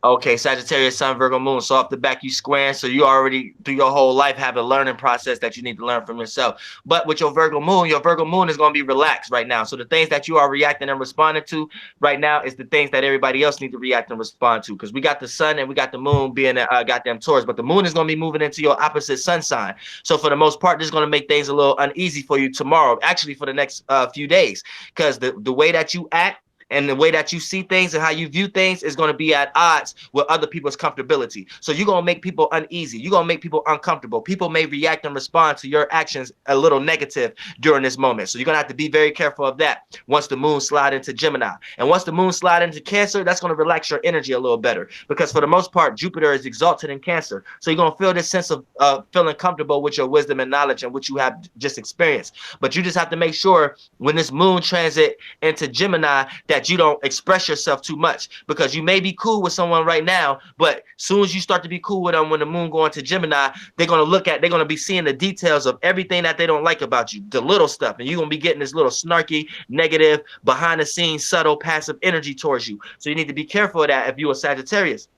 Okay, Sagittarius Sun, Virgo Moon. So off the back, you squaring. So you already through your whole life have a learning process that you need to learn from yourself. But with your Virgo Moon is going to be relaxed right now. So the things that you are reacting and responding to right now is the things that everybody else needs to react and respond to. Because we got the sun and we got the moon being a goddamn Taurus, but the moon is going to be moving into your opposite sun sign. So for the most part, this is going to make things a little uneasy for you tomorrow, actually for the next few days, because the way that you act and the way that you see things and how you view things is going to be at odds with other people's comfortability. So you're going to make people uneasy. You're going to make people uncomfortable. People may react and respond to your actions a little negative during this moment. So you're going to have to be very careful of that once the moon slide into Gemini. And once the moon slide into Cancer, that's going to relax your energy a little better, because for the most part, Jupiter is exalted in Cancer. So you're going to feel this sense of feeling comfortable with your wisdom and knowledge and what you have just experienced. But you just have to make sure when this moon transit into Gemini that you don't express yourself too much, because you may be cool with someone right now, but soon as you start to be cool with them, when the moon go into Gemini, they're going to be seeing the details of everything that they don't like about you, the little stuff, and you're going to be getting this little snarky, negative, behind the scenes, subtle, passive energy towards you. So you need to be careful of that if you're a Sagittarius,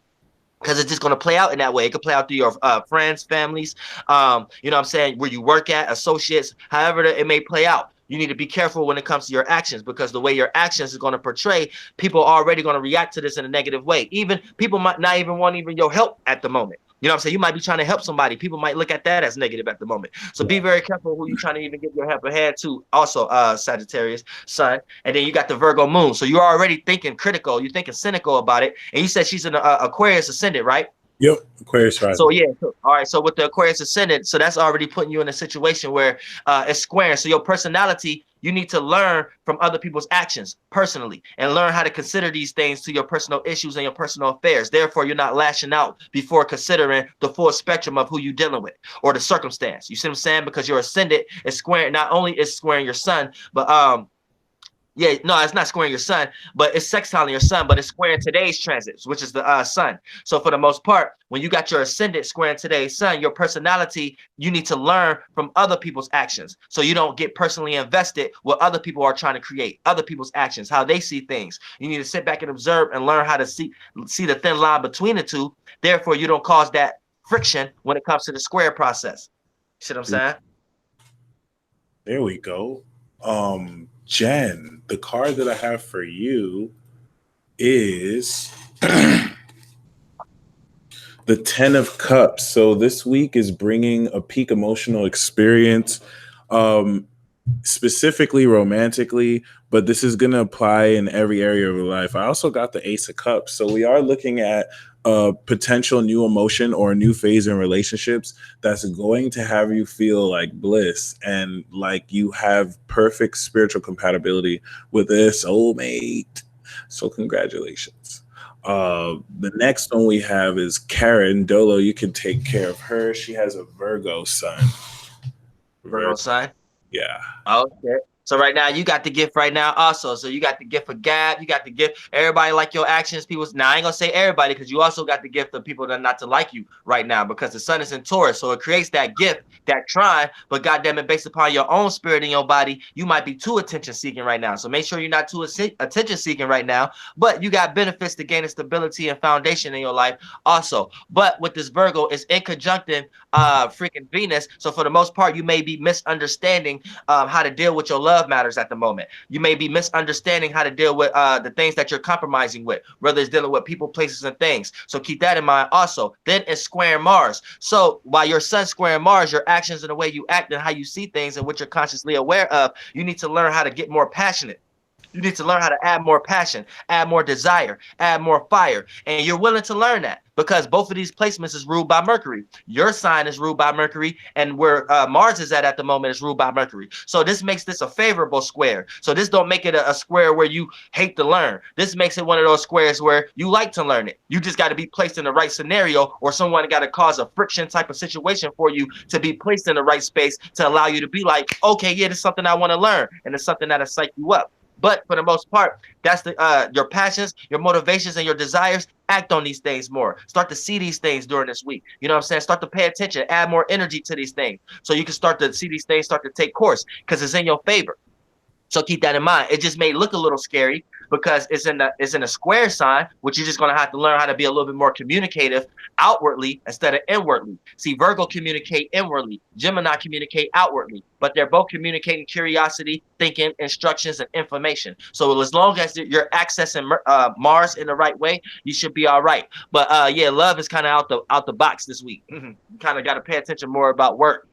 because it's just going to play out in that way. It could play out through your friends, families, you know what I'm saying, where you work at, associates, however it may play out. You need to be careful when it comes to your actions, because the way your actions is going to portray, people are already going to react to this in a negative way. Even people might not even want your help at the moment. You know what I'm saying? You might be trying to help somebody. People might look at that as negative at the moment. So be very careful who you're trying to even give your help ahead to. Also, Sagittarius Sun. And then you got the Virgo Moon. So you're already thinking critical. You're thinking cynical about it. And you said she's an Aquarius ascendant, right? Yep, Aquarius rising. So yeah, all right. So with the Aquarius ascendant, so that's already putting you in a situation where it's squaring. So your personality, you need to learn from other people's actions personally and learn how to consider these things to your personal issues and your personal affairs. Therefore, you're not lashing out before considering the full spectrum of who you're dealing with or the circumstance. You see what I'm saying? Because your ascendant is squaring, not only is squaring your sun, but yeah, no, it's not squaring your sun, but it's sextiling your sun, but it's squaring today's transits, which is the sun. So for the most part, when you got your ascendant squaring today's sun, your personality, you need to learn from other people's actions. So you don't get personally invested what other people are trying to create, other people's actions, how they see things. You need to sit back and observe and learn how to see the thin line between the two. Therefore, you don't cause that friction when it comes to the square process. You see what I'm saying? There we go. Jen, the card that I have for you is the 10 of Cups. So this week is bringing a peak emotional experience, specifically romantically, but this is going to apply in every area of your life. I also got the Ace of Cups. So we are looking at a potential new emotion or a new phase in relationships that's going to have you feel like bliss and like you have perfect spiritual compatibility with this soulmate. So congratulations. The next one we have is Karen Dolo. You can take care of her. She has a Virgo sun. Virgo sign? Yeah. Okay. So right now you got the gift right now also. So you got the gift of gab. You got the gift. Everybody like your actions. People. Now I ain't gonna say everybody, because you also got the gift of people that not to like you right now, because the sun is in Taurus. So it creates that gift, that trine. But goddamn it, based upon your own spirit in your body, you might be too attention seeking right now. So make sure you're not too attention seeking right now. But you got benefits to gaining stability and foundation in your life also. But with this Virgo, it's in conjunction freaking Venus. So for the most part, you may be misunderstanding how to deal with your love love matters at the moment. You may be misunderstanding how to deal with the things that you're compromising with, whether it's dealing with people, places, and things. So keep that in mind also. Then it's squaring Mars. So while your sun's squaring Mars, your actions and the way you act and how you see things and what you're consciously aware of, you need to learn how to get more passionate. You need to learn how to add more passion, add more desire, add more fire. And you're willing to learn that because both of these placements is ruled by Mercury. Your sign is ruled by Mercury, and where Mars is at the moment is ruled by Mercury. So this makes this a favorable square. So this don't make it a square where you hate to learn. This makes it one of those squares where you like to learn it. You just got to be placed in the right scenario, or someone got to cause a friction type of situation for you to be placed in the right space to allow you to be like, okay, yeah, this is something I want to learn, and it's something that'll psych you up. But for the most part, that's the your passions, your motivations, and your desires. Act on these things more. Start to see these things during this week. You know what I'm saying? Start to pay attention, add more energy to these things, so you can start to see these things start to take course because it's in your favor. So keep that in mind. It just may look a little scary because it's in a square sign, which you're just gonna have to learn how to be a little bit more communicative outwardly instead of inwardly. See, Virgo communicate inwardly, Gemini communicate outwardly, but they're both communicating curiosity, thinking, instructions, and information. So as long as you're accessing Mars in the right way, you should be all right. But yeah, love is kind of out the box this week. You kind of got to pay attention more about work.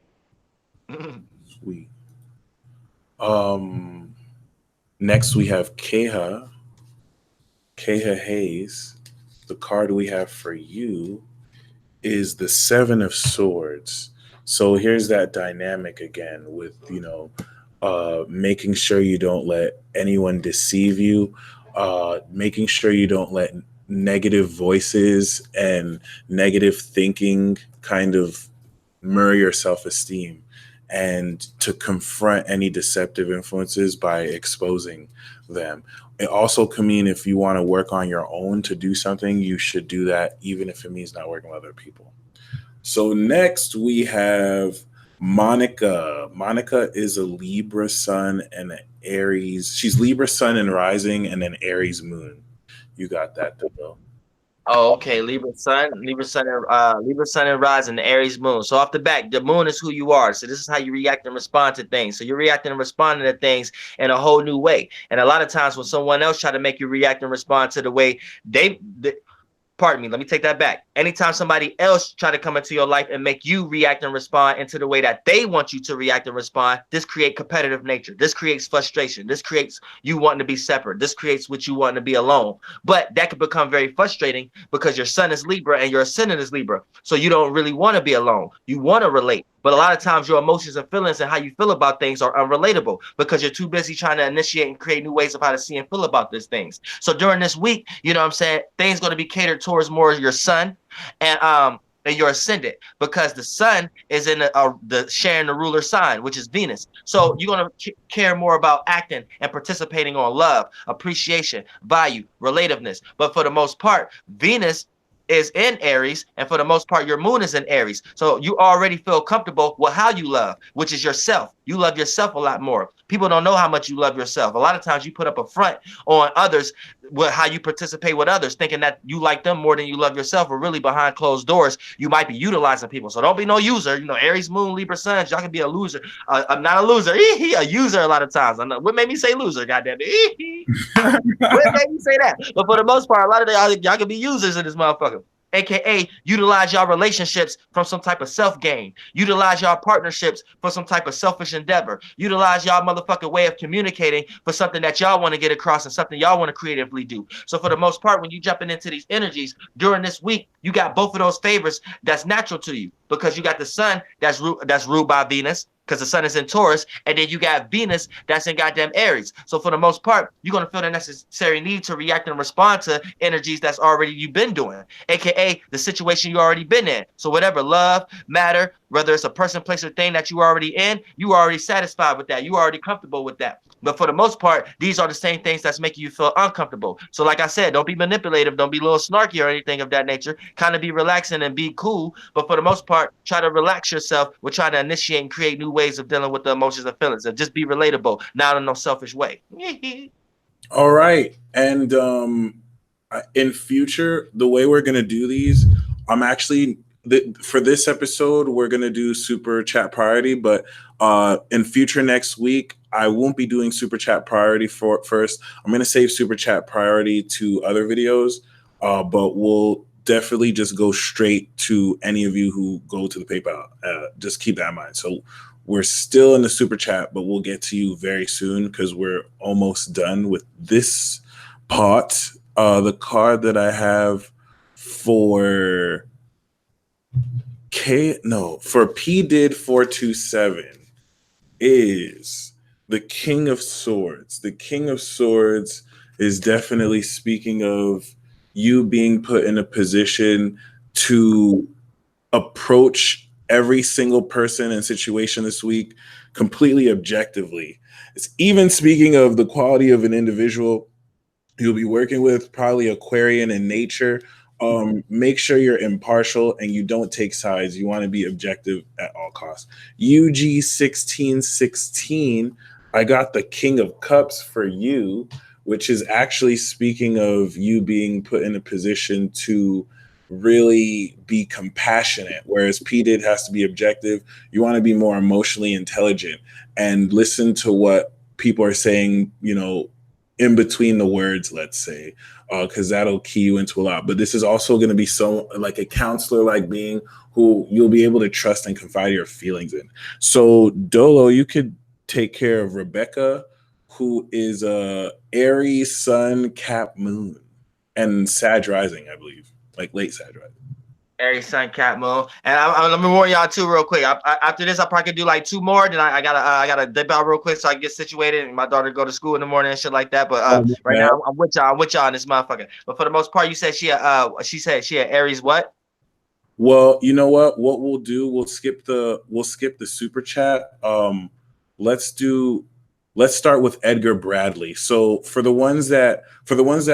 Sweet. Next we have Keha Hayes. The card we have for you is the Seven of Swords. So here's that dynamic again with, making sure you don't let anyone deceive you, making sure you don't let negative voices and negative thinking kind of mirror your self-esteem, and to confront any deceptive influences by exposing them. It also can mean if you want to work on your own to do something, you should do that, even if it means not working with other people. So next we have Monica. Monica is a Libra sun and an Aries. She's Libra sun and rising and an Aries moon. You got that, though. Oh, okay. Libra sun, and rise, and the Aries moon. So off the bat, the moon is who you are. So this is how you react and respond to things. So you're reacting and responding to things in a whole new way. And a lot of times when someone else try to make you react and respond to the way pardon me, let me take that back. Anytime somebody else try to come into your life and make you react and respond into the way that they want you to react and respond, this creates competitive nature. This creates frustration. This creates you wanting to be separate. This creates what you want to be alone. But that could become very frustrating because your sun is Libra and your ascendant is Libra. So you don't really want to be alone. You want to relate. But a lot of times your emotions and feelings and how you feel about things are unrelatable because you're too busy trying to initiate and create new ways of how to see and feel about these things. So during this week, you know what I'm saying, things going to be catered towards more your sun and your ascendant, because the sun is in the sharing the ruler sign, which is Venus. So you're going to care more about acting and participating on love, appreciation, value, relativeness. But for the most part, Venus is in Aries, and for the most part your moon is in Aries, so you already feel comfortable with how you love, which is yourself. You love yourself a lot more. People don't know how much you love yourself. A lot of times you put up a front on others with how you participate with others, thinking that you like them more than you love yourself, but really behind closed doors you might be utilizing people. So don't be no user. Aries moon, Libra sun, y'all can be a loser. I'm not a loser, a user a lot of times. I know what made me say loser, goddamn it. What made me say that? But for the most part, a lot of y'all can be users in this motherfucker. AKA utilize y'all relationships from some type of self-gain. Utilize y'all partnerships for some type of selfish endeavor. Utilize y'all motherfucking way of communicating for something that y'all want to get across and something y'all want to creatively do. So for the most part, when you jumping into these energies during this week, you got both of those favors that's natural to you, because you got the sun that's ruled by Venus, because the sun is in Taurus, and then you got Venus that's in goddamn Aries. So for the most part, you're going to feel the necessary need to react and respond to energies that's already you've been doing, aka the situation you already been in. So whatever love, matter, whether it's a person, place, or thing that you already in, you already satisfied with that. You already comfortable with that. But for the most part, these are the same things that's making you feel uncomfortable. So like I said, don't be manipulative. Don't be a little snarky or anything of that nature. Kind of be relaxing and be cool. But for the most part, try to relax yourself. We're trying to initiate and create new ways of dealing with the emotions and feelings. And just be relatable, not in no selfish way. All right. And in future, the way we're going to do these, I'm actually... for this episode, we're going to do super chat priority, but in future next week, I won't be doing super chat priority for first. I'm going to save super chat priority to other videos, but we'll definitely just go straight to any of you who go to the PayPal. Just keep that in mind. So we're still in the super chat, but we'll get to you very soon because we're almost done with this part. The card that I have for P did 427 is the King of Swords. The King of Swords is definitely speaking of you being put in a position to approach every single person and situation this week completely objectively. It's even speaking of the quality of an individual you'll be working with, probably Aquarian in nature. Make sure you're impartial and you don't take sides. You want to be objective at all costs. UG 1616, I got the King of Cups for you, which is actually speaking of you being put in a position to really be compassionate, whereas P did has to be objective. You want to be more emotionally intelligent and listen to what people are saying, in between the words, let's say, because that'll key you into a lot. But this is also going to be so like a counselor like being who you'll be able to trust and confide your feelings in. So Dolo, you could take care of Rebecca, who is Aries, Sun, Cap, Moon, and Sag rising, I believe, like late Sag rising. Aries, Sun, Cap, Moon, and let me warn y'all too, real quick. After this, I probably could do like 2 more. Then I gotta dip out real quick so I can get situated and my daughter go to school in the morning and shit like that. But right now, I'm with y'all. I'm with y'all in this motherfucker. But for the most part, you said she had Aries what? Well, you know what? What we'll do, we'll skip the super chat. Let's start with Edgar Bradley. So for the ones that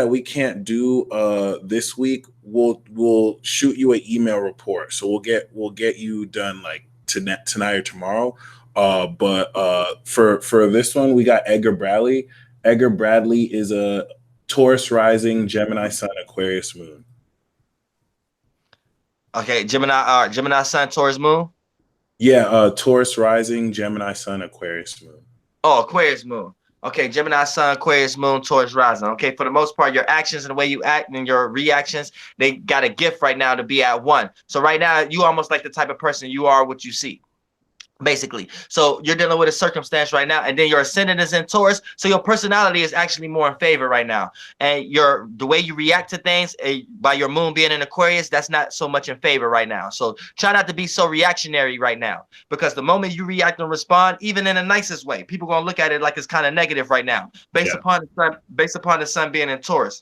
we can't do this week, we'll shoot you an email report. So we'll get you done like tonight or tomorrow. But for this one, we got Edgar Bradley. Edgar Bradley is a Taurus rising, Gemini Sun, Aquarius moon. Okay, Gemini Sun, Taurus moon. Yeah, Taurus rising, Gemini Sun, Aquarius moon. Oh, Aquarius moon. Okay, Gemini Sun, Aquarius moon, Taurus rising. Okay, for the most part, your actions and the way you act and your reactions, they got a gift right now to be at one. So right now, you almost like the type of person you are what you see. Basically, so you're dealing with a circumstance right now, and then your ascendant is in Taurus, so your personality is actually more in favor right now, and the way you react to things by your moon being in Aquarius, that's not so much in favor right now. So try not to be so reactionary right now, because the moment you react and respond, even in the nicest way, people gonna look at it like it's kind of negative right now, based upon the sun being in Taurus.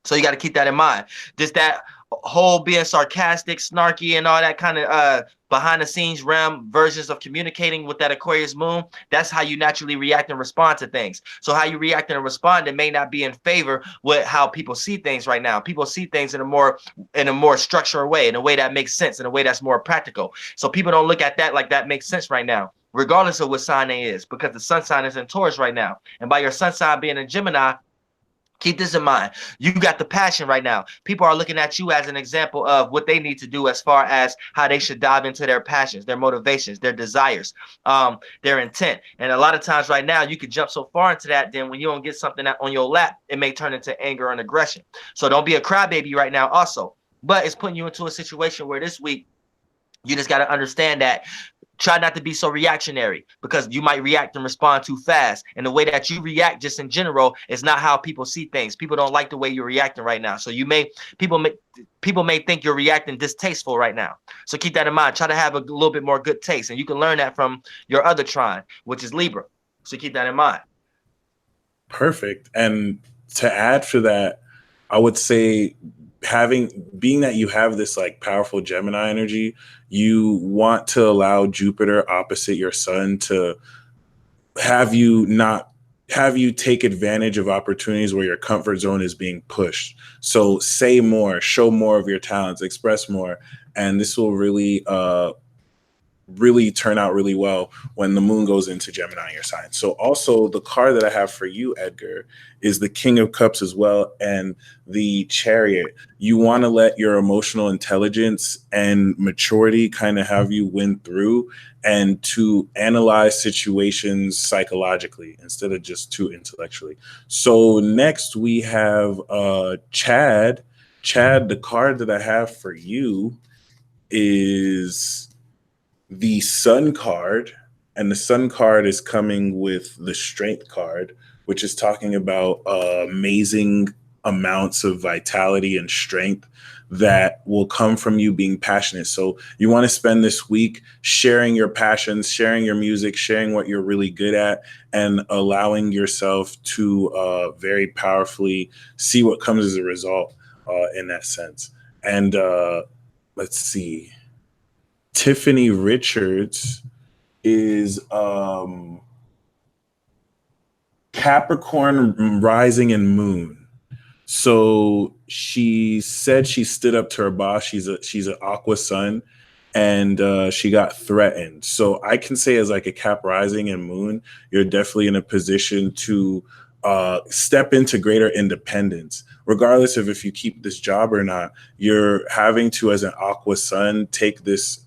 So you got to keep that in mind. Just that whole being sarcastic, snarky, and all that kind of behind the scenes realm versions of communicating with that Aquarius moon, that's how you naturally react and respond to things. So how you react and respond, it may not be in favor with how people see things right now. People see things in a more structured way, in a way that makes sense, in a way that's more practical. So people don't look at that like that makes sense right now, regardless of what sign they is, because the sun sign is in Taurus right now. And by your sun sign being in Gemini, keep this in mind. You got the passion right now. People are looking at you as an example of what they need to do as far as how they should dive into their passions, their motivations, their desires, their intent. And a lot of times right now, you could jump so far into that, then when you don't get something on your lap, it may turn into anger and aggression. So don't be a crybaby right now also. But it's putting you into a situation where this week, you just got to understand that try not to be so reactionary, because you might react and respond too fast. And the way that you react just in general is not how people see things. People don't like the way you're reacting right now. So people may think you're reacting distasteful right now. So keep that in mind. Try to have a little bit more good taste. And you can learn that from your other trine, which is Libra. So keep that in mind. Perfect. And to add for that, I would say being that you have this like powerful Gemini energy, you want to allow Jupiter opposite your sun to have you take advantage of opportunities where your comfort zone is being pushed. So say more, show more of your talents, express more, and this will really really turn out really well when the moon goes into Gemini in your sign. So also the card that I have for you, Edgar, is the King of Cups as well, and the Chariot. You want to let your emotional intelligence and maturity kind of have you win through, and to analyze situations psychologically instead of just too intellectually. So next we have Chad. Chad, the card that I have for you is the Sun card, and the Sun card is coming with the Strength card, which is talking about amazing amounts of vitality and strength that will come from you being passionate. So you want to spend this week sharing your passions, sharing your music, sharing what you're really good at, and allowing yourself to very powerfully see what comes as a result in that sense. And let's see. Tiffany Richards is Capricorn rising and moon. So she said she stood up to her boss. She's an Aqua Sun, and she got threatened. So I can say, as like a Cap rising and moon, you're definitely in a position to step into greater independence. Regardless of if you keep this job or not, you're having to, as an Aqua Sun, take this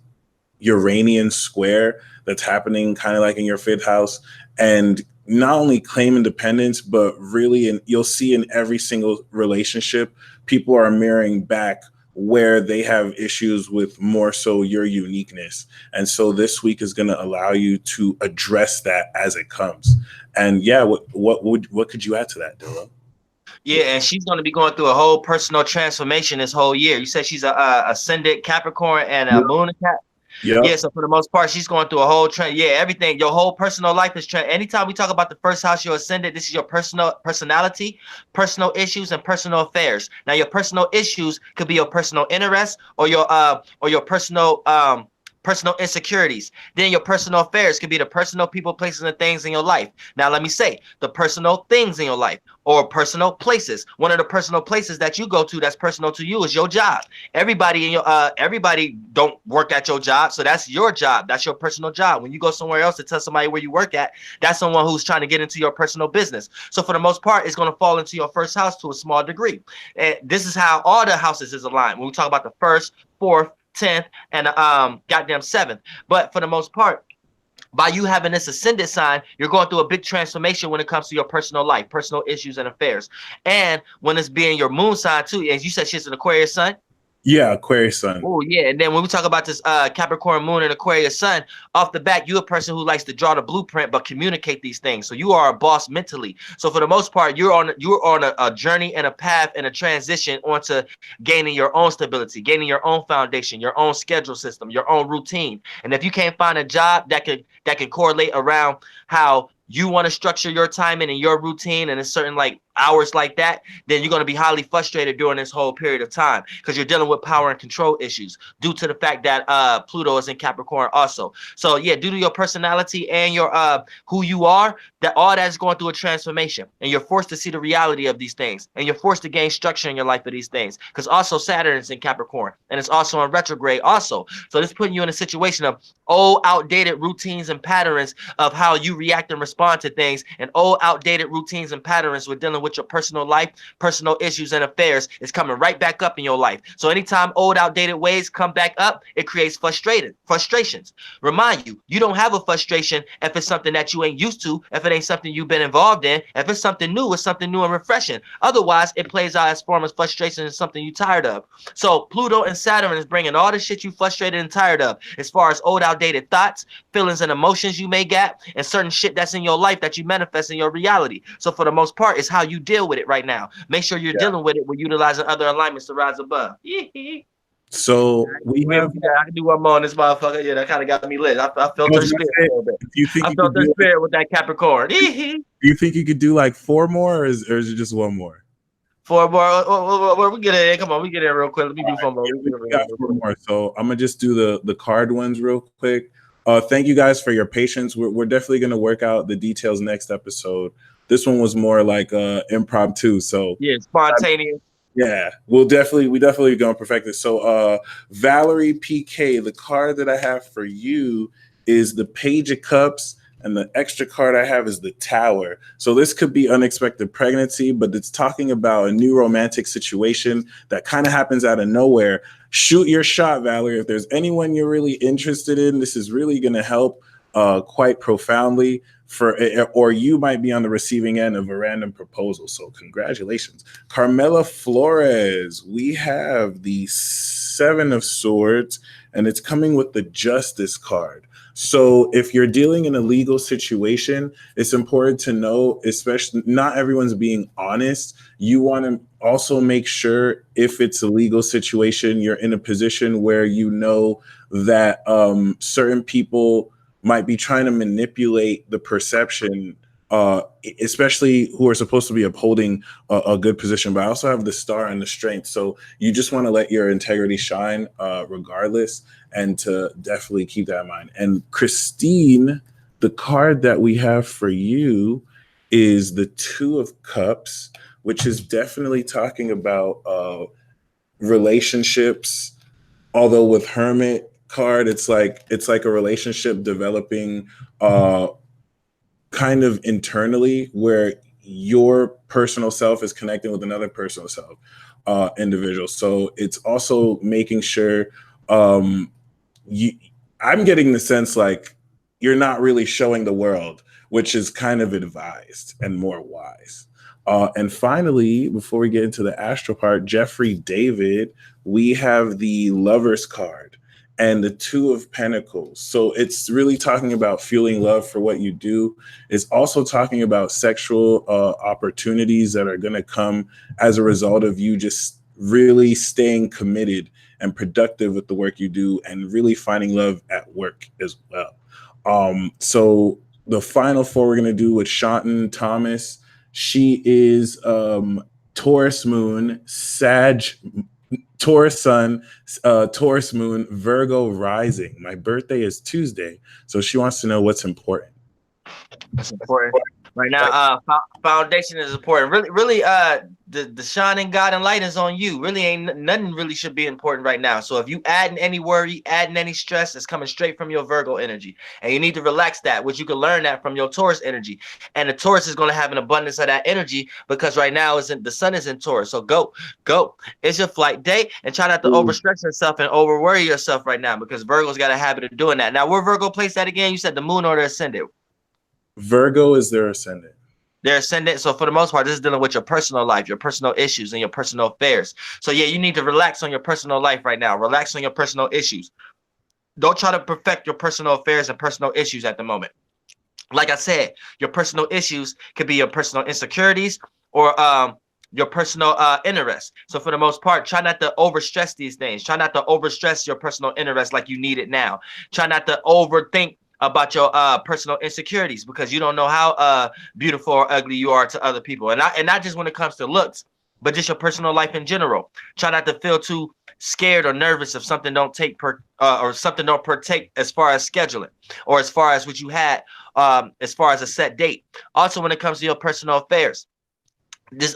Uranian square that's happening kind of like in your fifth house, and not only claim independence, but really, you'll see in every single relationship, people are mirroring back where they have issues with more so your uniqueness. And so this week is going to allow you to address that as it comes. And yeah, what could you add to that, Dilla? Yeah, and she's going to be going through a whole personal transformation this whole year. You said she's a ascendant Capricorn and a moon in Cap. Yeah, so for the most part, she's going through a whole trend. Yeah, everything, your whole personal life is trend. Anytime we talk about the first house, your ascendant, this is your personality, personal issues, and personal affairs. Now, your personal issues could be your personal interest or your personal insecurities. Then your personal affairs could be the personal people, places, and things in your life. Now, let me say the personal things in your life or personal places. One of the personal places that you go to that's personal to you is your job. Everybody in your everybody don't work at your job, so that's your job. That's your personal job. When you go somewhere else to tell somebody where you work at, that's someone who's trying to get into your personal business. So for the most part, it's going to fall into your first house to a small degree. And this is how all the houses is aligned. When we talk about the first, fourth, 10th, and goddamn 7th. But for the most part, by you having this ascendant sign, you're going through a big transformation when it comes to your personal life, personal issues and affairs. And when it's being your moon sign too, as you said, she's an Aquarius sun. Yeah, Aquarius sun. Oh, yeah. And then when we talk about this Capricorn moon and Aquarius sun, off the bat, you're a person who likes to draw the blueprint but communicate these things. So you are a boss mentally. So for the most part, you're on a journey and a path and a transition onto gaining your own stability, gaining your own foundation, your own schedule system, your own routine. And if you can't find a job that can correlate around how you want to structure your timing and your routine and a certain like hours like that, then you're going to be highly frustrated during this whole period of time because you're dealing with power and control issues due to the fact that Pluto is in Capricorn also. So yeah, due to your personality and your who you are, that all that is going through a transformation, and you're forced to see the reality of these things, and you're forced to gain structure in your life of these things, because also Saturn is in Capricorn and it's also in retrograde also. So this putting you in a situation of old outdated routines and patterns of how you react and respond to things, and old outdated routines and patterns with dealing with your personal life, personal issues and affairs is coming right back up in your life. So anytime old outdated ways come back up, it creates frustrations. Remind you, you don't have a frustration if it's something that you ain't used to, if it ain't something you've been involved in. If it's something new, it's something new and refreshing. Otherwise, it plays out as form of frustration and something you're tired of. So Pluto and Saturn is bringing all the shit you frustrated and tired of, as far as old outdated thoughts, feelings and emotions you may get, and certain shit that's in your life that you manifest in your reality. So for the most part, it's how you deal with it right now. Make sure you're dealing with it with utilizing other alignments to rise above. So I can do one more on this motherfucker. Yeah, that kind of got me lit. I felt their spirit a little bit. I felt their spirit with that Capricorn. Do you think you could do like 4 more, or is it just 1 more? 4 more. We get in. Come on, we get in real quick. Let me do 4 more. We got 4 more. So I'm gonna just do the card ones real quick. Thank you guys for your patience. We're definitely gonna work out the details next episode. This one was more like impromptu. So yeah, spontaneous. Yeah, we definitely gonna perfect this. So Valerie PK, the card that I have for you is the Page of Cups, and the extra card I have is the Tower. So this could be unexpected pregnancy, but it's talking about a new romantic situation that kind of happens out of nowhere. Shoot your shot, Valerie. If there's anyone you're really interested in, this is really gonna help quite profoundly for, or you might be on the receiving end of a random proposal. So congratulations. Carmela Flores, we have the Seven of Swords, and it's coming with the Justice card. So if you're dealing in a legal situation, it's important to know, especially not everyone's being honest. You want to also make sure if it's a legal situation, you're in a position where you know that certain people might be trying to manipulate the perception, especially who are supposed to be upholding a good position. But I also have the Star and the Strength. So you just want to let your integrity shine regardless, and to definitely keep that in mind. And Christine, the card that we have for you is the Two of Cups, which is definitely talking about relationships. Although with Hermit card, it's like a relationship developing kind of internally, where your personal self is connecting with another personal self individual. So it's also making sure you I'm getting the sense like you're not really showing the world, which is kind of advised and more wise. And finally, before we get into the astral part, Jeffrey David, we have the Lover's card and the Two of Pentacles. So it's really talking about feeling love for what you do. It's also talking about sexual opportunities that are going to come as a result of you just really staying committed and productive with the work you do, and really finding love at work as well. So the final four we're going to do with Shantan Thomas. She is Taurus moon, Taurus sun, Taurus moon, Virgo rising. My birthday is Tuesday, so she wants to know what's important. That's important right now. Foundation is important. Really, the shining God and light is on you. Really, ain't nothing really should be important right now. So if you adding any worry, adding any stress, it's coming straight from your Virgo energy, and you need to relax that. Which you can learn that from your Taurus energy, and the Taurus is going to have an abundance of that energy because right now the sun is in Taurus. So go. It's your flight day, and try not to overstress yourself and over worry yourself right now, because Virgo's got a habit of doing that. Now, where Virgo placed that again? You said the moon or the ascendant? Virgo is their ascendant. Their ascendant. So for the most part, this is dealing with your personal life, your personal issues, and your personal affairs. So yeah, you need to relax on your personal life right now. Relax on your personal issues. Don't try to perfect your personal affairs and personal issues at the moment. Like I said, your personal issues could be your personal insecurities or your personal interests. So for the most part, try not to overstress these things. Try not to overstress your personal interests like you need it now. Try not to overthink about your personal insecurities, because you don't know how beautiful or ugly you are to other people, and not just when it comes to looks, but just your personal life in general. Try not to feel too scared or nervous if something don't take or something don't partake as far as scheduling, or as far as what you had as far as a set date. Also, when it comes to your personal affairs,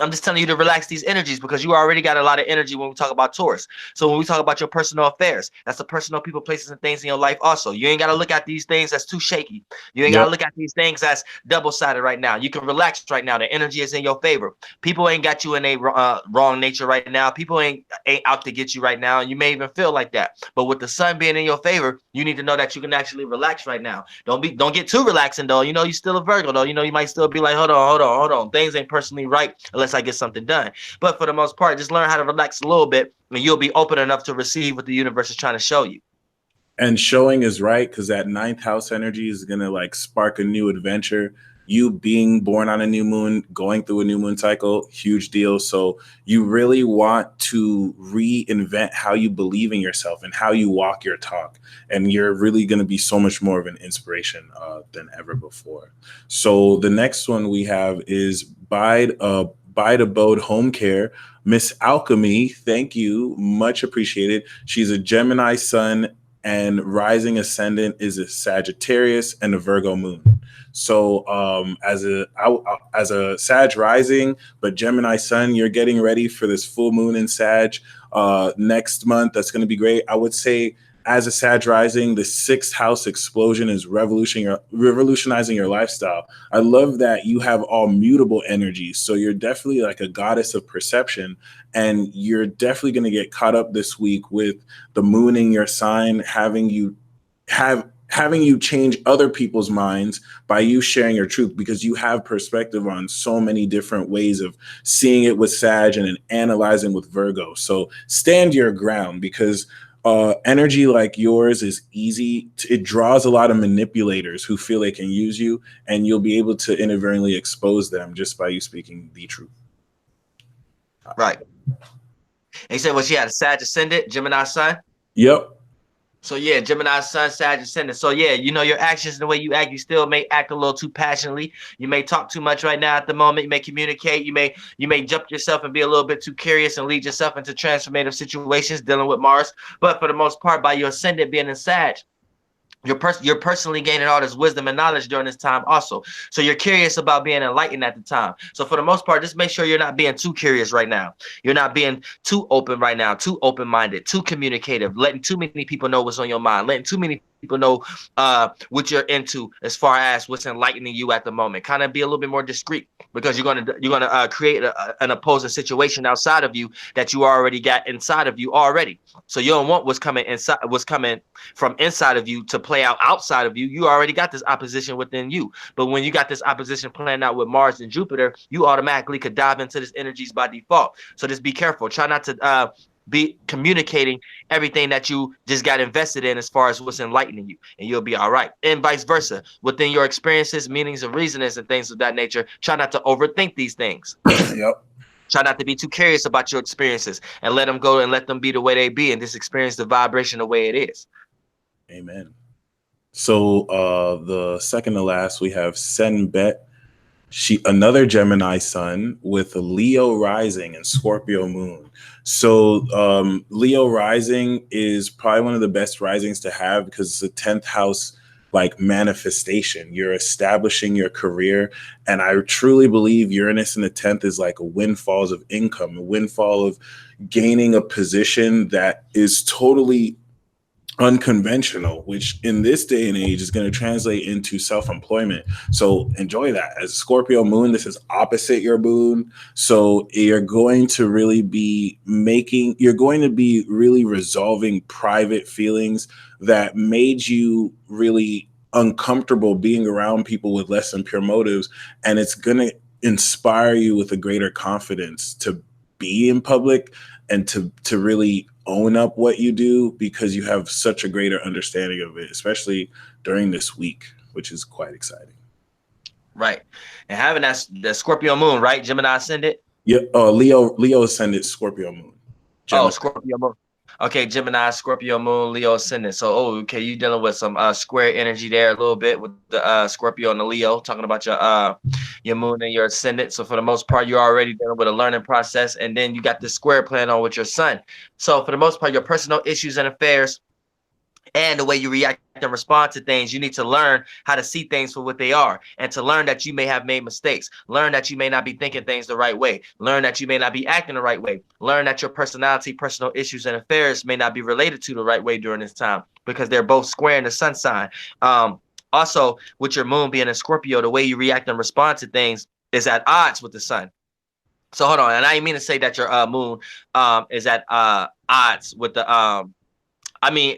I'm just telling you to relax these energies, because you already got a lot of energy when we talk about Taurus. So when we talk about your personal affairs, that's the personal people, places, and things in your life also. You ain't got to look at these things that's too shaky. You ain't got to look at these things that's double-sided right now. You can relax right now. The energy is in your favor. People ain't got you in a wrong nature right now. People ain't out to get you right now. And you may even feel like that. But with the sun being in your favor, you need to know that you can actually relax right now. Don't get too relaxing, though. You know, you're still a Virgo, though. You know, you might still be like, hold on. Things ain't personally right unless I get something done. But for the most part, just learn how to relax a little bit, and you'll be open enough to receive what the universe is trying to show you. And showing is right, because that ninth house energy is going to like spark a new adventure. You being born on a new moon, going through a new moon cycle, huge deal. So you really want to reinvent how you believe in yourself and how you walk your talk. And you're really going to be so much more of an inspiration than ever before. So the next one we have is Bide Abode Home Care. Miss Alchemy, thank you. Much appreciated. She's a Gemini sun, and rising ascendant is a Sagittarius and a Virgo moon. So as a Sag rising, but Gemini sun, you're getting ready for this full moon in Sag next month. That's going to be great. I would say as a Sag rising, the 6th house explosion is revolutionizing your lifestyle. I love that you have all mutable energies. So you're definitely like a goddess of perception, and you're definitely going to get caught up this week with the moon in your sign, having you change other people's minds by you sharing your truth, because you have perspective on so many different ways of seeing it with Sag and analyzing with Virgo. So stand your ground, because energy like yours is easy. It draws a lot of manipulators who feel they can use you, and you'll be able to inadvertently expose them just by you speaking the truth. Right. And you said, well, she had a Sag ascendant, Gemini sun? Yep. So yeah, Gemini sun, Sag ascendant. So yeah, you know, your actions and the way you act, you still may act a little too passionately. You may talk too much right now at the moment. You may communicate. You may jump yourself and be a little bit too curious and lead yourself into transformative situations dealing with Mars. But for the most part, by your ascendant being in Sag, you're personally gaining all this wisdom and knowledge during this time also. So you're curious about being enlightened at the time. So for the most part, just make sure you're not being too curious right now. You're not being too open right now, too open-minded, too communicative, letting too many people know what's on your mind, letting too many people know what you're into as far as what's enlightening you at the moment. Kind of be a little bit more discreet, because you're gonna create an opposing situation outside of you that you already got inside of you already. So you don't want what's coming from inside of you to play out outside of you. You already got this opposition within you. But when you got this opposition playing out with Mars and Jupiter, you automatically could dive into this energies by default. So just be careful. Try not to be communicating everything that you just got invested in as far as what's enlightening you, and you'll be all right. And vice versa. Within your experiences, meanings, and reasonings and things of that nature, try not to overthink these things. Yep. Try not to be too curious about your experiences, and let them go and let them be the way they be, and just experience the vibration the way it is. Amen. So the second to last, we have Senbet. Another Gemini sun with a Leo rising and Scorpio moon. So Leo rising is probably one of the best risings to have, because it's a 10th house like manifestation. You're establishing your career, and I truly believe Uranus in the 10th is like a windfalls of income, a windfall of gaining a position that is totally unconventional, which in this day and age is going to translate into self-employment. So enjoy that. As Scorpio moon, this is opposite your moon. So you're going to really be resolving private feelings that made you really uncomfortable being around people with less than pure motives. And it's going to inspire you with a greater confidence to be in public and to really own up what you do, because you have such a greater understanding of it, especially during this week, which is quite exciting. Right. And having that Scorpio moon, right? Gemini ascendant? Yeah. Leo ascendant, Scorpio moon. Gemini. Oh, Scorpio moon. Okay, Gemini, Scorpio moon, Leo ascendant. So, okay, you dealing with some square energy there a little bit with the Scorpio and the Leo, talking about your moon and your ascendant. So for the most part, you're already dealing with a learning process, and then you got the square plan on with your sun. So for the most part, your personal issues and affairs and the way you react and respond to things, you need to learn how to see things for what they are, and to learn that you may have made mistakes. Learn that you may not be thinking things the right way. Learn that you may not be acting the right way. Learn that your personality, personal issues, and affairs may not be related to the right way during this time, because they're both square in the sun sign. Also, with your moon being in Scorpio, the way you react and respond to things is at odds with the sun. So hold on, and I didn't mean to say that your moon is at odds with the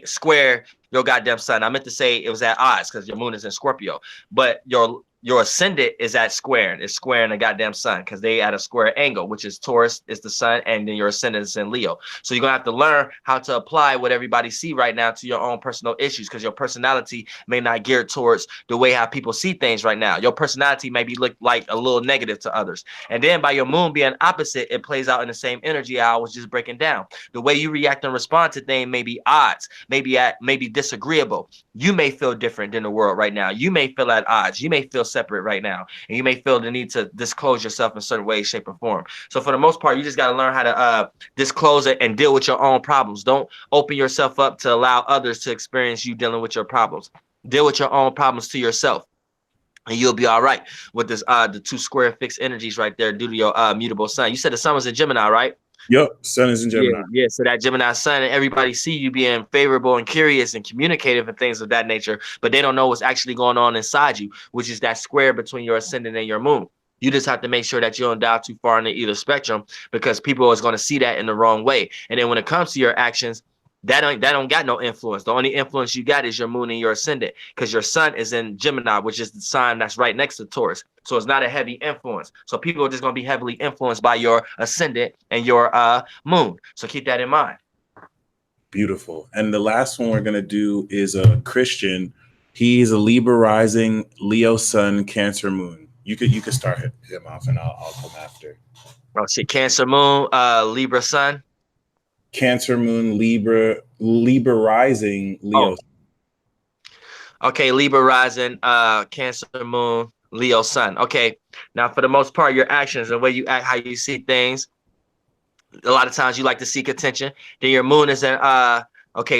square your goddamn sun. I meant to say it was at odds because your moon is in Scorpio, but your ascendant is at square. It's squaring the goddamn sun because they at a square angle, which is Taurus is the sun, and then your ascendant is in Leo. So you're gonna have to learn how to apply what everybody see right now to your own personal issues, because your personality may not gear towards the way how people see things right now. Your personality may be look like a little negative to others. And then by your moon being opposite, it plays out in the same energy I was just breaking down. The way you react and respond to things may be odds, maybe disagreeable. You may feel different than the world right now. You may feel at odds. You may feel separate right now, and you may feel the need to disclose yourself in certain ways, shape, or form. So for the most part, you just got to learn how to disclose it and deal with your own problems. Don't open yourself up to allow others to experience you dealing with your problems. Deal with your own problems to yourself. and you'll be all right with this the 2 square fixed energies right there due to your mutable sun. You said the sun was in Gemini, right? Yep, sun is in Gemini. Yeah. So that Gemini sun, and everybody see you being favorable and curious and communicative and things of that nature, but they don't know what's actually going on inside you, which is that square between your ascendant and your moon. You just have to make sure that you don't dive too far into either spectrum, because people is going to see that in the wrong way. And then when it comes to your actions, that don't got no influence. The only influence you got is your moon and your ascendant, because your sun is in Gemini, which is the sign that's right next to Taurus. So it's not a heavy influence. So people are just going to be heavily influenced by your ascendant and your moon. So keep that in mind. Beautiful. And the last one we're going to do is a Christian. He's a Libra rising, Leo sun, Cancer moon. You could start him off, and I'll come after. Oh shit, Cancer moon, Libra sun. Cancer moon, Libra rising, Leo. Oh. Okay, Libra rising, Cancer moon, Leo sun. Okay, now for the most part, your actions, the way you act, how you see things, a lot of times you like to seek attention. Then your moon is in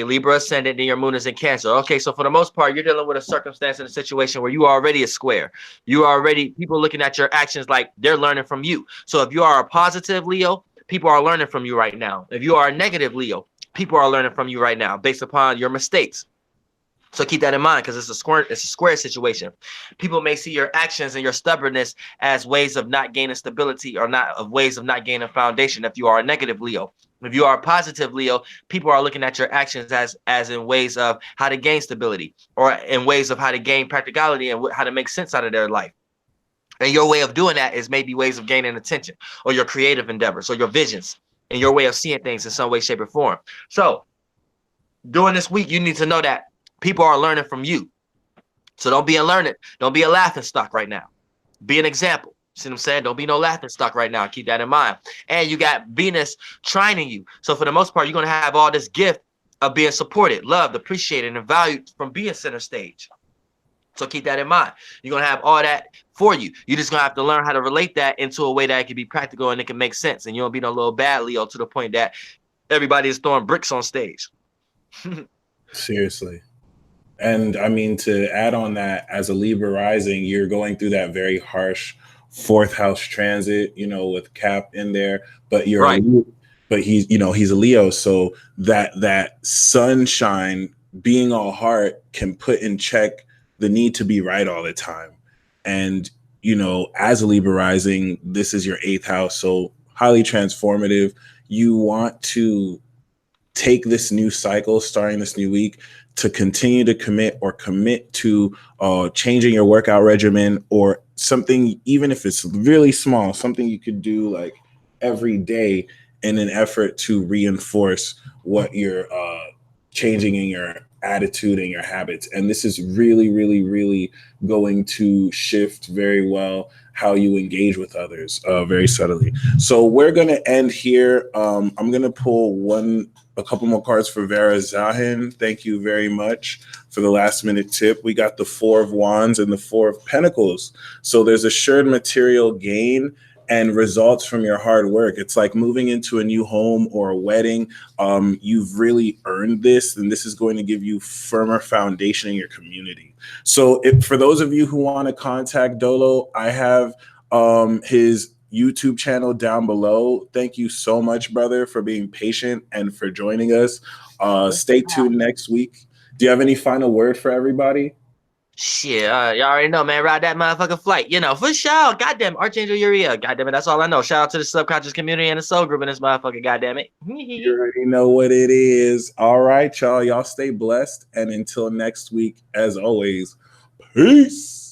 Libra ascendant, then your moon is in Cancer. Okay, so for the most part, you're dealing with a circumstance and a situation where you are already a square. You are already, people looking at your actions like they're learning from you. So if you are a positive Leo, people are learning from you right now. If you are a negative Leo, people are learning from you right now based upon your mistakes. So keep that in mind, because it's a square situation. People may see your actions and your stubbornness as ways of not gaining stability, or ways of not gaining foundation if you are a negative Leo. If you are a positive Leo, people are looking at your actions as in ways of how to gain stability, or in ways of how to gain practicality and how to make sense out of their life. And your way of doing that is maybe ways of gaining attention, or your creative endeavors, or your visions, and your way of seeing things in some way, shape, or form. So during this week, you need to know that people are learning from you. So don't be a learner. Don't be a laughing stock right now. Be an example. See what I'm saying? Don't be no laughing stock right now. Keep that in mind. And you got Venus trining you. So for the most part, you're going to have all this gift of being supported, loved, appreciated, and valued from being center stage. So keep that in mind. You're going to have all that for you. You're just going to have to learn how to relate that into a way that it can be practical and it can make sense. And you don't be no little bad Leo to the point that everybody is throwing bricks on stage. Seriously. And I mean, to add on that, as a Libra rising, you're going through that very harsh 4th house transit, with Cap in there, but you're right. But he's a Leo. So that sunshine being all heart can put in check the need to be right all the time. And, as a Libra rising, this is your 8th house. So highly transformative. You want to take this new cycle, starting this new week, to continue to commit to changing your workout regimen, or something, even if it's really small, something you could do like every day in an effort to reinforce what you're changing in your attitude and your habits. And this is really, really, really going to shift very well how you engage with others very subtly. So we're going to end here. I'm going to pull a couple more cards for Vera Zahin. Thank you very much for the last minute tip. We got the 4 of Wands and the 4 of Pentacles. So there's assured material gain and results from your hard work. It's like moving into a new home or a wedding. You've really earned this, and this is going to give you firmer foundation in your community. So for those of you who want to contact Dolo, I have his YouTube channel down below. Thank you so much, brother, for being patient and for joining us. Stay tuned next week. Do you have any final word for everybody? Shit, y'all already know, man. Ride that motherfucking flight, for sure. Goddamn, Archangel Uriel. Goddamn it, that's all I know. Shout out to the subconscious community and the soul group in this motherfucker. Goddamn it. You already know what it is. All right, y'all. Y'all stay blessed, and until next week, as always, peace.